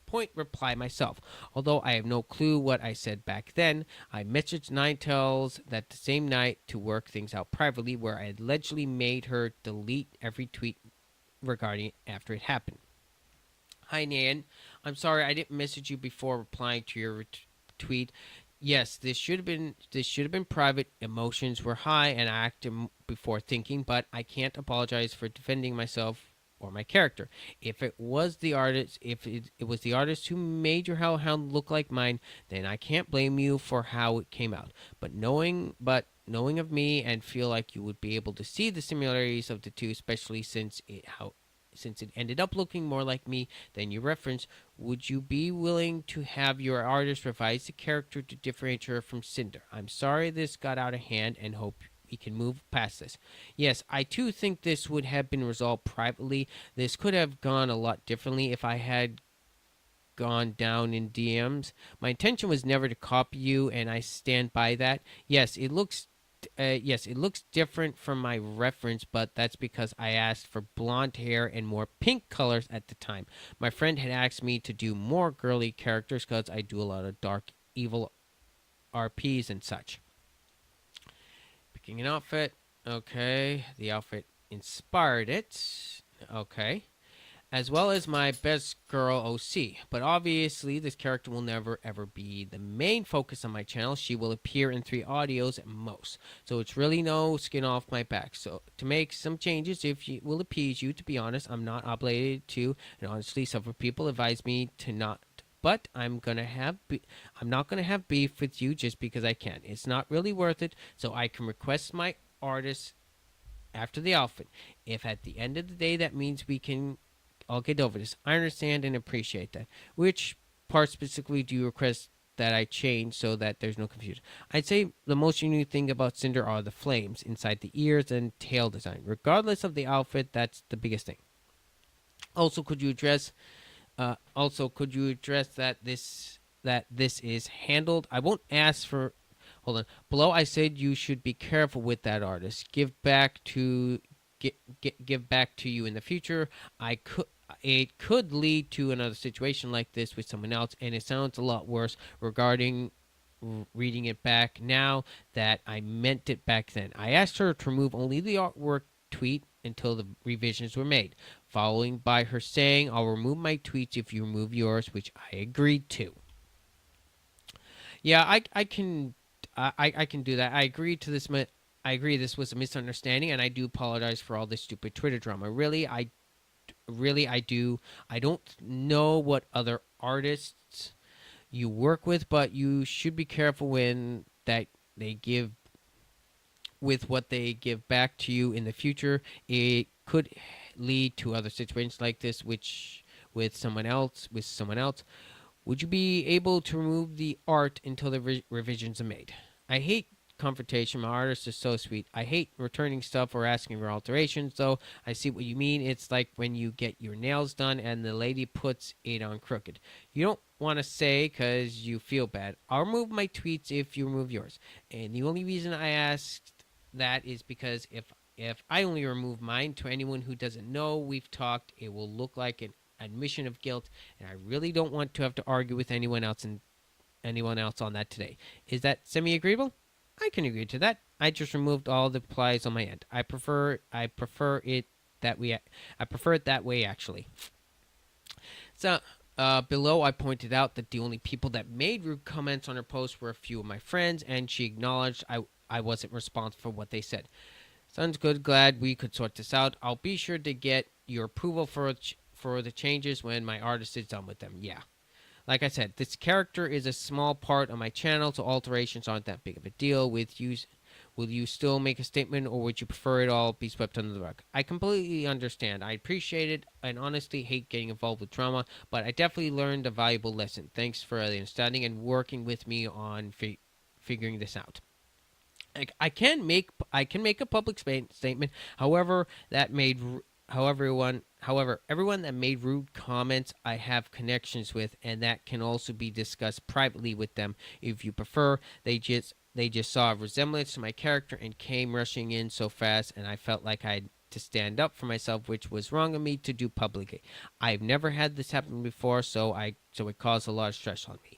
point reply myself. Although I have no clue what I said back then, I messaged Ninetales that the same night to work things out privately, where I allegedly made her delete every tweet regarding it after it happened. Hi Nan, I'm sorry I didn't message you before replying to your tweet. Yes, this should have been private. Emotions were high, and I acted before thinking. But I can't apologize for defending myself or my character. If it was the artist, if it was the artist who made your hellhound look like mine, then I can't blame you for how it came out. Knowing of me and feel like you would be able to see the similarities of the two, especially since it ended up looking more like me than you referenced, would you be willing to have your artist revise the character to differentiate her from Cinder? I'm sorry this got out of hand and hope we can move past this. Yes, I too think this would have been resolved privately. This could have gone a lot differently if I had gone down in DMs. My intention was never to copy you, and I stand by that. Yes, it looks different from my reference, but that's because I asked for blonde hair and more pink colors at the time. My friend had asked me to do more girly characters because I do a lot of dark, evil RPs and such. Picking an outfit. Okay, the outfit inspired it. Okay, as well as my best girl OC. But obviously, this character will never ever be the main focus on my channel. She will appear in 3 audios at most. So it's really no skin off my back. So to make some changes, if she will appease you, to be honest, I'm not obligated to. And honestly, several people advise me to not. But I'm not gonna have beef with you just because I can. It's not really worth it. So I can request my artist after the outfit. If at the end of the day that means we can I'll get over this. I understand and appreciate that. Which part specifically do you request that I change so that there's no confusion? I'd say the most unique thing about Cinder are the flames inside the ears and tail design. Regardless of the outfit, that's the biggest thing. Also, could you address that this is handled? I won't ask for. Hold on. Below, I said you should be careful with that artist. Give back to you in the future. It could lead to another situation like this with someone else, and it sounds a lot worse regarding reading it back now that I meant it back then. I asked her to remove only the artwork tweet until the revisions were made, following by her saying, I'll remove my tweets if you remove yours, which I agreed to. Yeah, I can do that. I agreed to this. I agree this was a misunderstanding, and I do apologize for all this stupid Twitter drama. Really, I do. I don't know what other artists you work with, but you should be careful when that they give with what they give back to you in the future, it could lead to other situations like this, which with someone else. Would you be able to remove the art until the revisions are made? I hate confrontation. My artist is so sweet. I hate returning stuff or asking for alterations, though. I see what you mean. It's like when you get your nails done and the lady puts it on crooked. You don't want to say because you feel bad. I'll remove my tweets if you remove yours. And the only reason I asked that is because if I only remove mine, to anyone who doesn't know, we've talked, it will look like an admission of guilt, and I really don't want to have to argue with anyone else on that today. Is that semi-agreeable? I can agree to that. I just removed all the replies on my end. I prefer it that way. I prefer it that way actually. So below, I pointed out that the only people that made rude comments on her post were a few of my friends, and she acknowledged I wasn't responsible for what they said. Sounds good. Glad we could sort this out. I'll be sure to get your approval for the changes when my artist is done with them. Yeah. Like I said, this character is a small part of my channel, so alterations aren't that big of a deal. Will you still make a statement, or would you prefer it all be swept under the rug? I completely understand. I appreciate it, and honestly hate getting involved with drama, but I definitely learned a valuable lesson. Thanks for the understanding and working with me on figuring this out. I can make a public statement. However, that made however everyone that made rude comments I have connections with, and that can also be discussed privately with them if you prefer. They just saw a resemblance to my character and came rushing in so fast, and I felt like I had to stand up for myself, which was wrong of me to do publicly. I've never had this happen before, so it caused a lot of stress on me.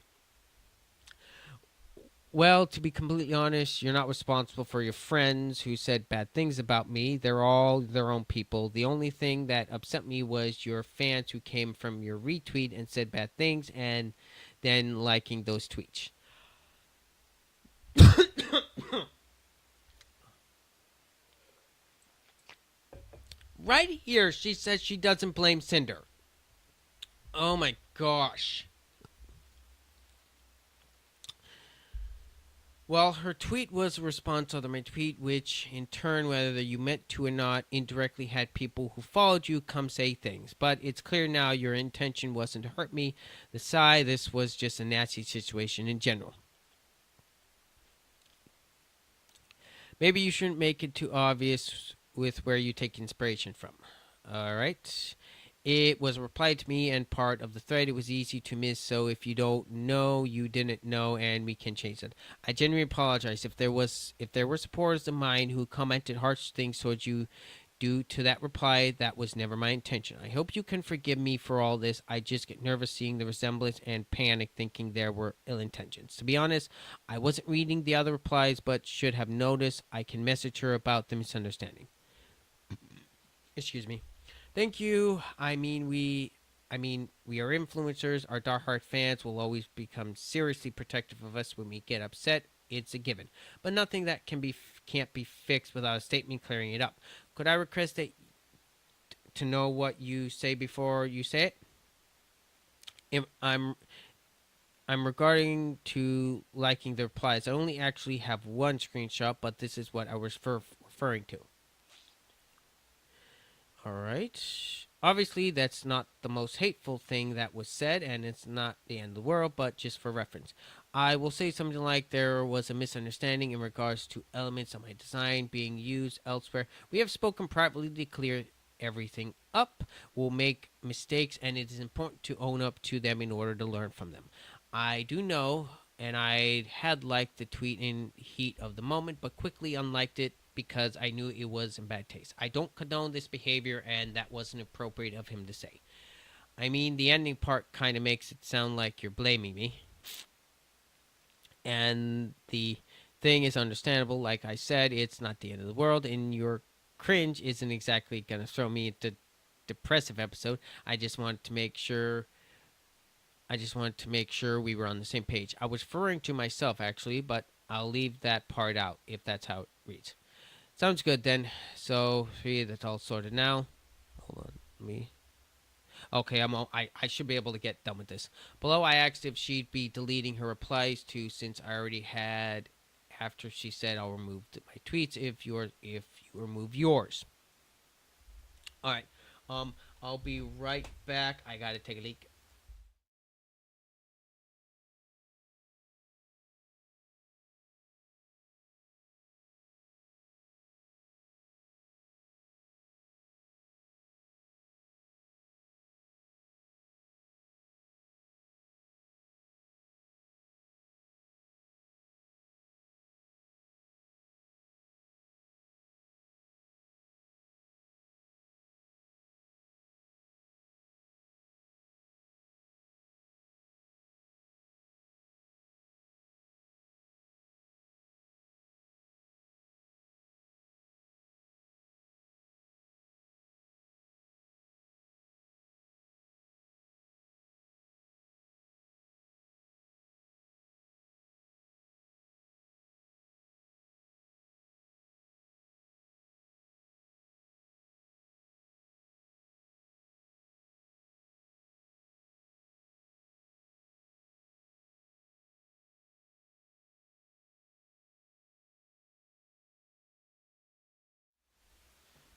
Well, to be completely honest, you're not responsible for your friends who said bad things about me. They're all their own people. The only thing that upset me was your fans who came from your retweet and said bad things and then liking those tweets. Right here, she says she doesn't blame Cinder. Oh my gosh. Well, her tweet was a response to my tweet, which in turn, whether you meant to or not, indirectly had people who followed you come say things. But it's clear now your intention wasn't to hurt me. The sigh, this was just a nasty situation in general. Maybe you shouldn't make it too obvious with where you take inspiration from. All right. It was a reply to me and part of the thread. It was easy to miss, so if you don't know, you didn't know, and we can change that. I genuinely apologize if there were supporters of mine who commented harsh things towards you due to that reply. That was never my intention. I hope you can forgive me for all this. I just get nervous seeing the resemblance and panic thinking there were ill intentions. To be honest, I wasn't reading the other replies, but should have noticed. I can message her about the misunderstanding. Excuse me. Thank you. We are influencers. Our diehard fans will always become seriously protective of us when we get upset. It's a given, but nothing that can't be fixed without a statement clearing it up. Could I request that to know what you say before you say it? I'm regarding to liking the replies. I only actually have one screenshot, but this is what I was referring to. All right. Obviously, that's not the most hateful thing that was said, and it's not the end of the world, but just for reference. I will say something like there was a misunderstanding in regards to elements of my design being used elsewhere. We have spoken privately to clear everything up. We'll make mistakes, and it is important to own up to them in order to learn from them. I do know, and I had liked the tweet in heat of the moment, but quickly unliked it because I knew it was in bad taste. I don't condone this behavior, and that wasn't appropriate of him to say. I mean, the ending part kind of makes it sound like you're blaming me. And the thing is understandable. Like I said, it's not the end of the world, and your cringe isn't exactly going to throw me into depressive episode. I just wanted to make sure we were on the same page. I was referring to myself actually, but I'll leave that part out if that's how it reads. Sounds good then. So, see, that's all sorted now. Hold on, me. Okay, I should be able to get done with this. Below, I asked if she'd be deleting her replies to since I already after she said I'll remove my tweets if you remove yours. All right. Um, I'll be right back. I gotta take a leak.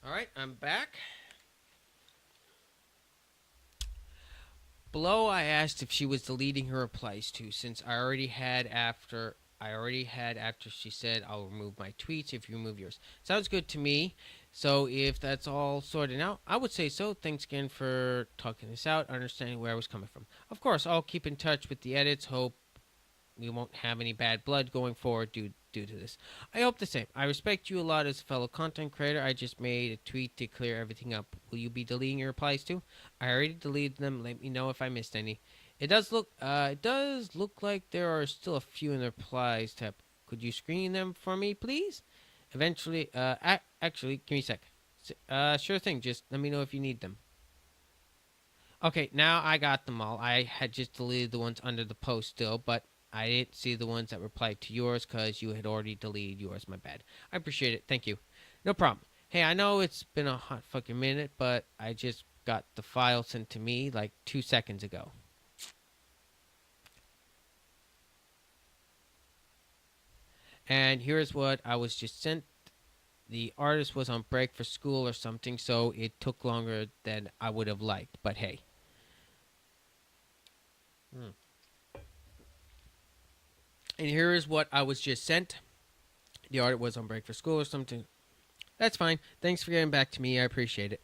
All right, I'm back. Below, I asked if she was deleting her replies too, since I already had after she said I'll remove my tweets if you remove yours. Sounds good to me. So if that's all sorted out, I would say so. Thanks again for talking this out, understanding where I was coming from. Of course, I'll keep in touch with the edits. Hope we won't have any bad blood going forward due to this. I hope the same. I respect you a lot as a fellow content creator. I just made a tweet to clear everything up. Will you be deleting your replies too? I already deleted them. Let me know if I missed any. It does look like there are still a few in the replies tab. Could you screen them for me, please? Eventually, actually, give me a sec. Sure thing. Just let me know if you need them. Okay, now I got them all. I had just deleted the ones under the post still, but I didn't see the ones that replied to yours because you had already deleted yours. My bad. I appreciate it. Thank you. No problem. Hey, I know it's been a hot fucking minute, but I just got the file sent to me like 2 seconds ago. And here's what I was just sent. The artist was on break for school or something, so it took longer than I would have liked. But hey. Hmm. And here is what I was just sent. The artist was on break for school or something. That's fine. Thanks for getting back to me. I appreciate it.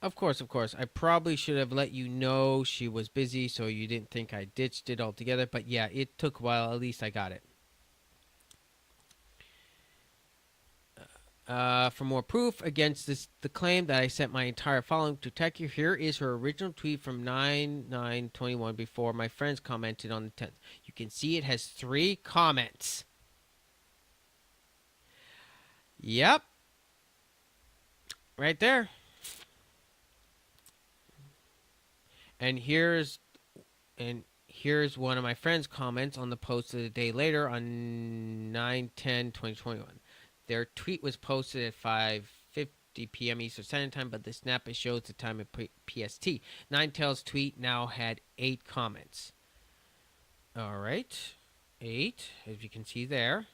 Of course, of course. I probably should have let you know she was busy so you didn't think I ditched it altogether. But yeah, it took a while. At least I got it. For more proof against the claim that I sent my entire following to tech you, here is her original tweet from 9/9/21 before my friends commented on the 10th. You can see it has 3 comments. Yep, right there. And here's one of my friends' comments on the post of the day later on 9/10/2021. Their tweet was posted at 5:50 p.m. Eastern Standard Time, but the snap it shows the time at PST. Ninetales' tweet now had 8 comments. All right, 8, as you can see there.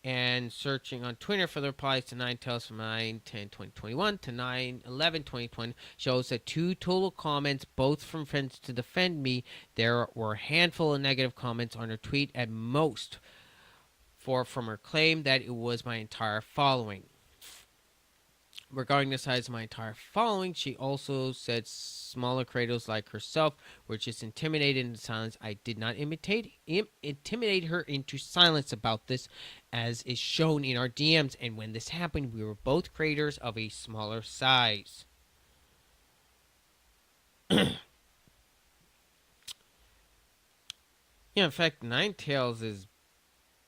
And searching on Twitter for the replies to Ninetales from 9/10/2021 to 9/11/2020 shows that 2 total comments, both from friends to defend me. There were a handful of negative comments on her tweet at most, from her claim that it was my entire following. Regarding the size of my entire following, she also said smaller creators like herself were just intimidated into silence. I did not intimidate her into silence about this, as is shown in our DMs. And when this happened, we were both creators of a smaller size. Yeah, in fact, Ninetales is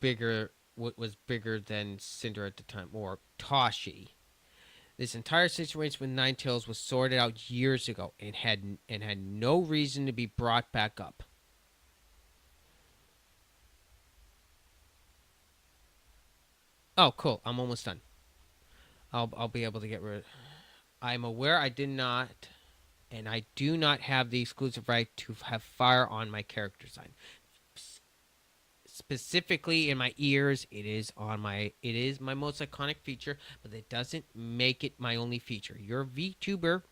bigger. What was bigger than Cinder at the time, or Toshi. This entire situation with Ninetales was sorted out years ago and had no reason to be brought back up. Oh, cool. I'm almost done. I'll be able to get rid of. I'm aware I did not, and I do not have the exclusive right to have fire on my character design. specifically in my ears. It is my most iconic feature, but it doesn't make it my only feature. Your VTuber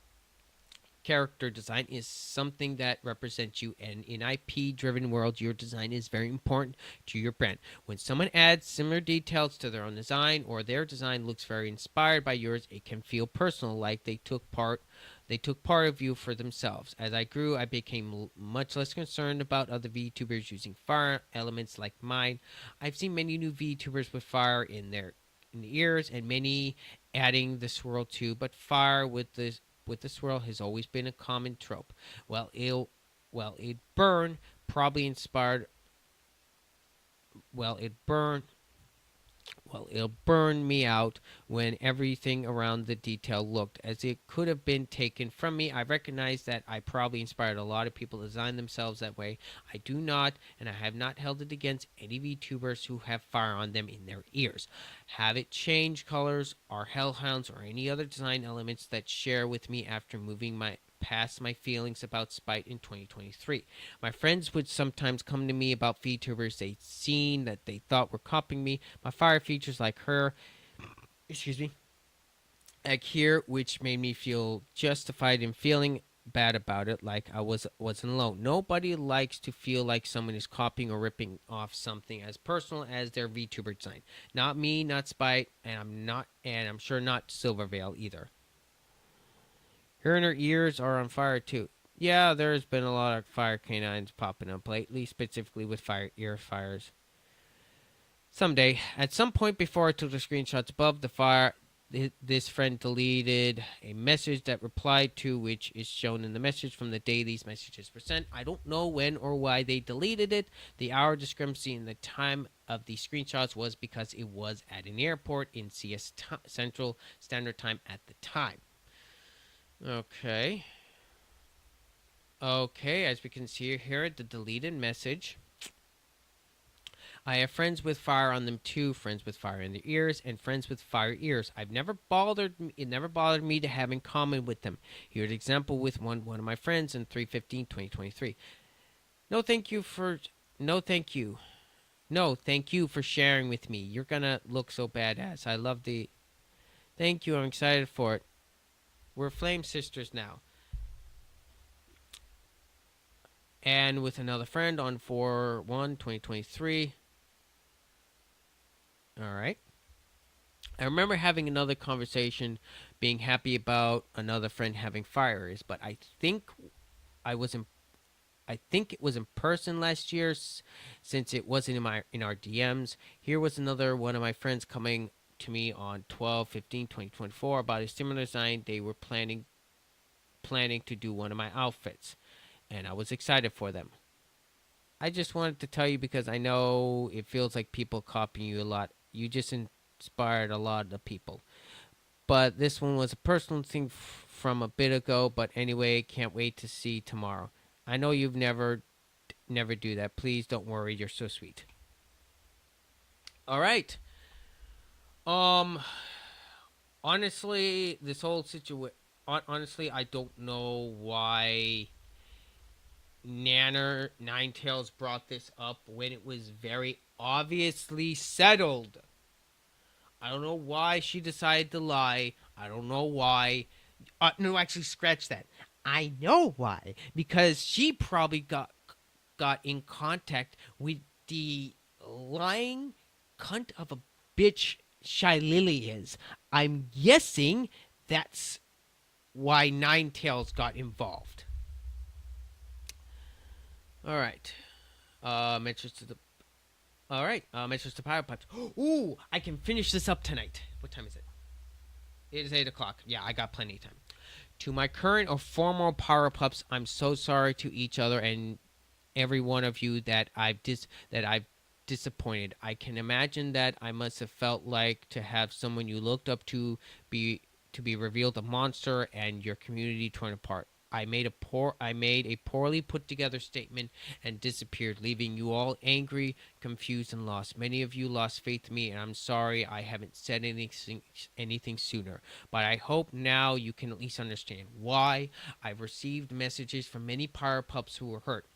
character design is something that represents you, and in IP driven world your design is very important to your brand. When someone adds similar details to their own design, or their design looks very inspired by yours, it can feel personal, like they took part of you for themselves. As I grew, I became much less concerned about other VTubers using fire elements like mine. I've seen many new VTubers with fire in the ears, and many adding the swirl too, but fire with the swirl has always been a common trope. Well, it burn probably inspired. Well, it burn well, it'll burn me out when everything around the detail looked as it could have been taken from me. I recognize that I probably inspired a lot of people to design themselves that way. I do not, and I have not held it against any VTubers who have fire on them in their ears. Have it change colors or hellhounds or any other design elements that share with me after moving my past my feelings about spite in 2023. My friends would sometimes come to me about VTubers they'd seen that they thought were copying me. My fire features like her, excuse me, like here, which made me feel justified in feeling bad about it, like wasn't alone. Nobody likes to feel like someone is copying or ripping off something as personal as their VTuber design. Not me, not Spite, and I'm sure not Silvervale either. Her and her ears are on fire too. Yeah, there's been a lot of fire canines popping up lately, specifically with fire ear fires. Someday, at some point before I took the screenshots above the fire, this friend deleted a message that replied to, which is shown in the message from the day these messages were sent. I don't know when or why they deleted it. The hour discrepancy in the time of the screenshots was because it was at an airport in Central Standard Time at the time. Okay. Okay, as we can see here, the deleted message. I have friends with fire on them too, friends with fire in their ears, and friends with fire ears. It never bothered me to have in common with them. Here's an example with one of my friends in 3/15/2023. No thank you for no thank you. No, thank you for sharing with me. You're gonna look so badass. I love the thank you, I'm excited for it. We're flame sisters now. And with another friend on 4/1/2023. All right. I remember having another conversation, being happy about another friend having fires, but I was in I think it was in person last year, since it wasn't in our DMs. Here was another one of my friends coming to me on 12/15/2024 about a similar design. They were planning to do one of my outfits, and I was excited for them. I just wanted to tell you because I know it feels like people copying you a lot. You just inspired a lot of people. But this one was a personal thing from a bit ago. But anyway, can't wait to see tomorrow. I know you've never do that. Please don't worry. You're so sweet. All right. Um. Honestly, this whole situation. Honestly, I don't know why Nanner Ninetales brought this up when it was very obviously settled. I don't know why she decided to lie. I don't know why. No, actually, scratch that. I know why, because she probably got in contact with the lying cunt of a bitch Shy Lily is. I'm guessing that's why Ninetales got involved. All right. Mentions to the. All right. Mentions to Power Pipes. Ooh, I can finish this up tonight. What time is it? It is 8 o'clock. Yeah, I got plenty of time. To my current or former Power Pups, I'm so sorry to each other and every one of you that I've disappointed. I can imagine that I must have felt like to have someone you looked up be to be revealed a monster and your community torn apart. I made a poorly put together statement and disappeared, leaving you all angry, confused, and lost. Many of you lost faith in me, and I'm sorry I haven't said anything sooner. But I hope now you can at least understand why. I've received messages from many Power Pups who were hurt.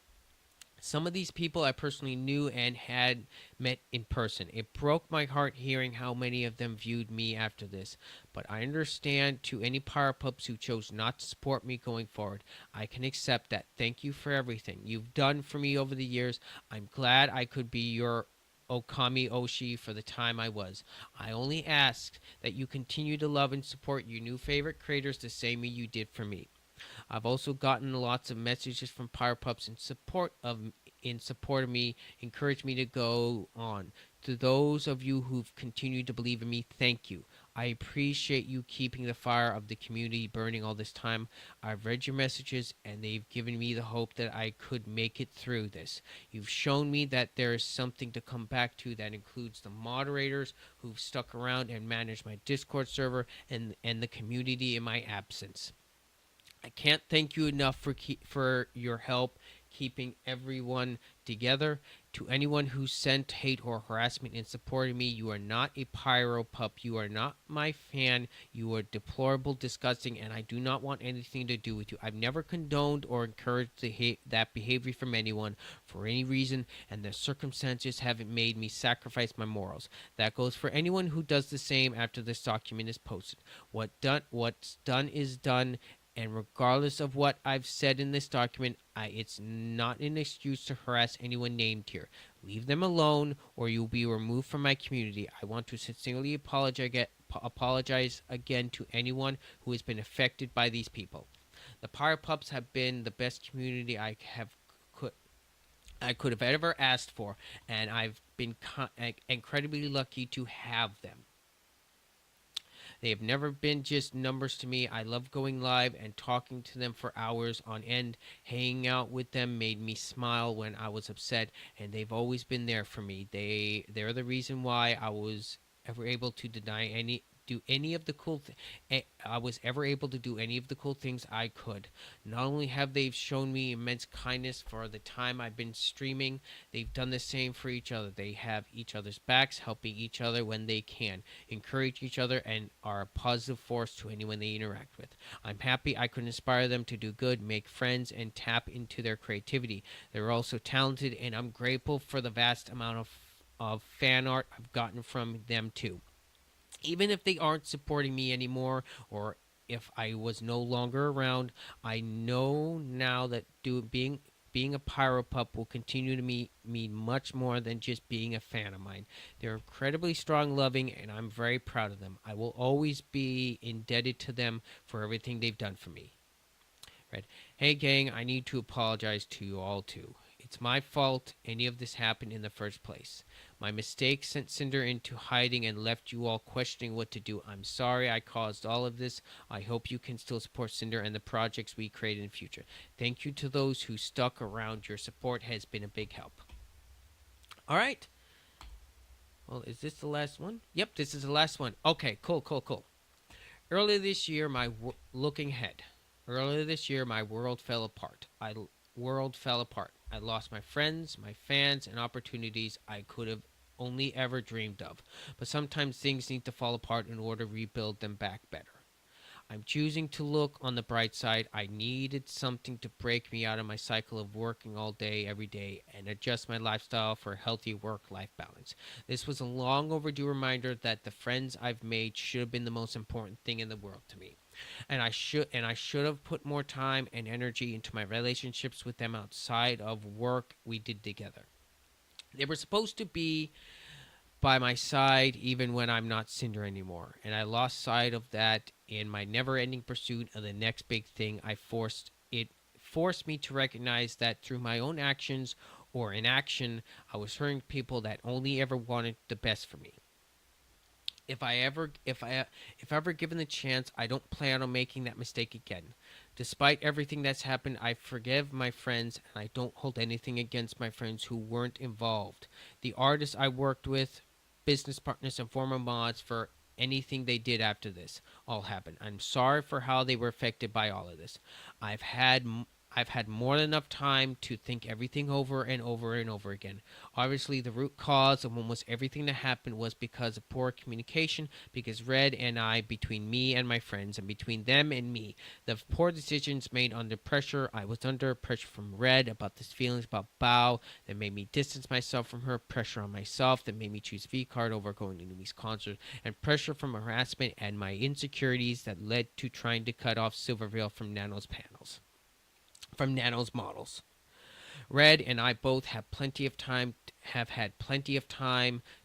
Some of these people I personally knew and had met in person. It broke my heart hearing how many of them viewed me after this. But I understand to any power pups who chose not to support me going forward. I can accept that. Thank you for everything you've done for me over the years. I'm glad I could be your Okami Oshi for the time I was. I only ask that you continue to love and support your new favorite creators the same way you did for me. I've also gotten lots of messages from Power Pups in support of me, encourage me to go on. To those of you who've continued to believe in me, thank you. I appreciate you keeping the fire of the community burning all this time. I've read your messages and they've given me the hope that I could make it through this. You've shown me that there is something to come back to that includes the moderators who've stuck around and managed my Discord server and the community in my absence. I can't thank you enough for your help keeping everyone together. To anyone who sent hate or harassment in support of me, you are not a pyro pup. You are not my fan. You are deplorable, disgusting, and I do not want anything to do with you. I've never condoned or encouraged that behavior from anyone for any reason, and the circumstances haven't made me sacrifice my morals. That goes for anyone who does the same after this document is posted. What's done is done, and regardless of what I've said in this document, it's not an excuse to harass anyone named here. Leave them alone, or you'll be removed from my community. I want to sincerely apologize again to anyone who has been affected by these people. The Pirate Pups have been the best community could I could have ever asked for, and I've been incredibly lucky to have them. They have never been just numbers to me. I love going live and talking to them for hours on end. Hanging out with them made me smile when I was upset, and they've always been there for me. They're the reason why I was ever able to deny any do any of the I was ever able to do any of the cool things I could. Not only have they shown me immense kindness for the time I've been streaming, they've done the same for each other. They have each other's backs, helping each other when they can, encourage each other, and are a positive force to anyone they interact with. I'm happy I could inspire them to do good, make friends, and tap into their creativity. They're also talented, and I'm grateful for the vast amount of fan art I've gotten from them too. Even if they aren't supporting me anymore, or if I was no longer around, I know now that being a pyro pup will continue to mean much more than just being a fan of mine. They're incredibly strong, loving, and I'm very proud of them. I will always be indebted to them for everything they've done for me. Right. Hey, gang, I need to apologize to you all, too. It's my fault any of this happened in the first place. My mistake sent Sinder into hiding and left you all questioning what to do. I'm sorry I caused all of this. I hope you can still support Sinder and the projects we create in the future. Thank you to those who stuck around. Your support has been a big help. All right. Well, is this the last one? Yep, this is the last one. Okay, cool. Earlier this year, looking ahead. Earlier this year, my world fell apart. I lost my friends, my fans, and opportunities I could have only ever dreamed of. But sometimes things need to fall apart in order to rebuild them back better. I'm choosing to look on the bright side. I needed something to break me out of my cycle of working all day, every day, and adjust my lifestyle for a healthy work life balance. This was a long overdue reminder that the friends I've made should have been the most important thing in the world to me. And I should have put more time and energy into my relationships with them outside of work we did together. They were supposed to be by my side even when I'm not Cinder anymore. And I lost sight of that in my never-ending pursuit of the next big thing. It forced me to recognize that through my own actions or inaction, I was hurting people that only ever wanted the best for me. If ever given the chance, I don't plan on making that mistake again. Despite everything that's happened, I forgive my friends and I don't hold anything against my friends who weren't involved. The artists I worked with, business partners and former mods for anything they did after this all happened. I'm sorry for how they were affected by all of this. I've had I've had more than enough time to think everything over and over and over again. Obviously, the root cause of almost everything that happened was because of poor communication, because Red and I, between me and my friends, and between them and me, the poor decisions made under pressure. I was under pressure from Red about these feelings about Bao that made me distance myself from her, pressure on myself that made me choose V Card over going to Numi's concert, and pressure from harassment and my insecurities that led to trying to cut off Silvervale from Nano's panels, from Nano's models. Red and I both have had plenty of time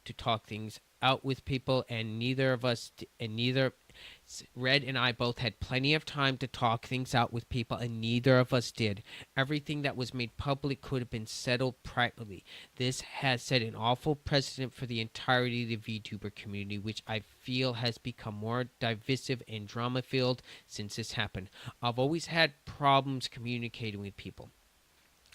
to talk things out with people, and neither of us, and neither Red and I both had plenty of time to talk things out with people, and neither of us did. Everything that was made public could have been settled privately. This has set an awful precedent for the entirety of the VTuber community, which I feel has become more divisive and drama filled since this happened. I've always had problems communicating with people,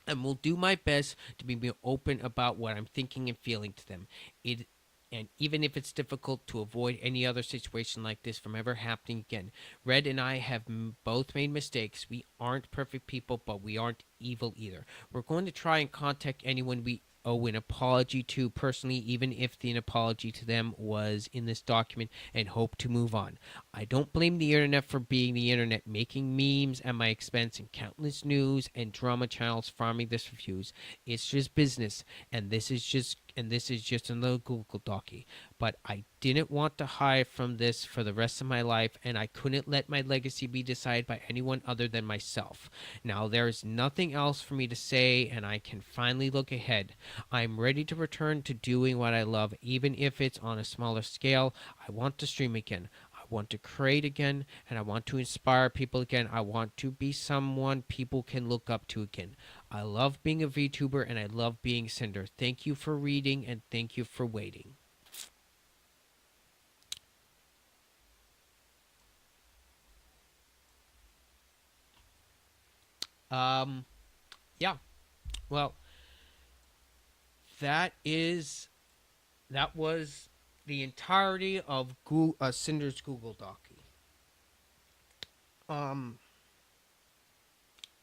and will do my best to be more open about what I'm thinking and feeling to them. It and even if it's difficult to avoid any other situation like this from ever happening again. Red and I have both made mistakes. We aren't perfect people, but we aren't evil either. We're going to try and contact anyone we owe an apology to personally, even if the apology to them was in this document, and hope to move on. I don't blame the internet for being the internet, making memes at my expense, and countless news and drama channels farming this reviews. It's just business, and this is just another Google Docie. But I didn't want to hide from this for the rest of my life, and I couldn't let my legacy be decided by anyone other than myself. Now there is nothing else for me to say, and I can finally look ahead. I'm ready to return to doing what I love, even if it's on a smaller scale. I want to stream again. I want to create again, and I want to inspire people again. I want to be someone people can look up to again. I love being a VTuber, and I love being Sinder. Thank you for reading, and thank you for waiting. Um, yeah. Well, that is that was the entirety of Cinder's Google Docie. Um,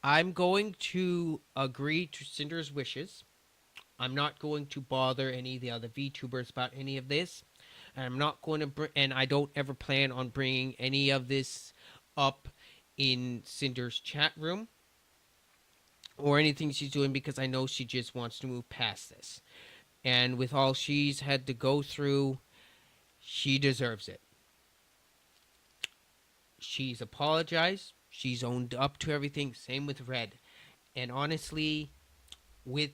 I'm going to agree to Cinder's wishes. I'm not going to bother any of the other VTubers about any of this. And I'm not going to, and I don't ever plan on bringing any of this up in Cinder's chat room or anything she's doing, because I know she just wants to move past this. And with all she's had to go through, she deserves it. She's apologized. She's owned up to everything. Same with Red. And honestly, with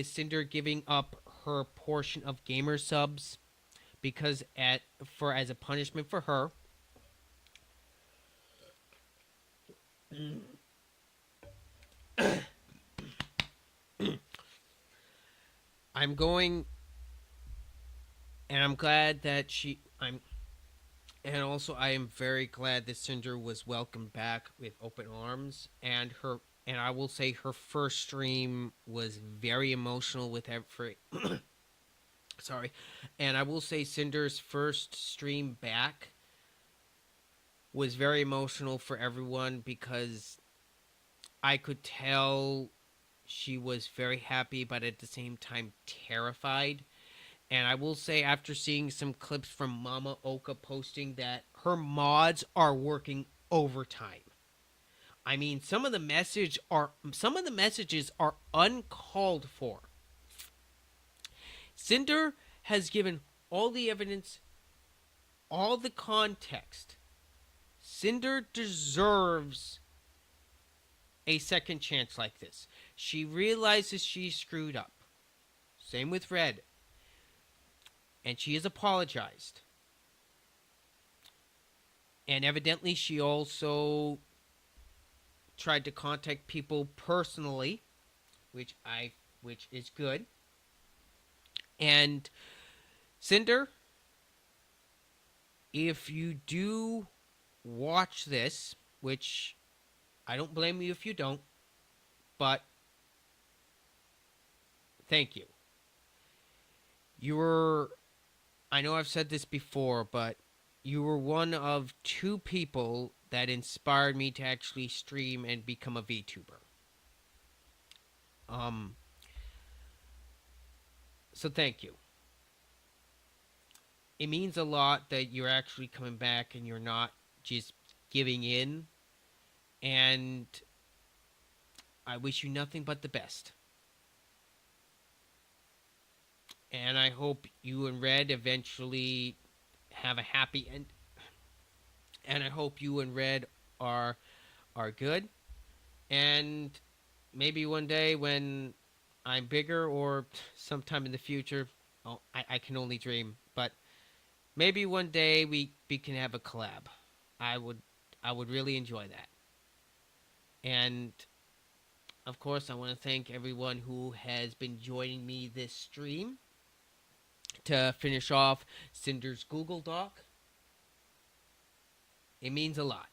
Cinder giving up her portion of gamer subs because as a punishment for her, I'm going, and I'm glad that and also I am very glad that Cinder was welcomed back with open arms, and I will say her first stream was very emotional with every sorry, and I will say Cinder's first stream back was very emotional for everyone, because I could tell she was very happy but at the same time terrified. And I will say, after seeing some clips from Mama Oka posting that her mods are working overtime. I mean, some of the messages are uncalled for. Cinder has given all the evidence, all the context. Cinder deserves a second chance like this. She realizes she screwed up. Same with Red. And she has apologized. And evidently she also tried to contact people personally, which is good. And Cinder, if you do watch this, which I don't blame you if you don't, but thank you. You were, I know I've said this before, but you were one of two people that inspired me to actually stream and become a VTuber. Um, so thank you. It means a lot that you're actually coming back and you're not just giving in. And I wish you nothing but the best. And I hope you and Red eventually have a happy end. And I hope you and Red are are good. And maybe one day when I'm bigger or sometime in the future, oh, I can only dream. But maybe one day we can have a collab. I would I would really enjoy that. And of course, I want to thank everyone who has been joining me this stream. To finish off Cinder's Google Doc, it means a lot.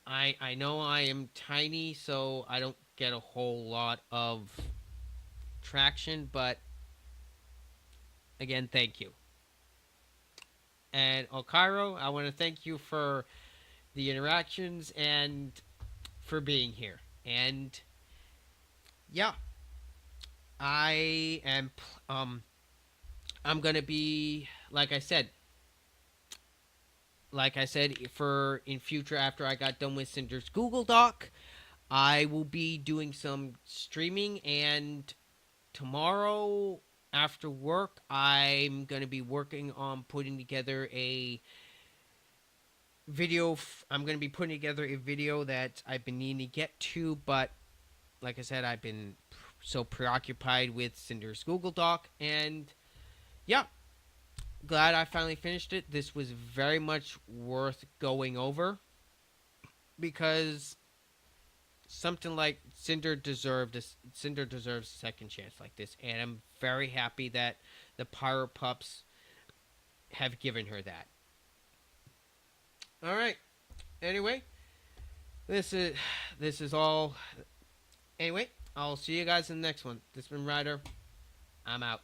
I know I am tiny, so I don't get a whole lot of traction, but again, thank you. And Okairo, I want to thank you for the interactions and for being here. And yeah, I am I'm going to be like I said for in future after I got done with Cinder's Google Doc, I will be doing some streaming and tomorrow after work I'm going to be working on putting together a video. I'm going to be putting together a video that I've been needing to get to, but like I said, I've been so preoccupied with Cinder's Google Doc, and yeah, glad I finally finished it. This was very much worth going over because something like Cinder deserves a second chance like this, and I'm very happy that the Pirate Pups have given her that. All right. Anyway, this is this is all. Anyway, I'll see you guys in the next one. This has been Ryder. I'm out.